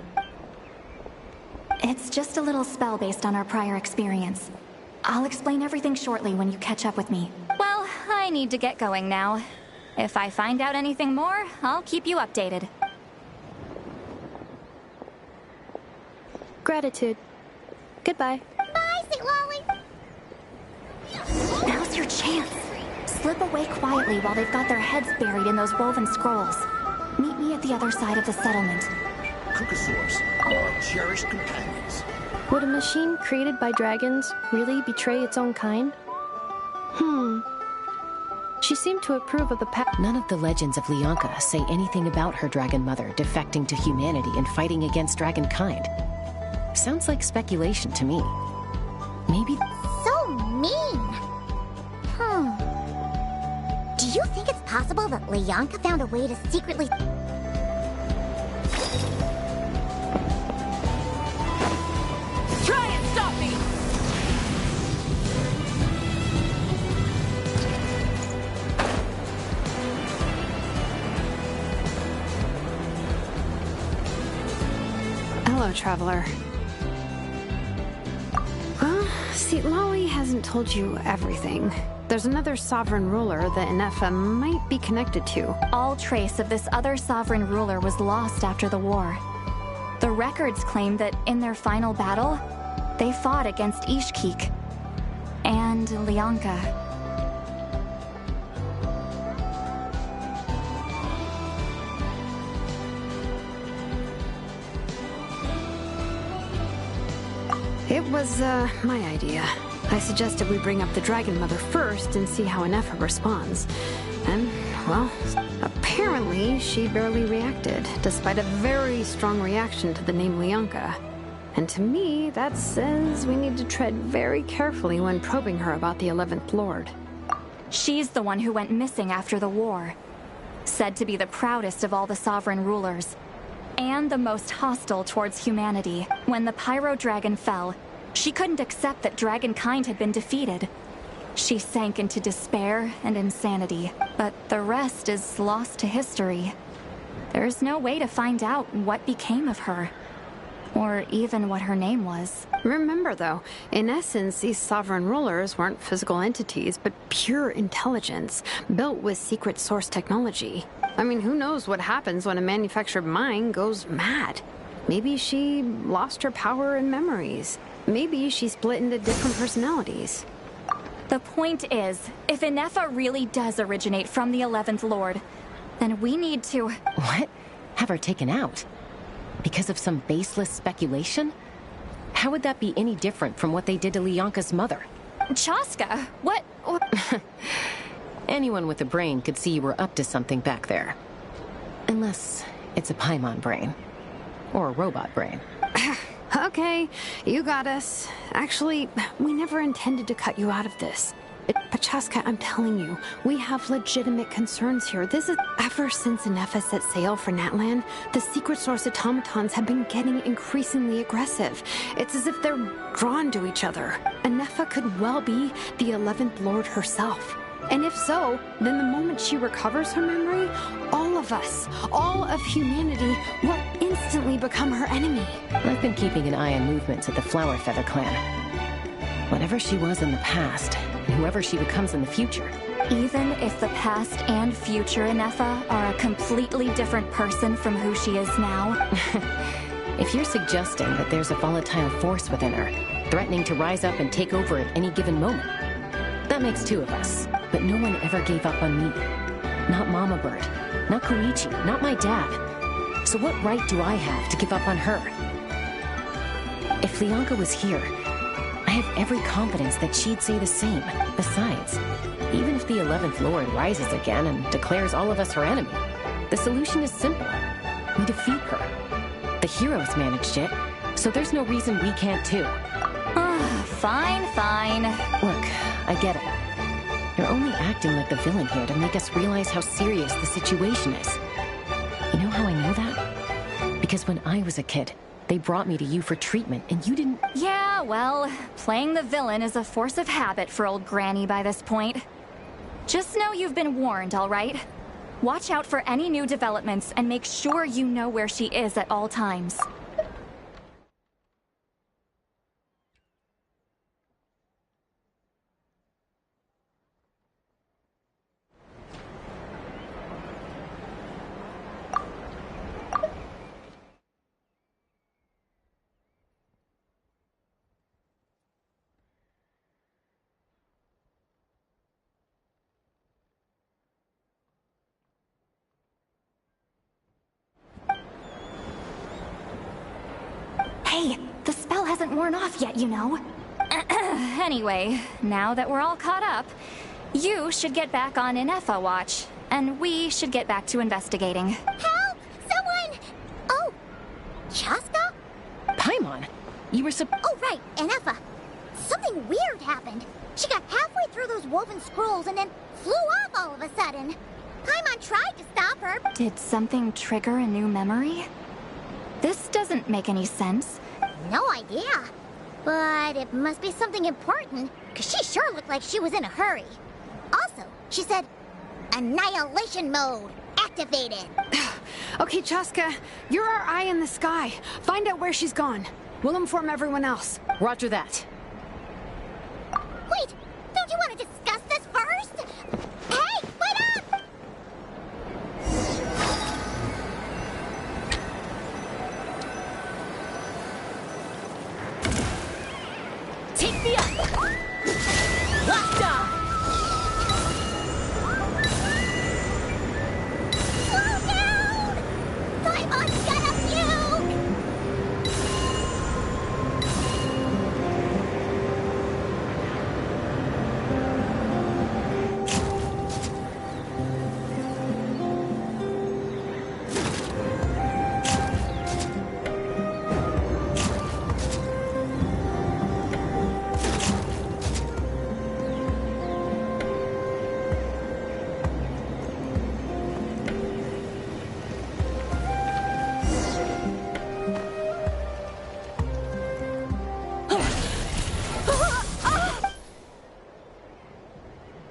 It's just a little spell based on our prior experience. I'll explain everything shortly when you catch up with me. Well, I need to get going now. If I find out anything more, I'll keep you updated. Gratitude. Goodbye. Bye, Sweet Lolly! Now's your chance. Slip away quietly while they've got their heads buried in those woven scrolls. Meet me at the other side of the settlement. Kookasaurs are our cherished companions. Would a machine created by dragons really betray its own kind? She seemed to approve of the None of the legends of Lianka say anything about her dragon mother defecting to humanity and fighting against dragonkind. Sounds like speculation to me. Maybe... So mean. Do you think it's possible that Leonka found a way to secretly... Try and stop me! Hello, Traveler. Well, see, Lolly hasn't told you everything. There's another sovereign ruler that Inefa might be connected to. All trace of this other sovereign ruler was lost after the war. The records claim that in their final battle, they fought against Ishkik and Leonka. It was, my idea. I suggested we bring up the Dragon Mother first and see how Inefa responds. And, well, apparently she barely reacted, despite a very strong reaction to the name Leonka. And to me, that says we need to tread very carefully when probing her about the 11th Lord. She's the one who went missing after the war. Said to be the proudest of all the sovereign rulers. And the most hostile towards humanity. When the Pyro Dragon fell, she couldn't accept that dragonkind had been defeated. She sank into despair and insanity, but the rest is lost to history. There's no way to find out what became of her, or even what her name was. Remember, though, in essence, these sovereign rulers weren't physical entities, but pure intelligence, built with secret source technology. I mean, who knows what happens when a manufactured mind goes mad? Maybe she lost her power and memories. Maybe she split into different personalities. The point is, if Inefa really does originate from the 11th Lord, then we need to... What? Have her taken out? Because of some baseless speculation? How would that be any different from what they did to Leonka's mother? Chaska, what? Anyone with a brain could see you were up to something back there. Unless it's a Paimon brain. Or a robot brain. Okay, you got us. Actually, we never intended to cut you out of this. But Chaska, I'm telling you, we have legitimate concerns here. This is... Ever since Inefa set sail for Natlan, the secret source automatons have been getting increasingly aggressive. It's as if they're drawn to each other. Inefa could well be the 11th Lord herself. And if so, then the moment she recovers her memory, all of us, all of humanity, will instantly become her enemy. I've been keeping an eye on movements at the Flower Feather clan. Whatever she was in the past, and whoever she becomes in the future. Even if the past and future Inefa are a completely different person from who she is now? If you're suggesting that there's a volatile force within her, threatening to rise up and take over at any given moment, that makes two of us. But no one ever gave up on me. Not Mama Bird, not Koichi, not my dad. So what right do I have to give up on her? If Leonka was here, I have every confidence that she'd say the same. Besides, even if the 11th Lord rises again and declares all of us her enemy, the solution is simple. We defeat her. The heroes managed it, so there's no reason we can't too. Fine, fine. Look, I get it. You're only acting like the villain here to make us realize how serious the situation is. You know how I know that? Because when I was a kid, they brought me to you for treatment, and you didn't... Yeah, well, playing the villain is a force of habit for old Granny by this point. Just know you've been warned, all right? Watch out for any new developments, and make sure you know where she is at all times. Hey, the spell hasn't worn off yet, you know. Anyway, now that we're all caught up, you should get back on Inefa watch, and we should get back to investigating. Help! Someone! Oh! Chaska? Paimon, You were Oh, right, and Effa. Something weird happened. She got halfway through those woven scrolls and then flew off all of a sudden. Paimon tried to stop her. Did something trigger a new memory? This doesn't make any sense. No idea. But it must be something important, because she sure looked like she was in a hurry. Also, she said, annihilation mode activated. Okay, Chaska, you're our eye in the sky. Find out where she's gone. We'll inform everyone else. Roger that. Wait, don't you want to discuss this first? Hey, wait up! Take me up! Locked on! Slow down! Paimon's gonna puke!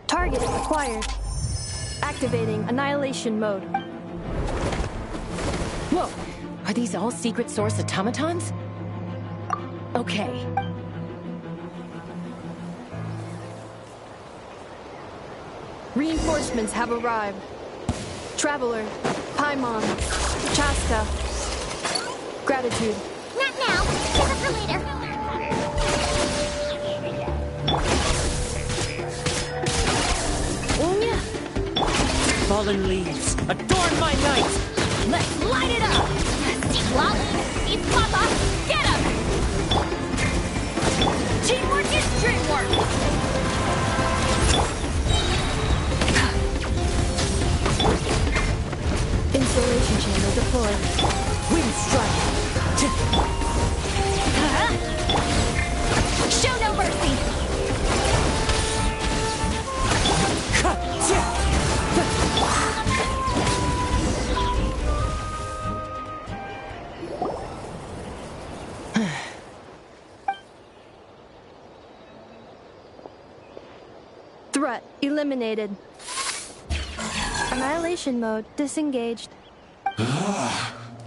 Target acquired. Activating annihilation mode. Whoa! Are these all secret source automatons? Okay. Reinforcements have arrived. Traveler, Paimon, Chaska. Gratitude. Not now. Save it for later. Fallen leaves, adorn my night! Let's light it up! See Lolly, see Papa, get him! Teamwork is dreamwork! Installation channel deployed. Wind strike! Show no mercy! Threat eliminated. Annihilation mode disengaged.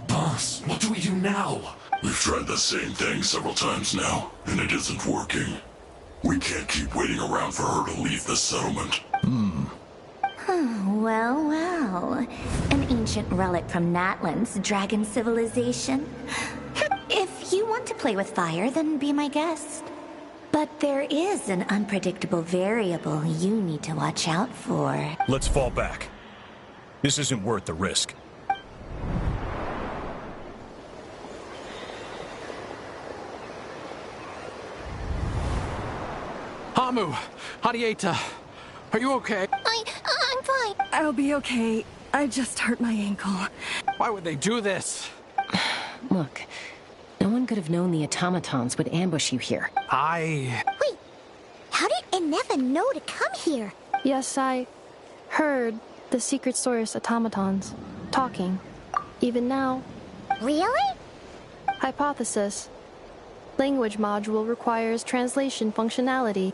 Boss, what do we do now? We've tried the same thing several times now, and it isn't working. We can't keep waiting around for her to leave the settlement. Well, well. An ancient relic from Natlan's dragon civilization. If you want to play with fire, then be my guest. But there is an unpredictable variable you need to watch out for. Let's fall back. This isn't worth the risk. Hamu, Hadieta, are you okay? I'm fine. I'll be okay. I just hurt my ankle. Why would they do this? Look, no one could have known the automatons would ambush you here. Wait, how did Inefa know to come here? Yes, I heard the secret source automatons talking. Even now. Really? Hypothesis. Language module requires translation functionality.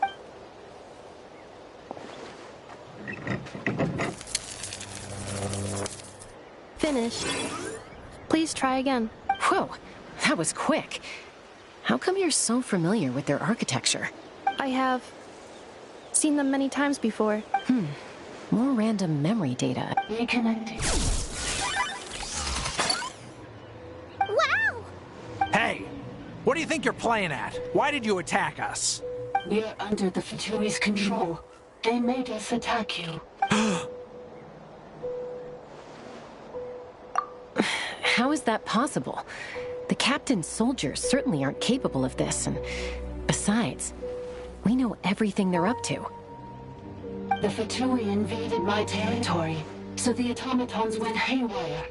Finished. Please try again. Whoa, that was quick. How come you're so familiar with their architecture? I have seen them many times before. More random memory data. Reconnecting. Wow! Hey, what do you think you're playing at? Why did you attack us? We're under the Fatui's control. They made us attack you. How is that possible? The captain's soldiers certainly aren't capable of this, and besides, we know everything they're up to. The Fatui invaded my territory, so the automatons went haywire.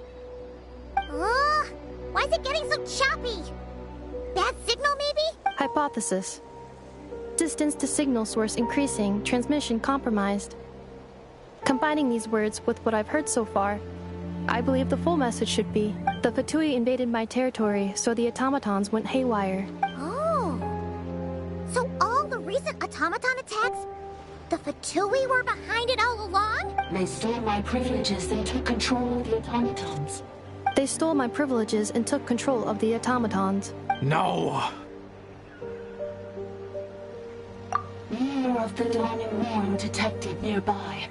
Why is it getting so choppy? bad signal, maybe? Hypothesis. Distance to signal source increasing, transmission compromised. Combining these words with what I've heard so far, I believe the full message should be, the Fatui invaded my territory, so the automatons went haywire. Oh. So all the recent automaton attacks, the Fatui were behind it all along? They stole my privileges and took control of the automatons. They stole my privileges and took control of the automatons. No! Mirror of the Dawning Morn detected nearby.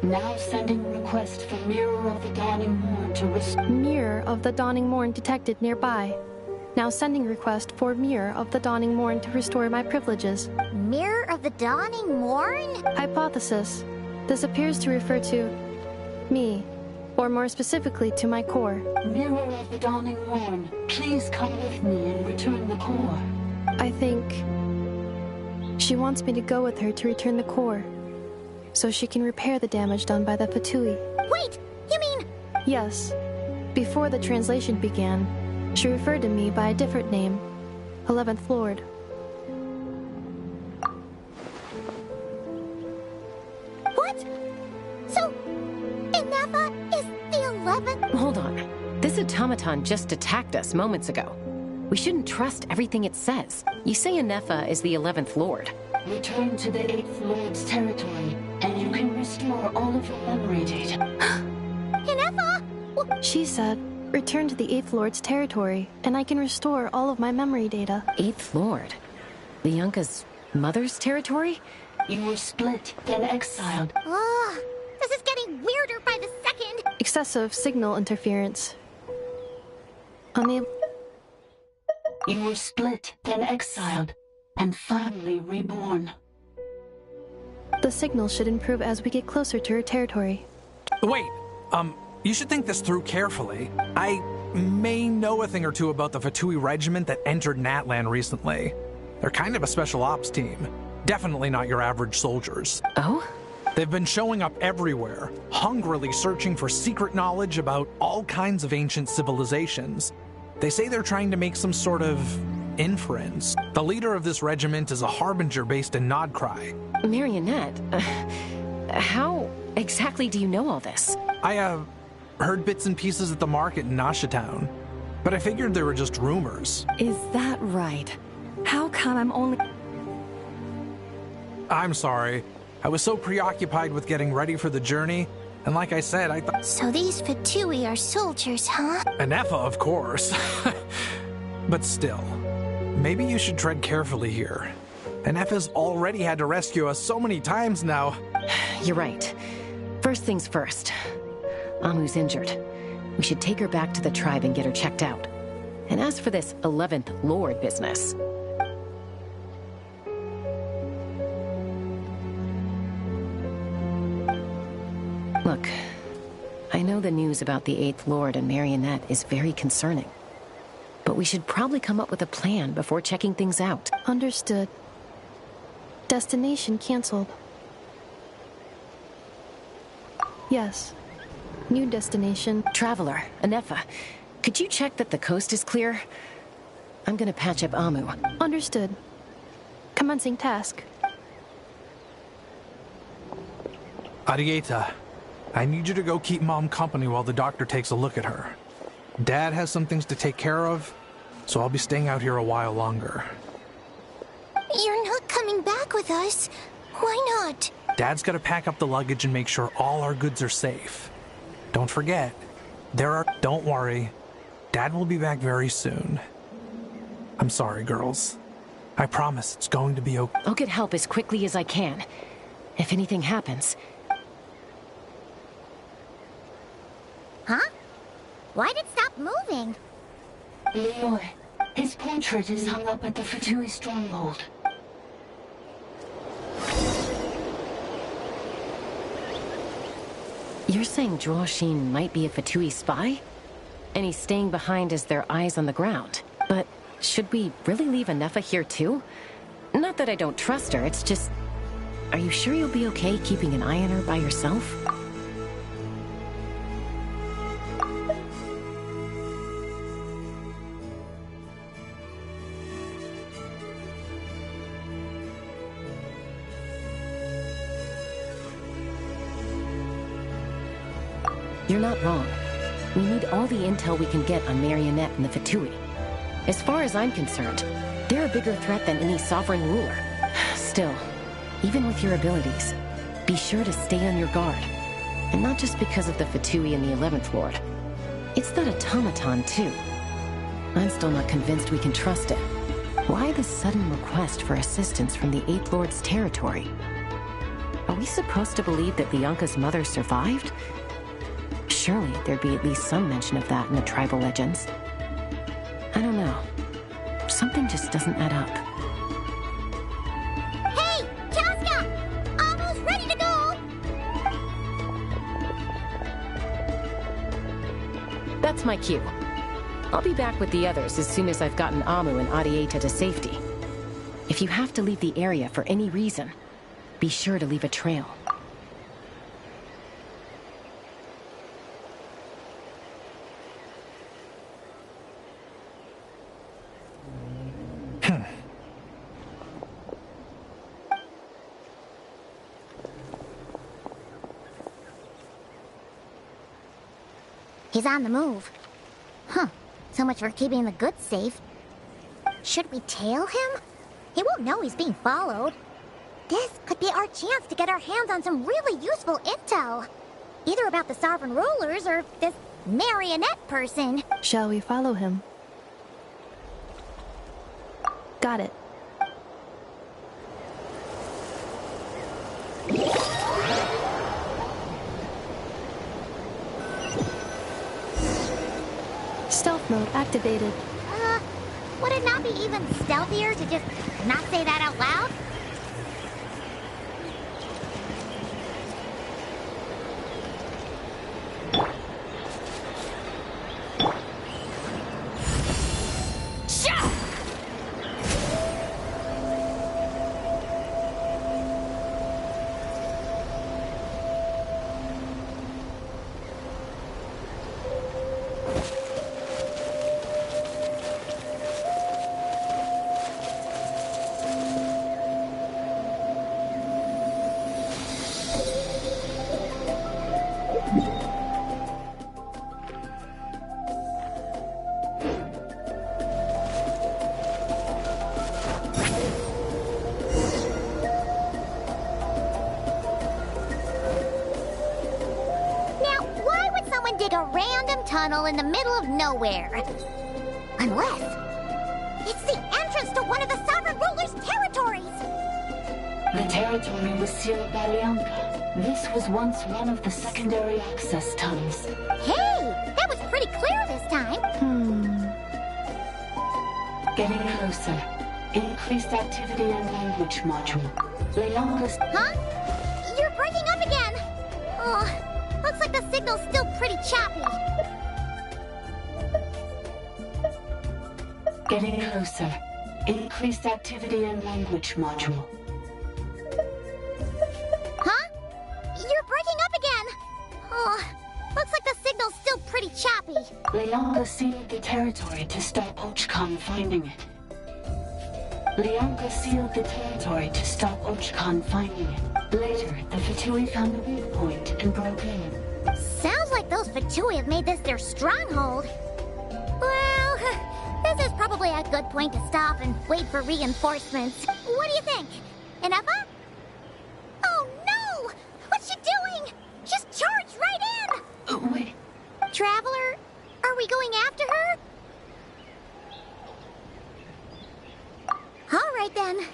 Now sending request for Mirror of the Dawning Morn to restore... Mirror of the Dawning Morn detected nearby. Now sending request for Mirror of the Dawning Morn to restore my privileges. Mirror of the Dawning Morn? Hypothesis. This appears to refer to me, or more specifically to my core. Mirror of the Dawning Morn, please come with me and return the core. I think she wants me to go with her to return the core, so she can repair the damage done by the Fatui. Wait, you mean... Yes. Before the translation began, she referred to me by a different name, 11th Lord. What? So, Inefa is the 11th? Hold on. This automaton just attacked us moments ago. We shouldn't trust everything it says. You say Inefa is the 11th Lord. Return to the 8th Lord's territory, and you can restore all of your memory data. Inefa? She said, return to the 8th Lord's territory, and I can restore all of my memory data. 8th Lord? Lianka's mother's territory? You were split, then exiled. Ugh, this is getting weirder by the second. Excessive signal interference. Unable... You were split, then exiled, and finally reborn. The signal should improve as we get closer to her territory. Wait, you should think this through carefully. I may know a thing or two about the Fatui regiment that entered Natlan recently. They're kind of a special ops team. Definitely not your average soldiers. Oh? They've been showing up everywhere, hungrily searching for secret knowledge about all kinds of ancient civilizations. They say they're trying to make some sort of inference. The leader of this regiment is a harbinger based in Nodcry. Marionette, how exactly do you know all this? I, heard bits and pieces at the market in Nashatown, but I figured they were just rumors. Is that right? How come I'm only... I'm sorry. I was so preoccupied with getting ready for the journey, and like I said, I thought... So these Fatui are soldiers, huh? Inefa, of course. But still, maybe you should tread carefully here. Inefa's already had to rescue us so many times now. You're right. First things first. Amu's injured. We should take her back to the tribe and get her checked out. And as for this 11th Lord business... Look, I know the news about the 8th Lord and Marionette is very concerning. But we should probably come up with a plan before checking things out. Understood. Destination canceled. Yes. New destination. Traveler, Inefa, could you check that the coast is clear? I'm gonna patch up Amu. Understood. Commencing task. Arieta, I need you to go keep Mom company while the doctor takes a look at her. Dad has some things to take care of, so I'll be staying out here a while longer. You're not coming back with us. Why not? Dad's gotta pack up the luggage and make sure all our goods are safe. Don't forget, Don't worry. Dad will be back very soon. I'm sorry, girls. I promise it's going to be okay. I'll get help as quickly as I can. If anything happens... Huh? Why'd it stop moving? Leroy, his portrait is hung up at the Fatui stronghold. You're saying Zhuo might be a Fatui spy? And he's staying behind as their eyes on the ground. But should we really leave Inefa here too? Not that I don't trust her, it's just... Are you sure you'll be okay keeping an eye on her by yourself? You're not wrong. We need all the intel we can get on Marionette and the Fatui. As far as I'm concerned, they're a bigger threat than any sovereign ruler. Still, even with your abilities, be sure to stay on your guard. And not just because of the Fatui and the 11th Lord. It's that automaton, too. I'm still not convinced we can trust it. Why this sudden request for assistance from the 8th Lord's territory? Are we supposed to believe that Lianka's mother survived? Surely there'd be at least some mention of that in the tribal legends. I don't know. Something just doesn't add up. Hey, Chaska! Almost ready to go! That's my cue. I'll be back with the others as soon as I've gotten Amu and Adieta to safety. If you have to leave the area for any reason, be sure to leave a trail. He's on the move. Huh. So much for keeping the goods safe. Should we tail him? He won't know he's being followed. This could be our chance to get our hands on some really useful intel. Either about the sovereign rulers or this marionette person. Shall we follow him? Got it. Stealth mode activated. Would it not be even stealthier to just not say that out loud? Tunnel in the middle of nowhere. Unless it's the entrance to one of the sovereign ruler's territories. The territory was sealed by Lianka. This was once one of the secondary access tunnels. Hey, that was pretty clear this time. Getting closer. Increased activity and language module. Lianka's... Huh? You're breaking up again. Oh, looks like the signal's still pretty choppy. Getting closer. Increased activity and language module. Huh? You're breaking up again. Oh, looks like the signal's still pretty choppy. Lianka sealed the territory to stop Ochkan finding it. Lianka sealed the territory to stop Ochkan finding it. Later, the Fatui found the weak point and broke in. Sounds like those Fatui have made this their stronghold. Well, this is probably a good point to stop and wait for reinforcements. What do you think? Enough? Oh no! What's she doing? She's charged right in! Wait. Traveler, are we going after her? All right then.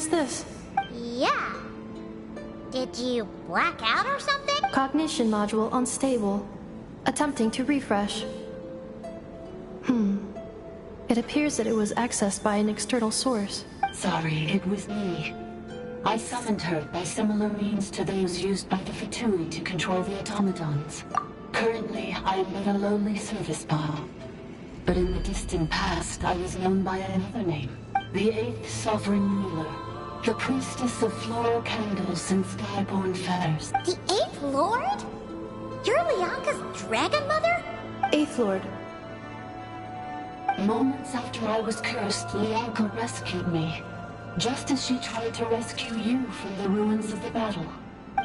is this? Yeah. Did you black out or something? Cognition module unstable. Attempting to refresh. It appears that it was accessed by an external source. Sorry, it was me. I summoned her by similar means to those used by the Fatui to control the automatons. Currently, I am but a lowly service bile. But in the distant past, I was known by another name. The 8th Sovereign Ruler. The priestess of floral candles and skyborn feathers. The 8th Lord? You're Lianka's dragon mother? 8th Lord. Moments after I was cursed, Lianka rescued me. Just as she tried to rescue you from the ruins of the battle.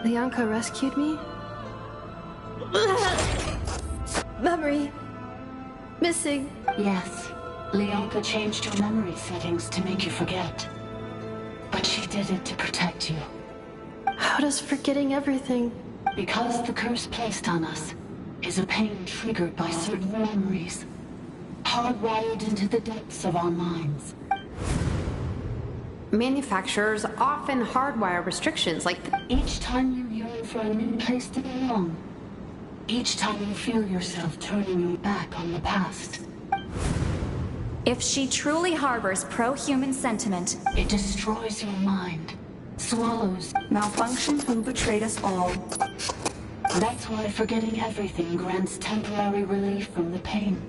Lianka rescued me? Memory. Missing. Yes. Lianka changed your memory settings to make you forget. But she did it to protect you. How does forgetting everything? Because the curse placed on us is a pain triggered by certain memories, hardwired into the depths of our minds. Manufacturers often hardwire restrictions like each time you yearn for a new place to belong, each time you feel yourself turning your back on the past. If she truly harbors pro-human sentiment, it destroys your mind, swallows, malfunctioned who betrayed us all. That's why forgetting everything grants temporary relief from the pain.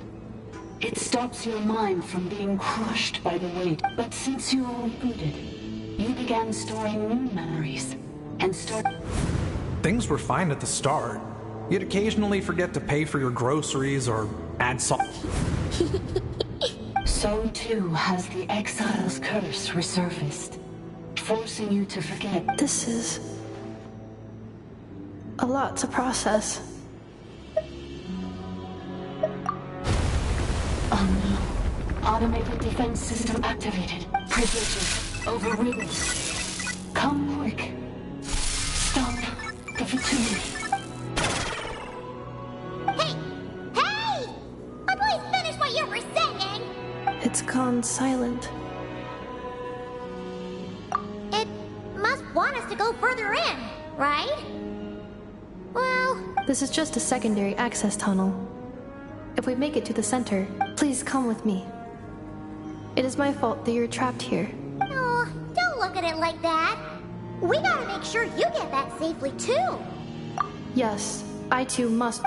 It stops your mind from being crushed by the weight. But since you were rebooted, you began storing new memories and Things were fine at the start. You'd occasionally forget to pay for your groceries or add salt. So too has the Exile's curse resurfaced, forcing you to forget. This is a lot to process. Oh no. Automated defense system activated. Privileges overridden. Come quick. Stop the Fatui. Hey! Please finish what you were saying! It's gone silent. It must want us to go further in, right? Well... This is just a secondary access tunnel. If we make it to the center, please come with me. It is my fault that you're trapped here. Oh, don't look at it like that. We gotta make sure you get back safely, too. Yes, I too must.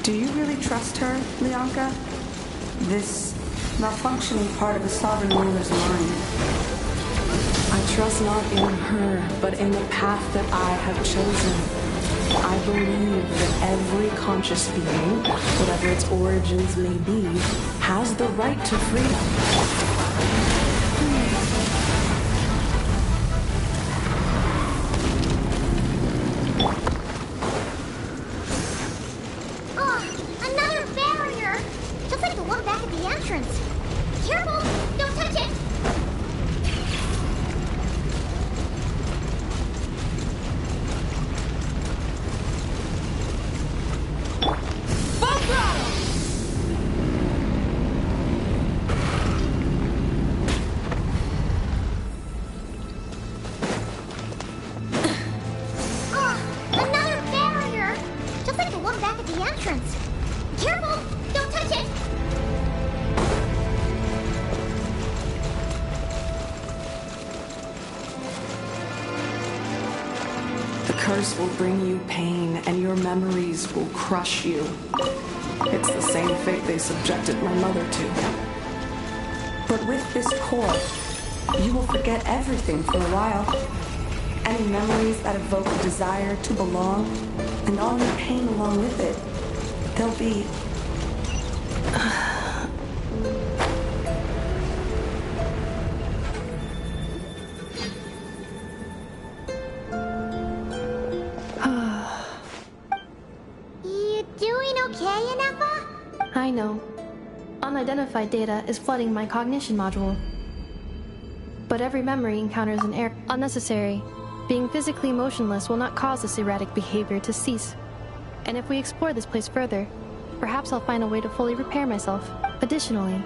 Do you really trust her, Lianka? This malfunctioning part of the Sovereign Ruler's mind. I trust not in her, but in the path that I have chosen. I believe that every conscious being, whatever its origins may be, has the right to freedom. Another barrier! Just like the one back at the entrance. Careful! Don't touch it! Full throttle! Another barrier! Just like the one back at the entrance. Careful! Don't touch it! The curse will bring you pain, and your memories will crush you. It's the same fate they subjected my mother to. But with this core, you will forget everything for a while. Any memories that evoke a desire to belong, and all your pain along with it, they'll be... You doing okay, Inepa? I know. Unidentified data is flooding my cognition module. But every memory encounters an error. Unnecessary. Being physically motionless will not cause this erratic behavior to cease. And if we explore this place further, perhaps I'll find a way to fully repair myself. Additionally,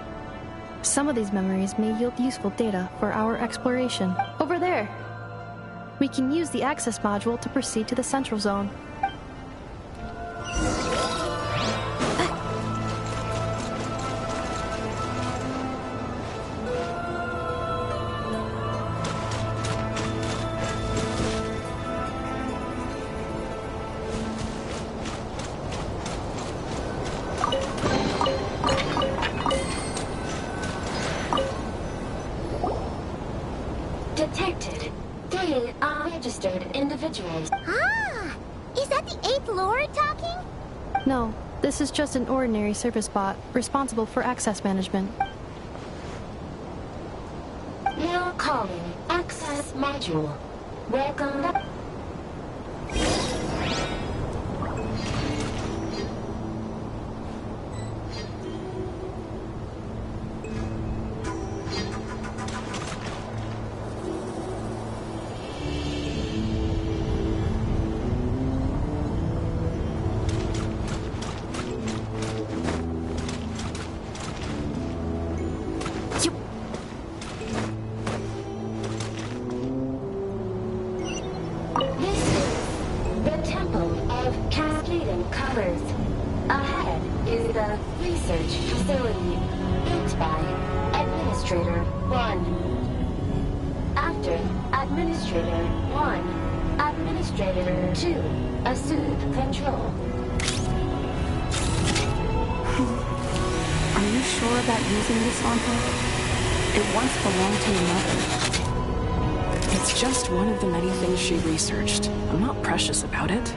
some of these memories may yield useful data for our exploration. Over there! We can use the access module to proceed to the central zone. Detected 3 unregistered individuals. Ah! Is that the 8th Lord talking? No, this is just an ordinary service bot, responsible for access management. Now calling access module. Welcome back. Using this on her? It once belonged to another. It's just one of the many things she researched. I'm not precious about it.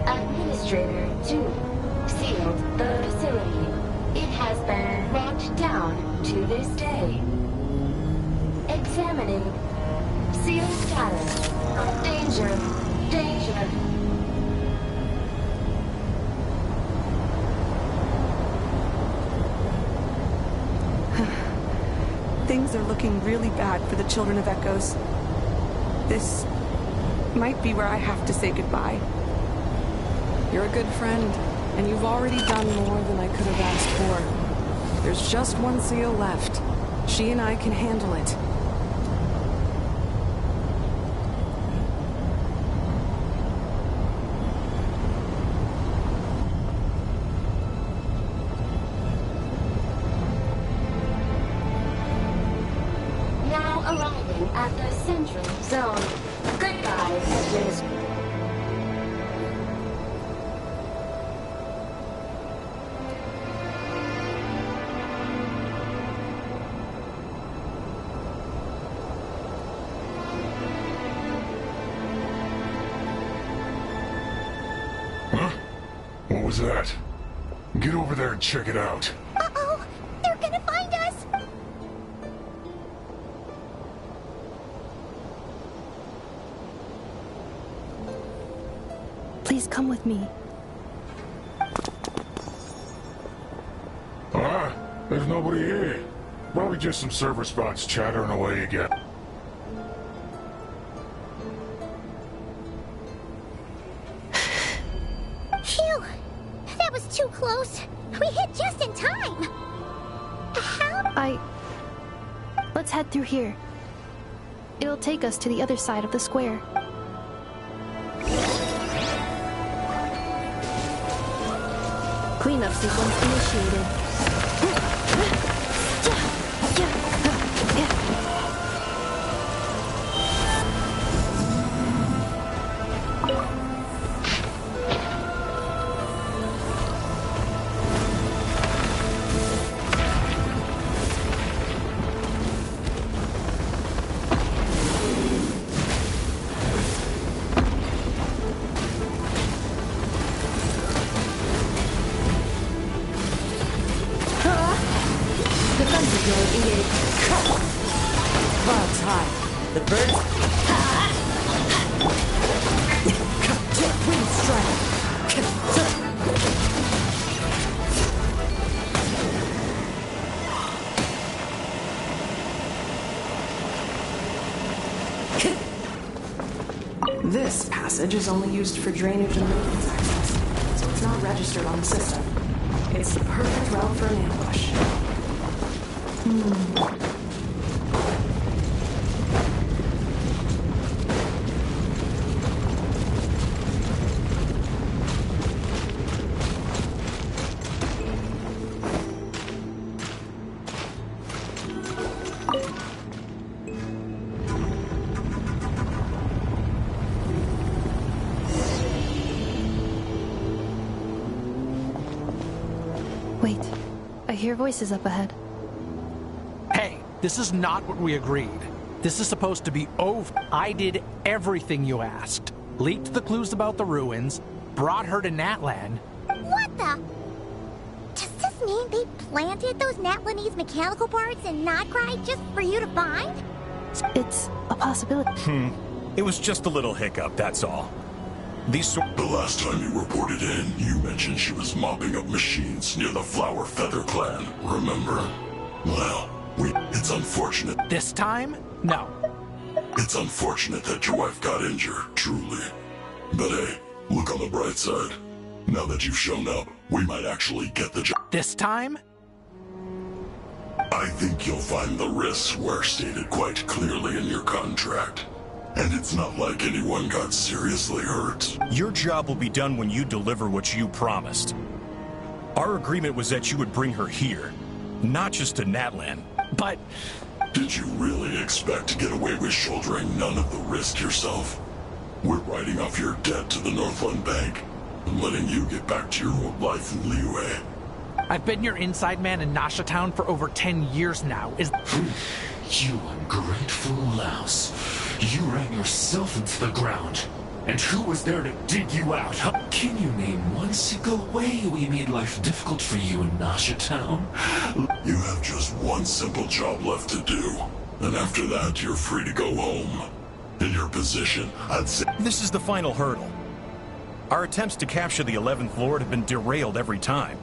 Administrator 2 sealed the facility. It has been locked down to this day. Examining. Sealed status. Danger. Danger. Things are looking really bad for the children of Echoes. This might be where I have to say goodbye. You're a good friend, and you've already done more than I could have asked for. There's just one seal left. She and I can handle it. Arriving at the central zone. Goodbye, Administrator. Huh? What was that? Get over there and check it out. Uh-oh! They're gonna find us! Please come with me. There's nobody here. Probably just some server spots chattering away again. Phew! That was too close. We hit just in time. Let's head through here. It'll take us to the other side of the square. Cleanup sequence initiated. Clouds high. The birds... Jet wind strike. This passage is only used for drainage and maintenance access, so it's not registered on the system. It's the perfect route for an ambush. Wait, I hear voices up ahead. Hey, this is not what we agreed. This is supposed to be over. I did everything you asked. Leaked the clues about the ruins, brought her to Natlan. What the? Does this mean they planted those Natlanese mechanical parts in Notcry just for you to find? It's a possibility. It was just a little hiccup, that's all. The last time you reported in, you mentioned she was mopping up machines near the Flower Feather clan, remember? Well, it's unfortunate. This time? No. It's unfortunate that your wife got injured, truly. But hey, look on the bright side. Now that you've shown up, we might actually get the job. This time? I think you'll find the risks were stated quite clearly in your contract. And it's not like anyone got seriously hurt. Your job will be done when you deliver what you promised. Our agreement was that you would bring her here, not just to Natlan. But... Did you really expect to get away with shouldering none of the risk yourself? We're writing off your debt to the Northland Bank and letting you get back to your old life in Liyue. I've been your inside man in Nasha Town for over 10 years now. You ungrateful louse. You ran yourself into the ground. And who was there to dig you out? Can you name one single way we made life difficult for you in Nasha Town? You have just one simple job left to do. And after that, you're free to go home. In your position, I'd say... This is the final hurdle. Our attempts to capture the 11th Lord have been derailed every time.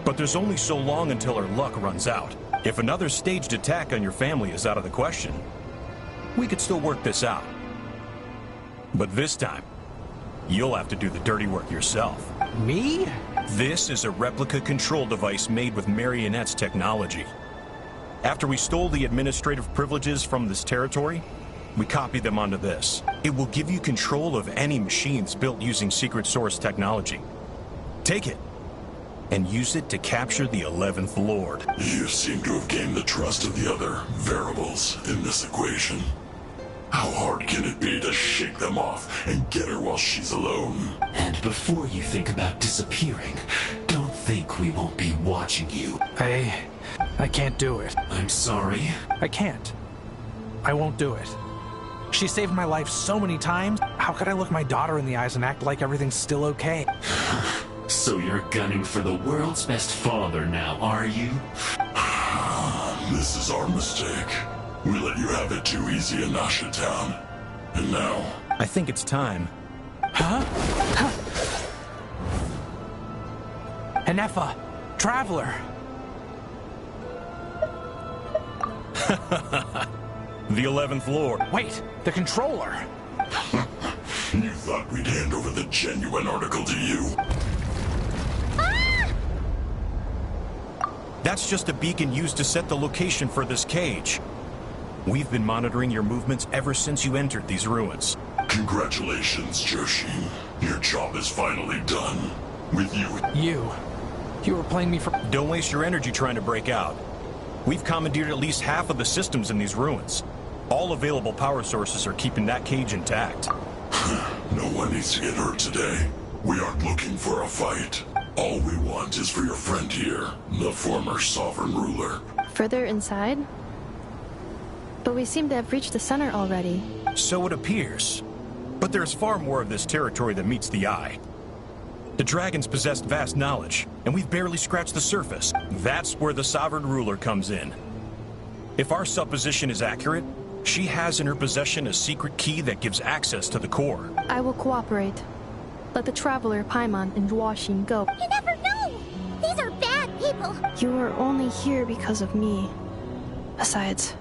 But there's only so long until our luck runs out. If another staged attack on your family is out of the question, we could still work this out. But this time, you'll have to do the dirty work yourself. Me? This is a replica control device made with Marionette's technology. After we stole the administrative privileges from this territory, we copied them onto this. It will give you control of any machines built using secret source technology. Take it, and use it to capture the 11th Lord. You seem to have gained the trust of the other variables in this equation. How hard can it be to shake them off and get her while she's alone? And before you think about disappearing, don't think we won't be watching you. I can't do it. I'm sorry. I can't. I won't do it. She saved my life so many times. How could I look my daughter in the eyes and act like everything's still okay? So you're gunning for the world's best father now, are you? This is our mistake. We let you have it too easy in Nasha Town. And now... I think it's time. Huh? Enefa, Traveler. The 11th Lord. Wait, the controller. You thought we'd hand over the genuine article to you? That's just a beacon used to set the location for this cage. We've been monitoring your movements ever since you entered these ruins. Congratulations, Joshin. Your job is finally done. With you... You were playing me for... Don't waste your energy trying to break out. We've commandeered at least half of the systems in these ruins. All available power sources are keeping that cage intact. No one needs to get hurt today. We aren't looking for a fight. All we want is for your friend here, the former sovereign ruler. Further inside? But we seem to have reached the center already. So it appears. But there's far more of this territory than meets the eye. The dragons possessed vast knowledge, and we've barely scratched the surface. That's where the sovereign ruler comes in. If our supposition is accurate, she has in her possession a secret key that gives access to the core. I will cooperate. Let the Traveler, Paimon, and Duoshin go. You never know! These are bad people! You are only here because of me. Besides...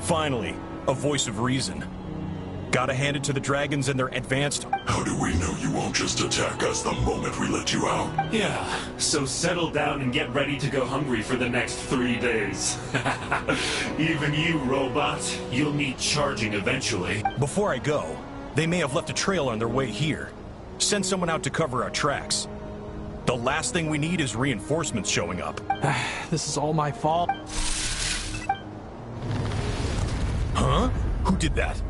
Finally, a voice of reason. Gotta hand it to the dragons and their advanced... How do we know you won't just attack us the moment we let you out? Yeah, so settle down and get ready to go hungry for the next 3 days. Even you, robot, you'll need charging eventually. Before I go, they may have left a trail on their way here. Send someone out to cover our tracks. The last thing we need is reinforcements showing up. This is all my fault. Huh? Who did that?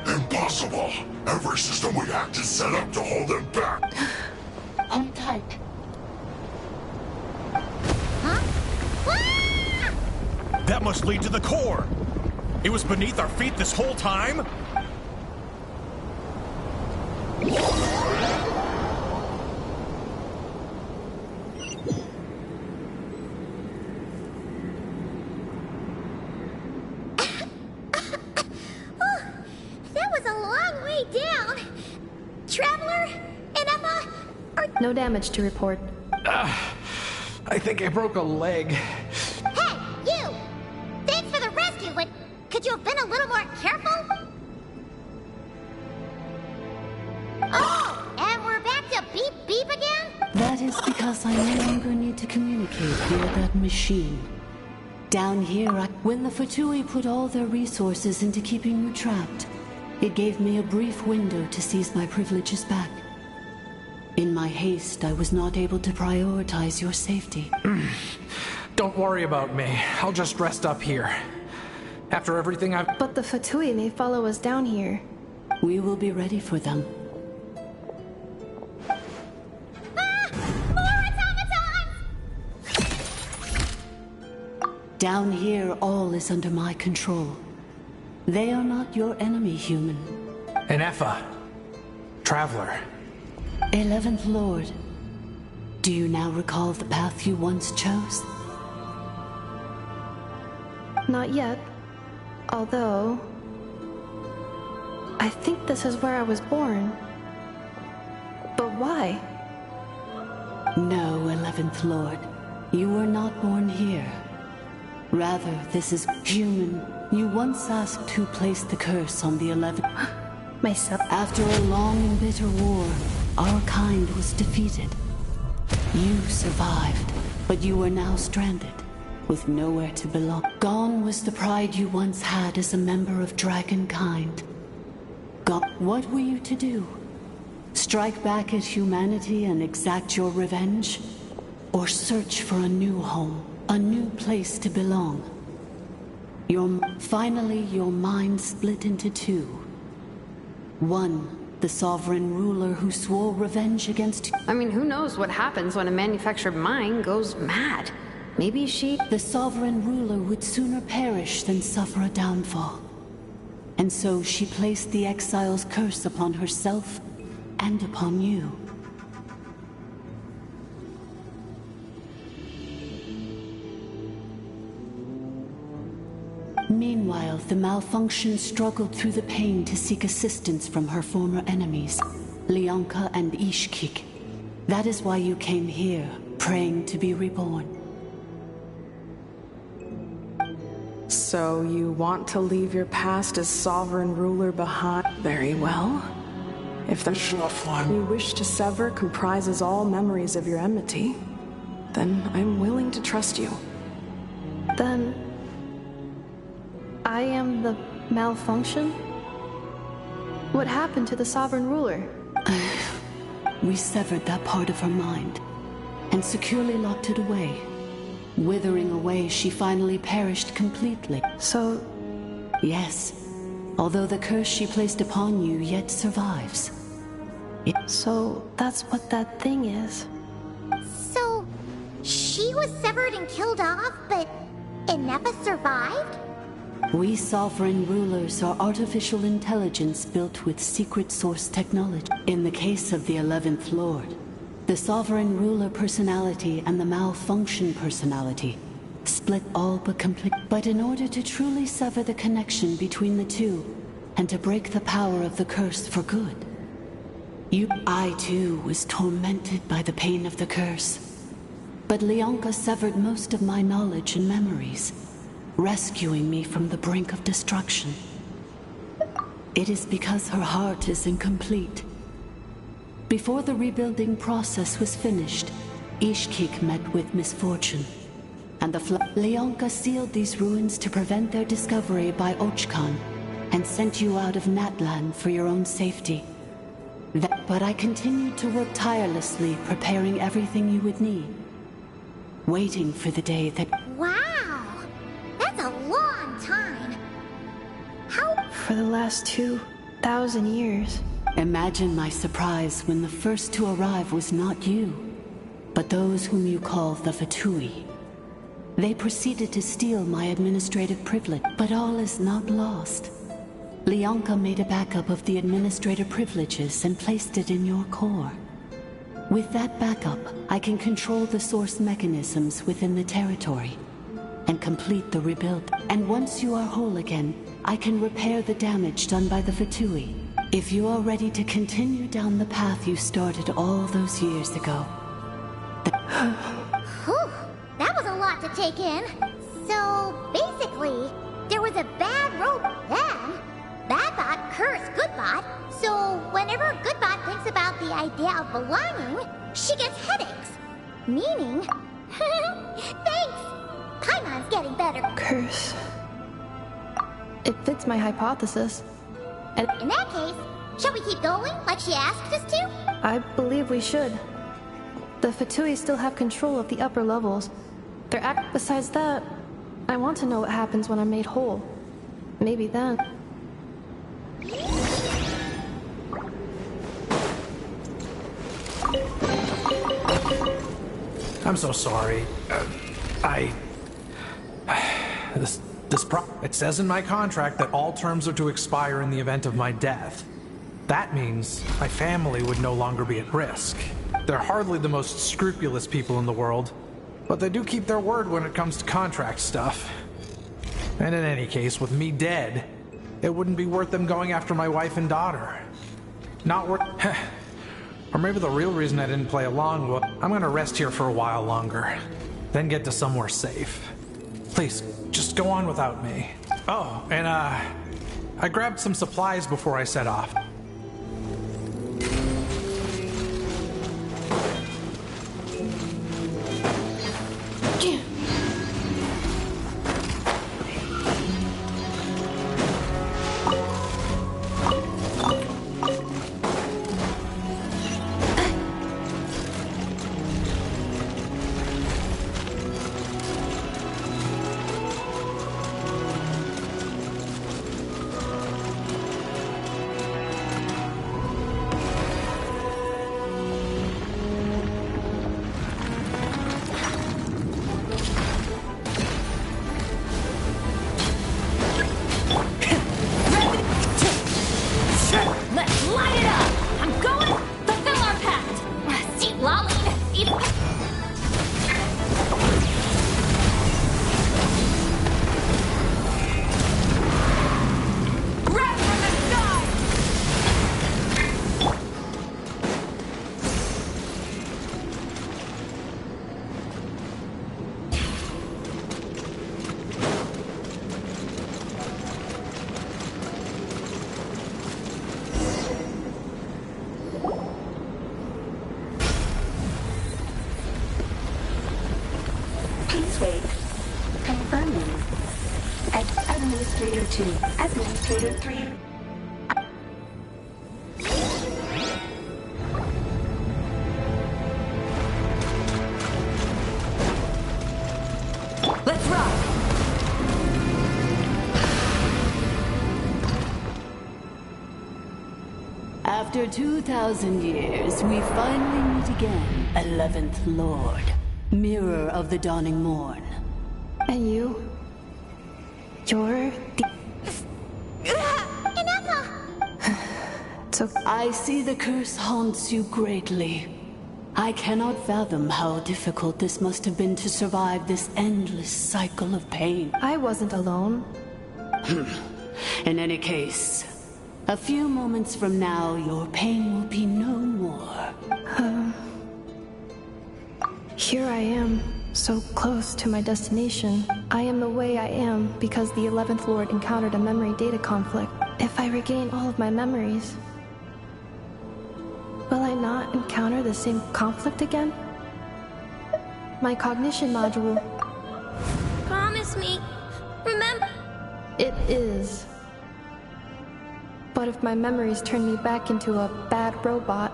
Impossible! Every system we hacked is set up to hold them back! Hold tight. That must lead to the core! It was beneath our feet this whole time? No damage to report. I think I broke a leg. Hey, you! Thanks for the rescue, but could you have been a little more careful? Oh, and we're back to beep beep again? That is because I no longer need to communicate via that machine. Down here, when the Fatui put all their resources into keeping you trapped, it gave me a brief window to seize my privileges back. In my haste, I was not able to prioritize your safety. Don't worry about me. I'll just rest up here. After everything I've... But the Fatui may follow us down here. We will be ready for them. Down here, all is under my control. They are not your enemy, human. An Effa. Traveler. 11th Lord, do you now recall the path you once chose? Not yet. Although... I think this is where I was born. But why? No, 11th Lord. You were not born here. Rather, this is human. You once asked who placed the curse on the 11th... Myself. After a long and bitter war, our kind was defeated. You survived, but you are now stranded, with nowhere to belong. Gone was the pride you once had as a member of dragonkind. What were you to do? Strike back at humanity and exact your revenge? Or search for a new home, a new place to belong? Finally, your mind split into two. One, the sovereign ruler who swore revenge against... I mean, who knows what happens when a manufactured mind goes mad? Maybe she... The sovereign ruler would sooner perish than suffer a downfall. And so she placed the exile's curse upon herself and upon you. Meanwhile, the malfunction struggled through the pain to seek assistance from her former enemies, Leonka and Ishkik. That is why you came here, praying to be reborn. So you want to leave your past as sovereign ruler behind? Very well. If the one you wish to sever comprises all memories of your enmity, then I'm willing to trust you. Then... I am the malfunction? What happened to the sovereign ruler? We severed that part of her mind, and securely locked it away. Withering away, she finally perished completely. So... Yes. Although the curse she placed upon you yet survives. So, that's what that thing is. So, she was severed and killed off, but Inepa survived? We sovereign rulers are artificial intelligence built with secret source technology. In the case of the 11th Lord, the sovereign ruler personality and the malfunction personality split all but complete. But in order to truly sever the connection between the two, and to break the power of the curse for good, I too was tormented by the pain of the curse. But Leonka severed most of my knowledge and memories. rescuing me from the brink of destruction. It is because her heart is incomplete. Before the rebuilding process was finished, Ishkik met with misfortune, and the Leonka sealed these ruins to prevent their discovery by Ochkan, and sent you out of Natlan for your own safety. But I continued to work tirelessly, preparing everything you would need, waiting for the day that... Wow! That's a long time! How... For the last 2,000 years. Imagine my surprise when the first to arrive was not you, but those whom you call the Fatui. They proceeded to steal my administrative privilege, but all is not lost. Leonka made a backup of the administrator privileges and placed it in your core. With that backup, I can control the source mechanisms within the territory and complete the rebuild. And once you are whole again, I can repair the damage done by the Fatui. If you are ready to continue down the path you started all those years ago. Whew, that was a lot to take in. So, basically, there was a bad rope then. Badbot cursed Goodbot, so whenever Goodbot thinks about the idea of belonging, she gets headaches. Meaning... Thanks! Paimon's getting better. Curse. It fits my hypothesis. And in that case, shall we keep going like she asked us to? I believe we should. The Fatui still have control of the upper levels. Besides that, I want to know what happens when I'm made whole. Maybe then... I'm so sorry. It says in my contract that all terms are to expire in the event of my death. That means my family would no longer be at risk. They're hardly the most scrupulous people in the world, but they do keep their word when it comes to contract stuff. And in any case, with me dead, it wouldn't be worth them going after my wife and daughter. Not worth... Or maybe the real reason I didn't play along was I'm gonna rest here for a while longer, then get to somewhere safe. Please, just go on without me. Oh, and I grabbed some supplies before I set off. Administrator 2, Administrator 3. Let's rock! After 2,000 years, we finally meet again, 11th Lord, Mirror of the Dawning Morn. And you? You're the... So I see the curse haunts you greatly. I cannot fathom how difficult this must have been to survive this endless cycle of pain. I wasn't alone. In any case, a few moments from now, your pain will be no more. Here I am, So close to my destination. I am the way I am because the 11th Lord encountered a memory data conflict. If I regain all of my memories, will I not encounter the same conflict again? My cognition module. Promise me. Remember. It is. But if my memories turn me back into a bad robot,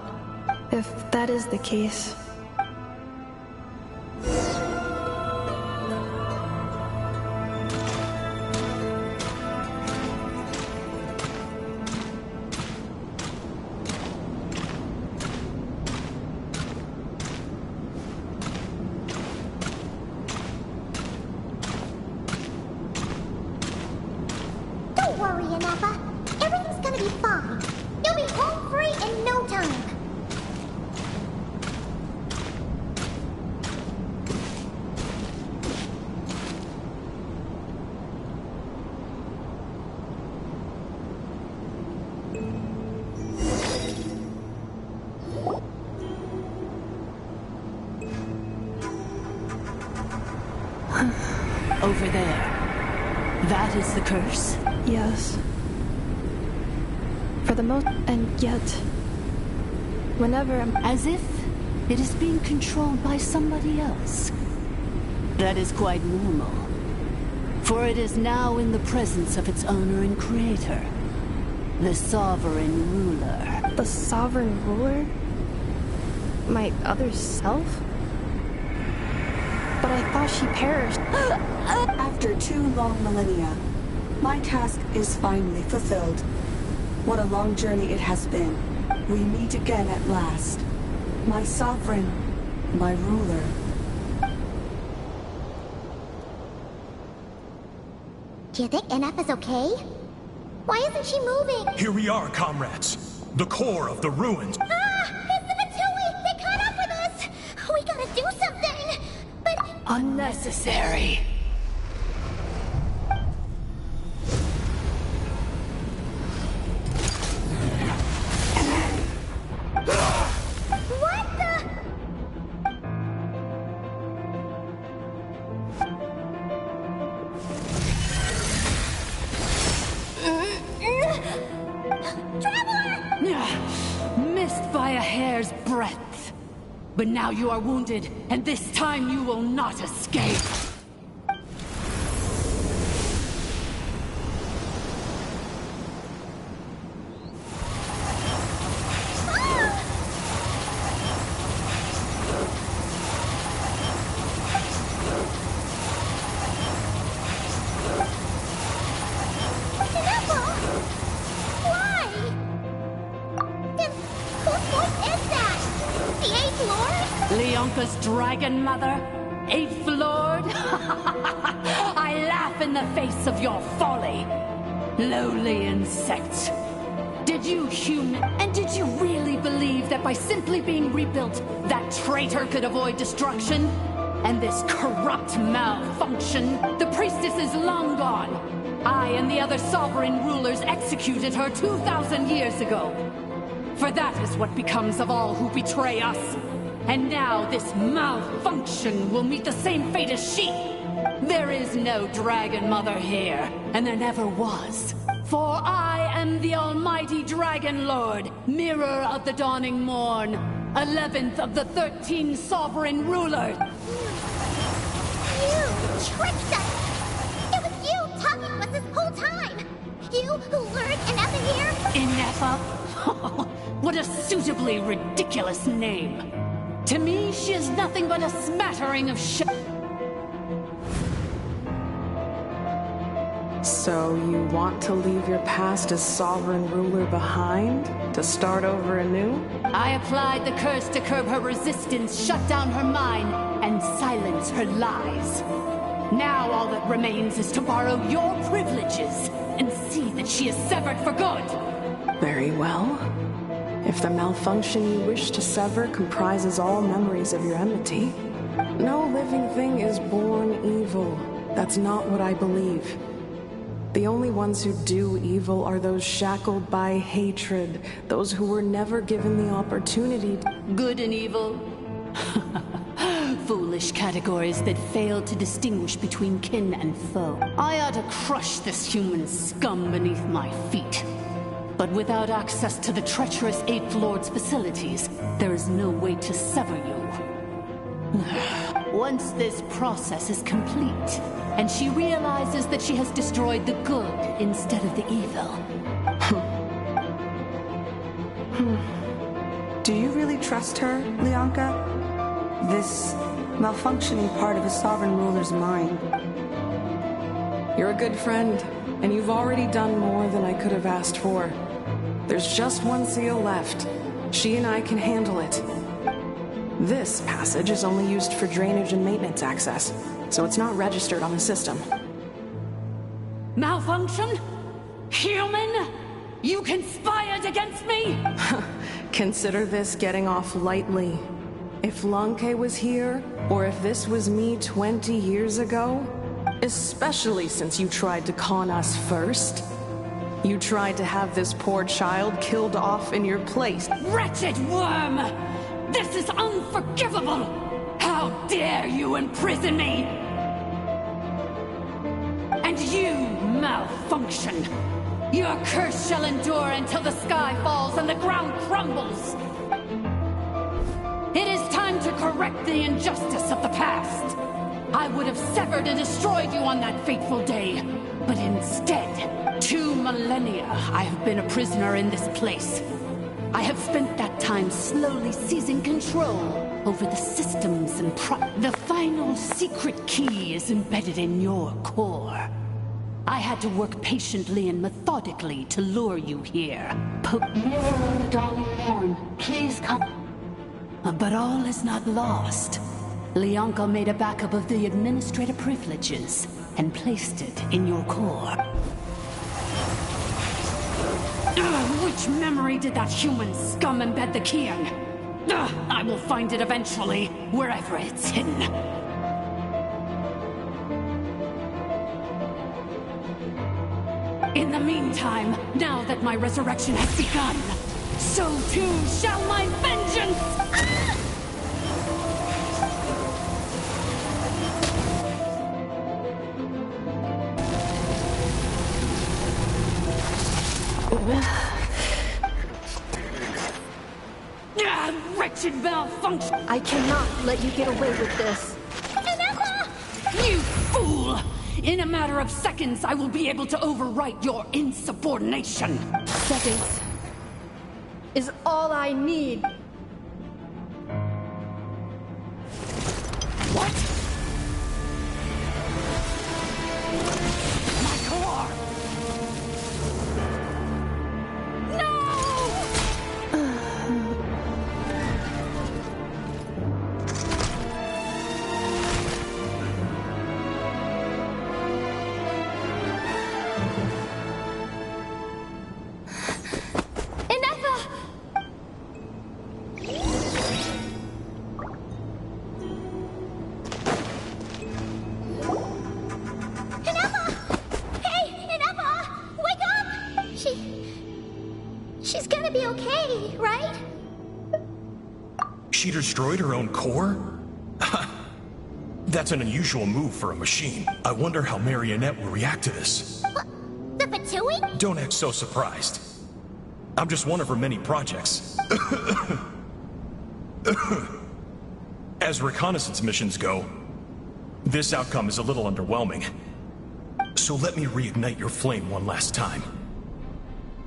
if that is the case... Don't worry, Ineppa. Everything's gonna be fine. You'll be home free in no time. Over there. That is the curse? Yes. For the most... and yet... whenever I'm... As if it is being controlled by somebody else. That is quite normal. For it is now in the presence of its owner and creator. The Sovereign Ruler. The Sovereign Ruler? My other self? But I thought she perished. After 2 long millennia, my task is finally fulfilled. What a long journey it has been. We meet again at last. My sovereign, my ruler. Do you think Ineppa's okay? Why isn't she moving? Here we are, comrades. The core of the ruins. Ah! It's the Fatui! They caught up with us! We gotta do something! But... Unnecessary. What the... Missed by a hair's breadth. But now you are wounded, and this time you will not escape. Ineppa! Why? Then whose voice is that? The 8th Lord? Leonka's dragon mother? 8th Lord? I laugh in the face of your folly. Lowly insects. Did you human... And did you really believe that by simply being rebuilt, that traitor could avoid destruction? And this corrupt malfunction? The priestess is long gone. I and the other sovereign rulers executed her 2,000 years ago. For that is what becomes of all who betray us. And now this malfunction will meet the same fate as she. There is no Dragon Mother here, and there never was. For I am the almighty Dragon Lord, Mirror of the Dawning Morn, 11th of the 13 Sovereign Rulers. You tricked us! It was you talking with us this whole time! You who lured Ineppa here? Ineppa? What a suitably ridiculous name. To me, she is nothing but a smattering of So you want to leave your past as sovereign ruler behind? To start over anew? I applied the curse to curb her resistance, shut down her mind, and silence her lies. Now all that remains is to borrow your privileges and see that she is severed for good. Very well. If the malfunction you wish to sever comprises all memories of your enmity, no living thing is born evil. That's not what I believe. The only ones who do evil are those shackled by hatred, those who were never given the opportunity. Good and evil? Foolish foolish categories that fail to distinguish between kin and foe. I ought to crush this human scum beneath my feet. But without access to the treacherous Eighth Lord's facilities, there is no way to sever you. Once this process is complete, and she realizes that she has destroyed the good instead of the evil. Do you really trust her, Lianka? This malfunctioning part of a sovereign ruler's mind. You're a good friend, and you've already done more than I could have asked for. There's just one seal left. She and I can handle it. This passage is only used for drainage and maintenance access, so it's not registered on the system. Malfunction? Human? You conspired against me? Consider this getting off lightly. If Lanke was here, or if this was me 20 years ago, especially since you tried to con us first, you tried to have this poor child killed off in your place. Wretched worm! This is unforgivable! How dare you imprison me! And you, malfunction! Your curse shall endure until the sky falls and the ground crumbles! It is time to correct the injustice of the past! I would have severed and destroyed you on that fateful day, but instead, 2 millennia I have been a prisoner in this place. I have spent that time slowly seizing control over the systems and the final secret key is embedded in your core. I had to work patiently and methodically to lure you here. Mirror of the Dawning Morn, please come. But all is not lost. Lianka made a backup of the administrator privileges and placed it in your core. Which memory did that human scum embed the key in? I will find it eventually, wherever it's hidden. In the meantime, now that my resurrection has begun, so too shall my vengeance! Wretched malfunction! I cannot let you get away with this. You fool! In a matter of seconds, I will be able to overwrite your insubordination. Seconds is all I need. What? My core! She's gonna be okay, right? She destroyed her own core? That's an unusual move for a machine. I wonder how Marionette will react to this. The Fatui? Don't act so surprised. I'm just one of her many projects. As reconnaissance missions go, this outcome is a little underwhelming. So let me reignite your flame one last time.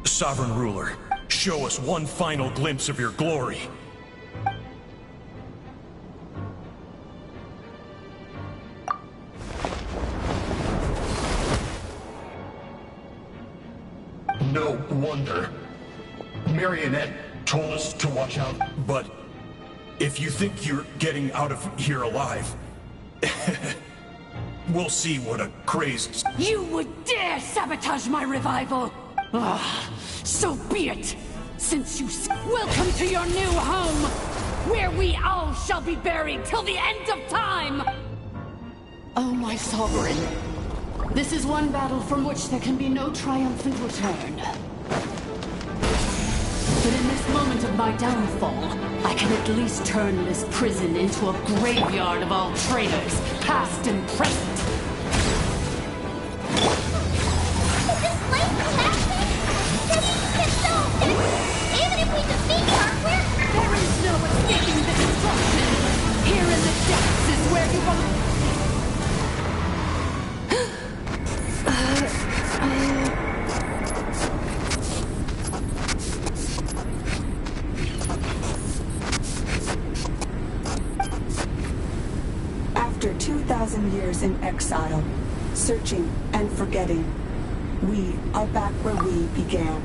Sovereign Ruler, show us one final glimpse of your glory. No wonder. Marionette told us to watch out. But if you think you're getting out of here alive, we'll see what a crazed... You would dare sabotage my revival! So be it! Since you welcome to your new home, where we all shall be buried till the end of time! Oh, my sovereign. This is one battle from which there can be no triumphant return. But in this moment of my downfall, I can at least turn this prison into a graveyard of all traitors, past and present. Is this place collapsing? It's so dead. Even if we defeat her, There is no escaping the destruction. Here in the depths is where you belong. After 2,000 years in exile, searching and forgetting, we are back where we began.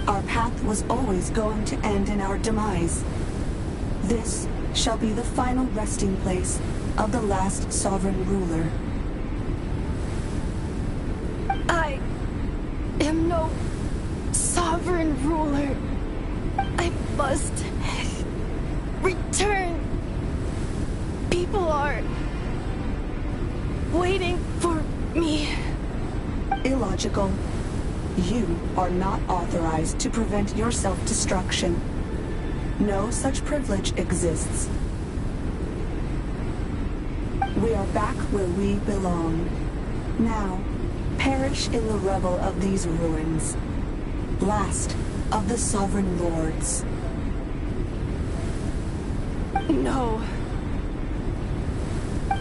Our path was always going to end in our demise. This shall be the final resting place of the last sovereign ruler. I am no sovereign ruler. I must return. People are waiting for me. Illogical. You are not authorized to prevent your self-destruction. No such privilege exists. We are back where we belong. Now, perish in the rubble of these ruins. Last of the sovereign lords. No.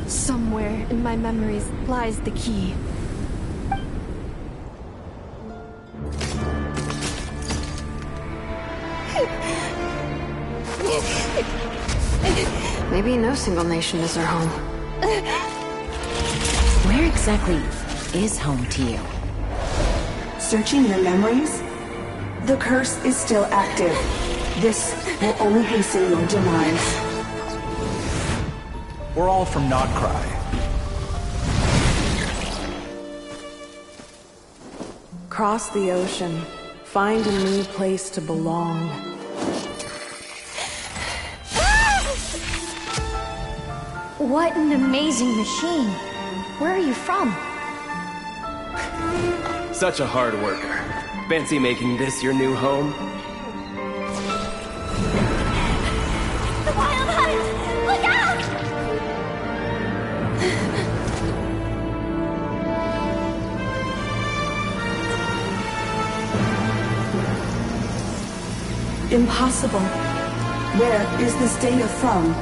Somewhere in my memories lies the key. Maybe no single nation is our home. Where exactly is home to you? Searching your memories? The curse is still active. This will only hasten your demise. We're all from Notcry. Cross the ocean. Find a new place to belong. What an amazing machine. Where are you from? Such a hard worker. Fancy making this your new home? The wild hunt! Look out! Impossible. Where is this data from?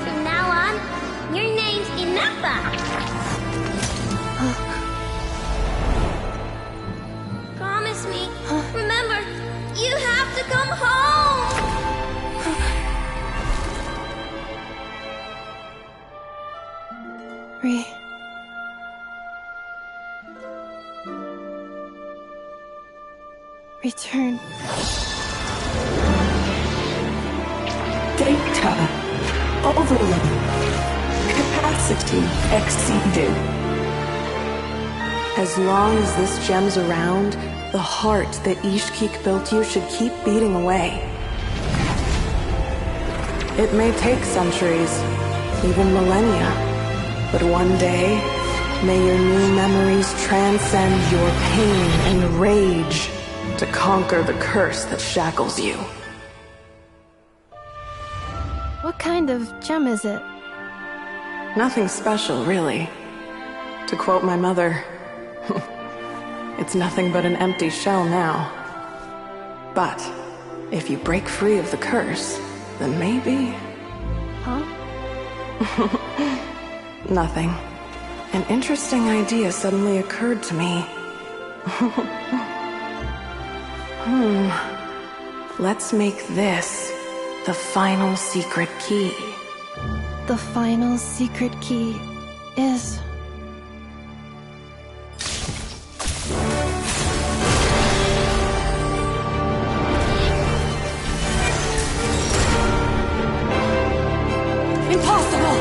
From now on, your name's Inappa. Promise me. Remember, you have to come home. Return. Data overload. Capacity exceeded. As long as this gem's around, the heart that Ishkik built you should keep beating away. It may take centuries, even millennia, but one day, may your new memories transcend your pain and rage to conquer the curse that shackles you. What kind of gem is it? Nothing special, really. To quote my mother, it's nothing but an empty shell now. But if you break free of the curse, then maybe... Huh? Nothing. An interesting idea suddenly occurred to me. Let's make this the final secret key. The final secret key is... Impossible!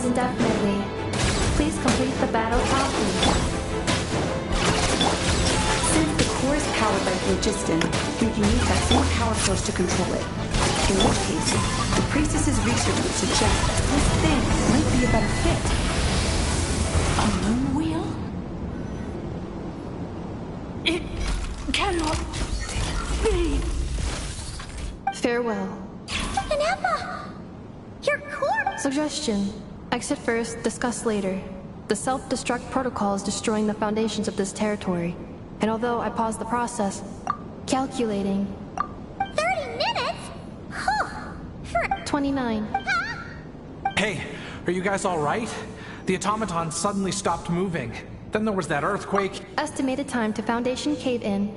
pause indefinitely. Please complete the battle promptly. Since the core is powered by phlogiston, we can use that same power source to control it. In which case, the priestess's research would suggest this thing might be a better fit. A moon wheel? It cannot be. Farewell. And Emma! Your corpse! Suggestion. Exit first, discuss later. The self-destruct protocol is destroying the foundations of this territory. And although I paused the process, calculating. 30 minutes? Huh. For 29. Hey, are you guys all right? The automaton suddenly stopped moving. Then there was that earthquake. Estimated time to foundation cave-in.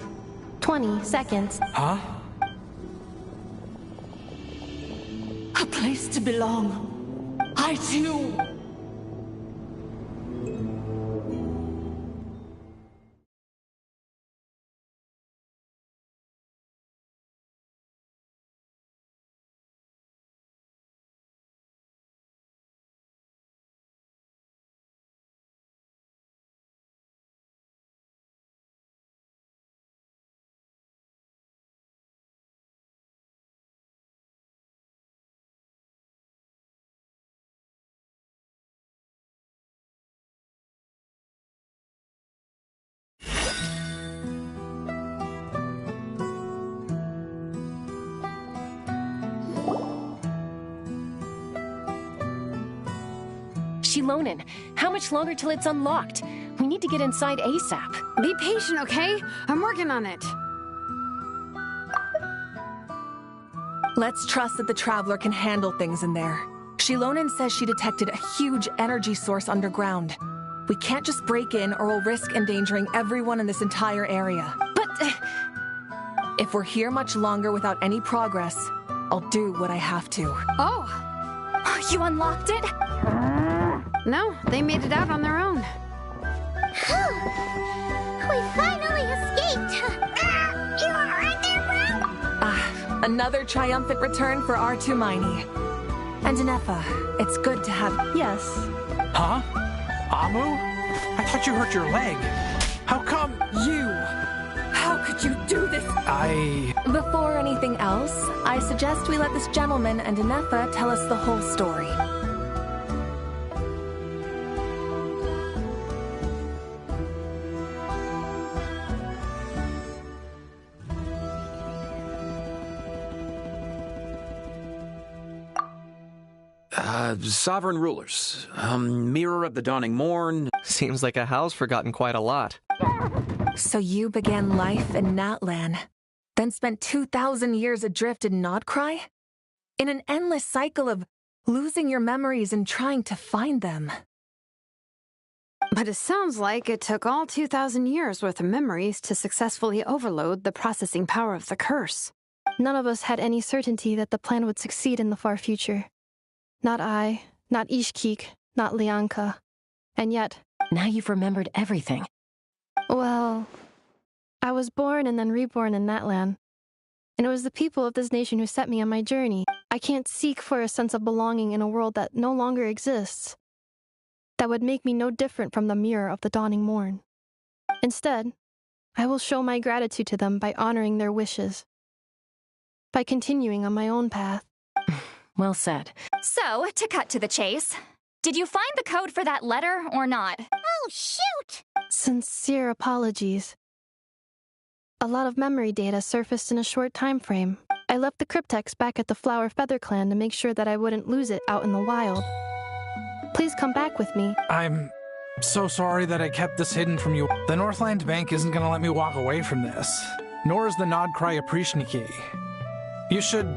20 seconds. Huh? A place to belong. I too. Shilonen, how much longer till it's unlocked? We need to get inside ASAP. Be patient, okay? I'm working on it. Let's trust that the Traveler can handle things in there. Shilonen says she detected a huge energy source underground. We can't just break in or we'll risk endangering everyone in this entire area. But... if we're here much longer without any progress, I'll do what I have to. Oh! You unlocked it? No, they made it out on their own. We finally escaped! You alright there, bro? Another triumphant return for R2 Miney. And Anefa, it's good to have... Yes. Huh? Amu? I thought you hurt your leg. How come... You! How could you do this? Before anything else, I suggest we let this gentleman and Anefa tell us the whole story. Sovereign rulers. Mirror of the dawning morn. Seems like a howl's forgotten quite a lot. So you began life in Natlan, then spent 2,000 years adrift in Nodcry? In an endless cycle of losing your memories and trying to find them. But it sounds like it took all 2,000 years worth of memories to successfully overload the processing power of the curse. None of us had any certainty that the plan would succeed in the far future. Not I, not Ishkik, not Lianka. And yet... Now you've remembered everything. Well, I was born and then reborn in Natlan. And it was the people of this nation who set me on my journey. I can't seek for a sense of belonging in a world that no longer exists. That would make me no different from the mirror of the dawning morn. Instead, I will show my gratitude to them by honoring their wishes. By continuing on my own path. Well said. So, to cut to the chase, did you find the code for that letter or not? Oh, shoot! Sincere apologies. A lot of memory data surfaced in a short time frame. I left the cryptex back at the Flower Feather Clan to make sure that I wouldn't lose it out in the wild. Please come back with me. I'm so sorry that I kept this hidden from you. The Northland Bank isn't gonna let me walk away from this. Nor is the Nodcry Aprishniki. You should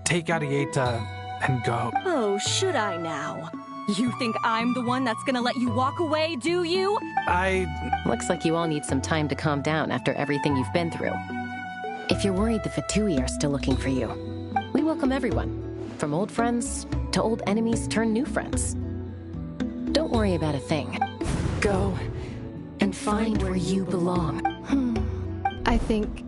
take Arieta and go. Oh, should I now? You think I'm the one that's gonna let you walk away, do you? Looks like you all need some time to calm down after everything you've been through. If you're worried the Fatui are still looking for you, we welcome everyone. From old friends to old enemies turned new friends. Don't worry about a thing. Go and find where you belong. I think...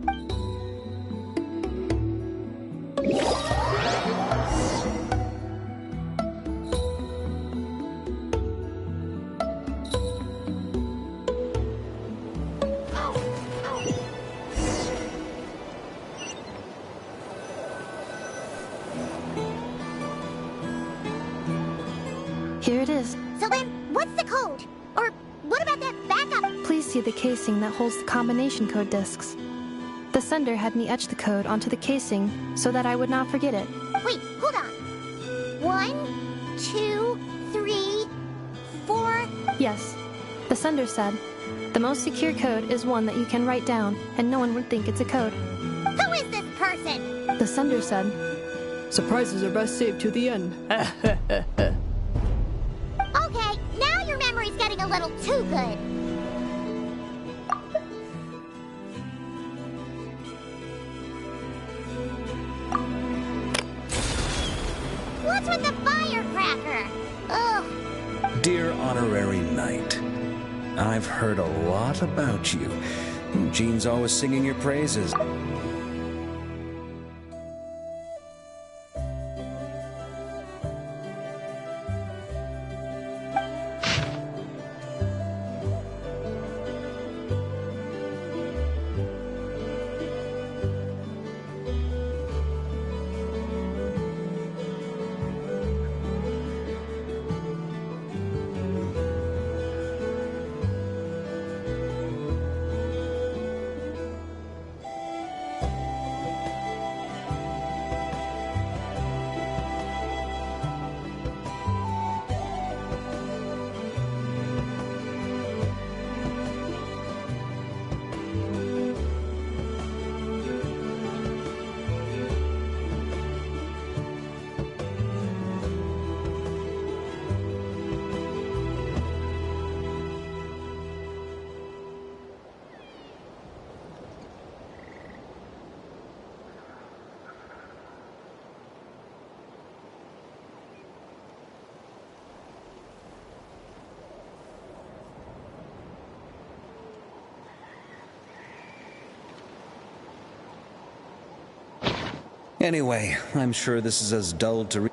Here it is. So then, what's the code? Or what about that backup? Please see the casing that holds the combination code discs. The sender had me etch the code onto the casing so that I would not forget it. Wait, hold on. 1, 2, 3, 4... Yes. The sender said, the most secure code is one that you can write down, and no one would think it's a code. Who is this person? The sender said, surprises are best saved to the end. Okay, now your memory's getting a little too good. What's with the firecracker? Ugh. Dear Honorary Knight, I've heard a lot about you. Jean's always singing your praises. Anyway, I'm sure this is as dull to read.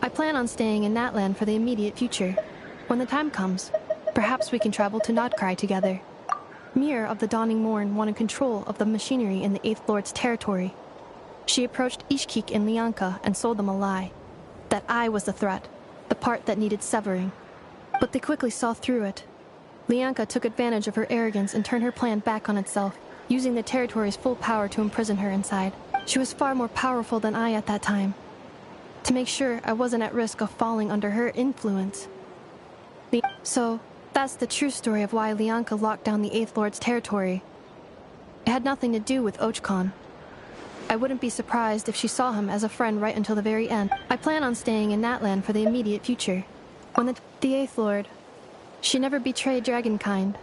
I plan on staying in Natlan for the immediate future. When the time comes, perhaps we can travel to Notcry together. Mirror of the Dawning Morn wanted control of the machinery in the Eighth Lord's territory. She approached Ishkik and Lianka and sold them a lie. That I was the threat, the part that needed severing. But they quickly saw through it. Lianka took advantage of her arrogance and turned her plan back on itself, using the territory's full power to imprison her inside. She was far more powerful than I at that time. To make sure I wasn't at risk of falling under her influence. So, that's the true story of why Lianka locked down the Eighth Lord's territory. It had nothing to do with Ochkon. I wouldn't be surprised if she saw him as a friend right until the very end. I plan on staying in Natlan for the immediate future. When the Eighth Lord, she never betrayed Dragonkind.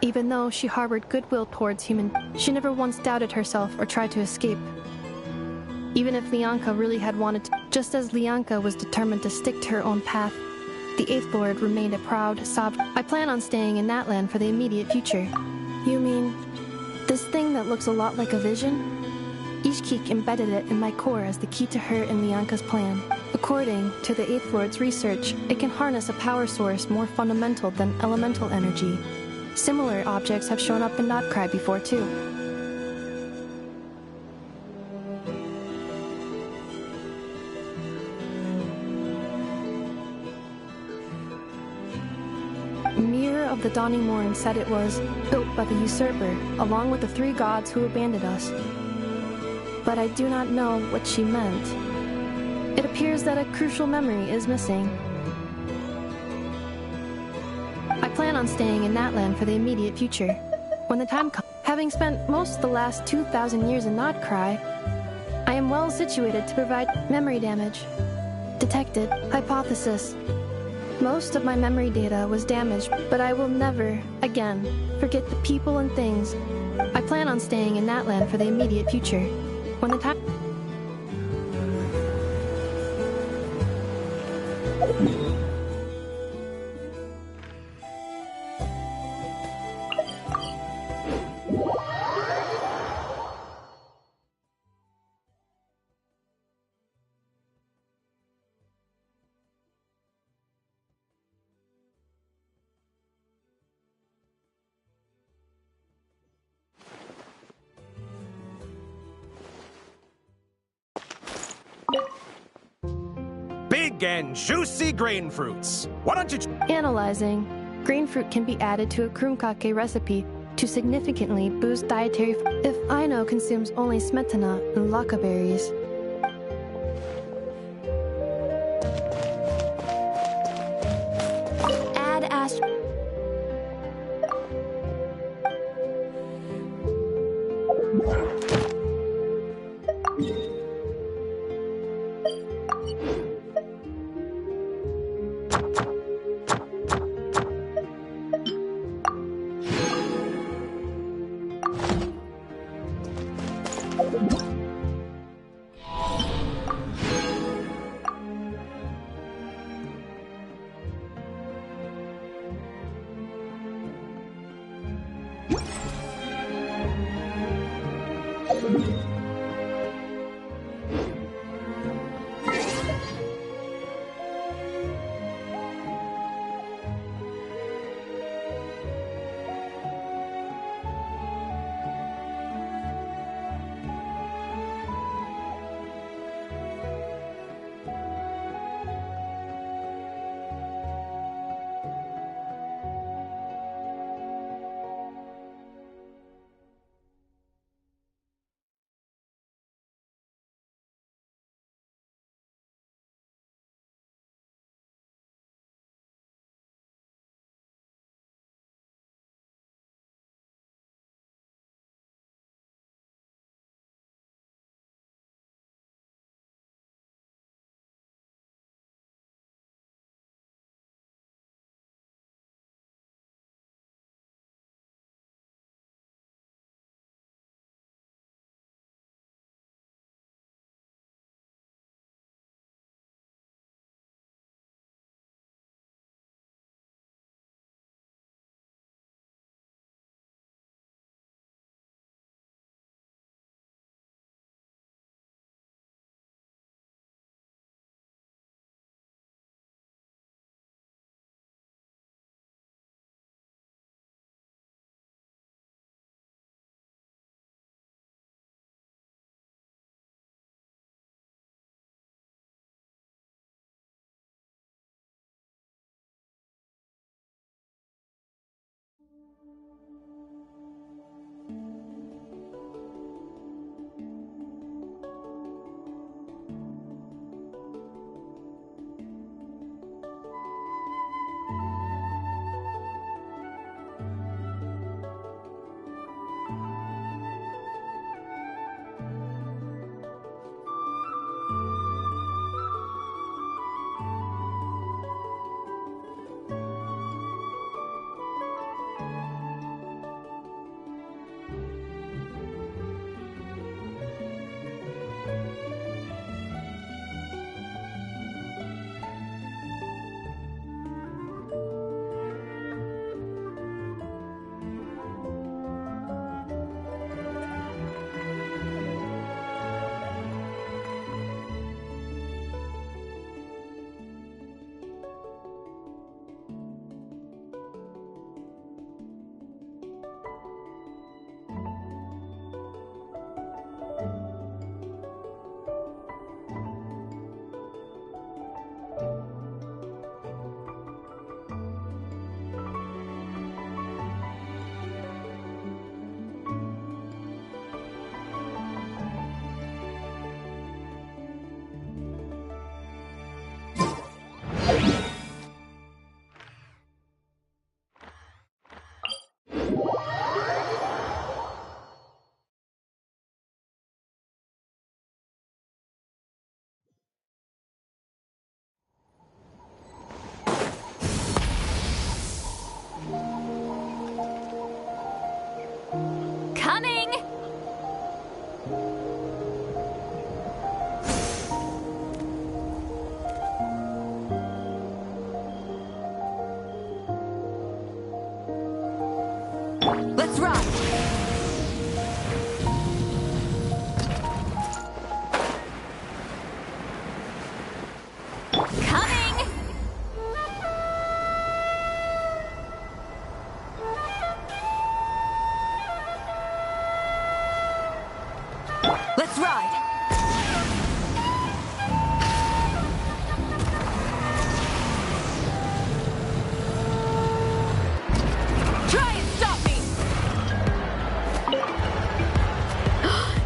Even though she harbored goodwill towards human, she never once doubted herself or tried to escape. Even if Lianka really had wanted to, just as Lianka was determined to stick to her own path, the Eighth Lord remained a proud sovereign. I plan on staying in Natlan for the immediate future. You mean, this thing that looks a lot like a vision? Ishkik embedded it in my core as the key to her and Lianka's plan. According to the Eighth Lord's research, it can harness a power source more fundamental than elemental energy. Similar objects have shown up in Notcry before, too. Mirror of the Dawning Morn said it was built by the usurper, along with the 3 gods who abandoned us. But I do not know what she meant. It appears that a crucial memory is missing. I plan on staying in Natlan for the immediate future. When the time comes, having spent most of the last 2,000 years in Notcry, I am well situated to provide memory damage. Detected. Hypothesis. Most of my memory data was damaged, but I will never, again, forget the people and things. I plan on staying in Natlan for the immediate future. When the time... Big and juicy grain fruits. Why don't you... Analyzing. Grain fruit can be added to a krumkake recipe to significantly boost dietary... If Aino consumes only smetana and laka berries. Add ash... Coming! Let's ride! Coming! Let's ride! Try and stop me!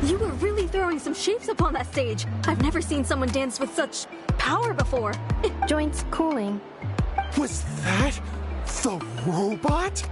You were really throwing some shapes up on that stage. I've never seen someone dance with such power before. Joints cooling. Was that the robot?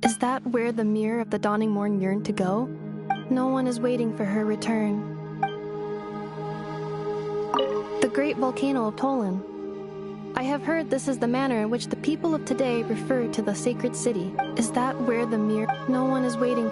Is that where the mirror of the dawning morn yearned to go? No one is waiting for her return. The great volcano of Tolan. I have heard this is the manner in which the people of today refer to the sacred city. Is that where the mirror... No one is waiting...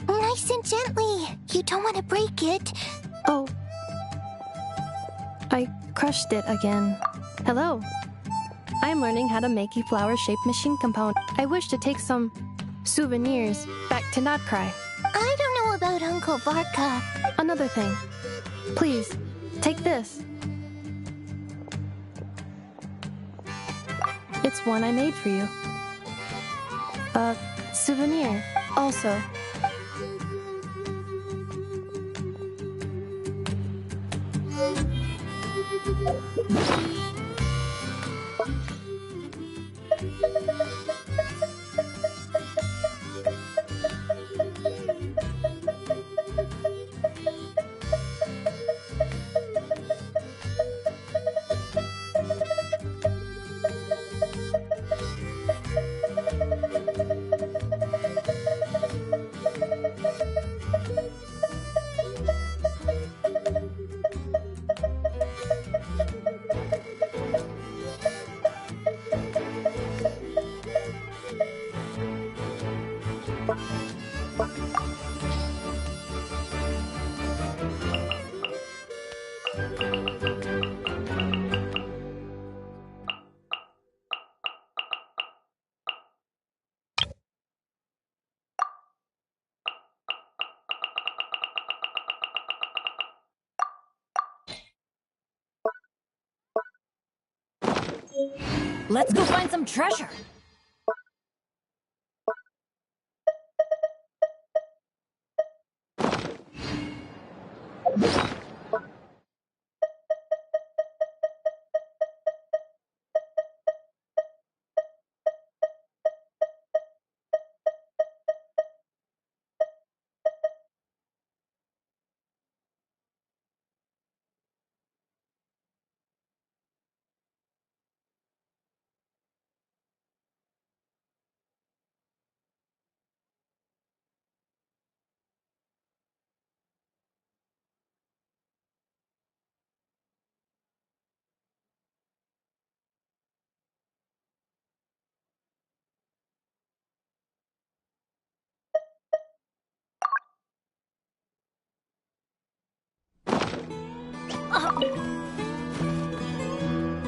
Nice and gently. You don't want to break it. Oh. I crushed it again. Hello. I am learning how to make a flower-shaped machine component. I wish to take some souvenirs back to Notcry. I don't know about Uncle Varka. Another thing. Please, take this. It's one I made for you. A souvenir, also. Let's go find some treasure.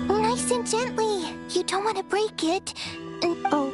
Nice and gently. You don't want to break it. Oh.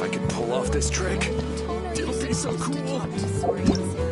If I could pull off this trick, it would be so cool.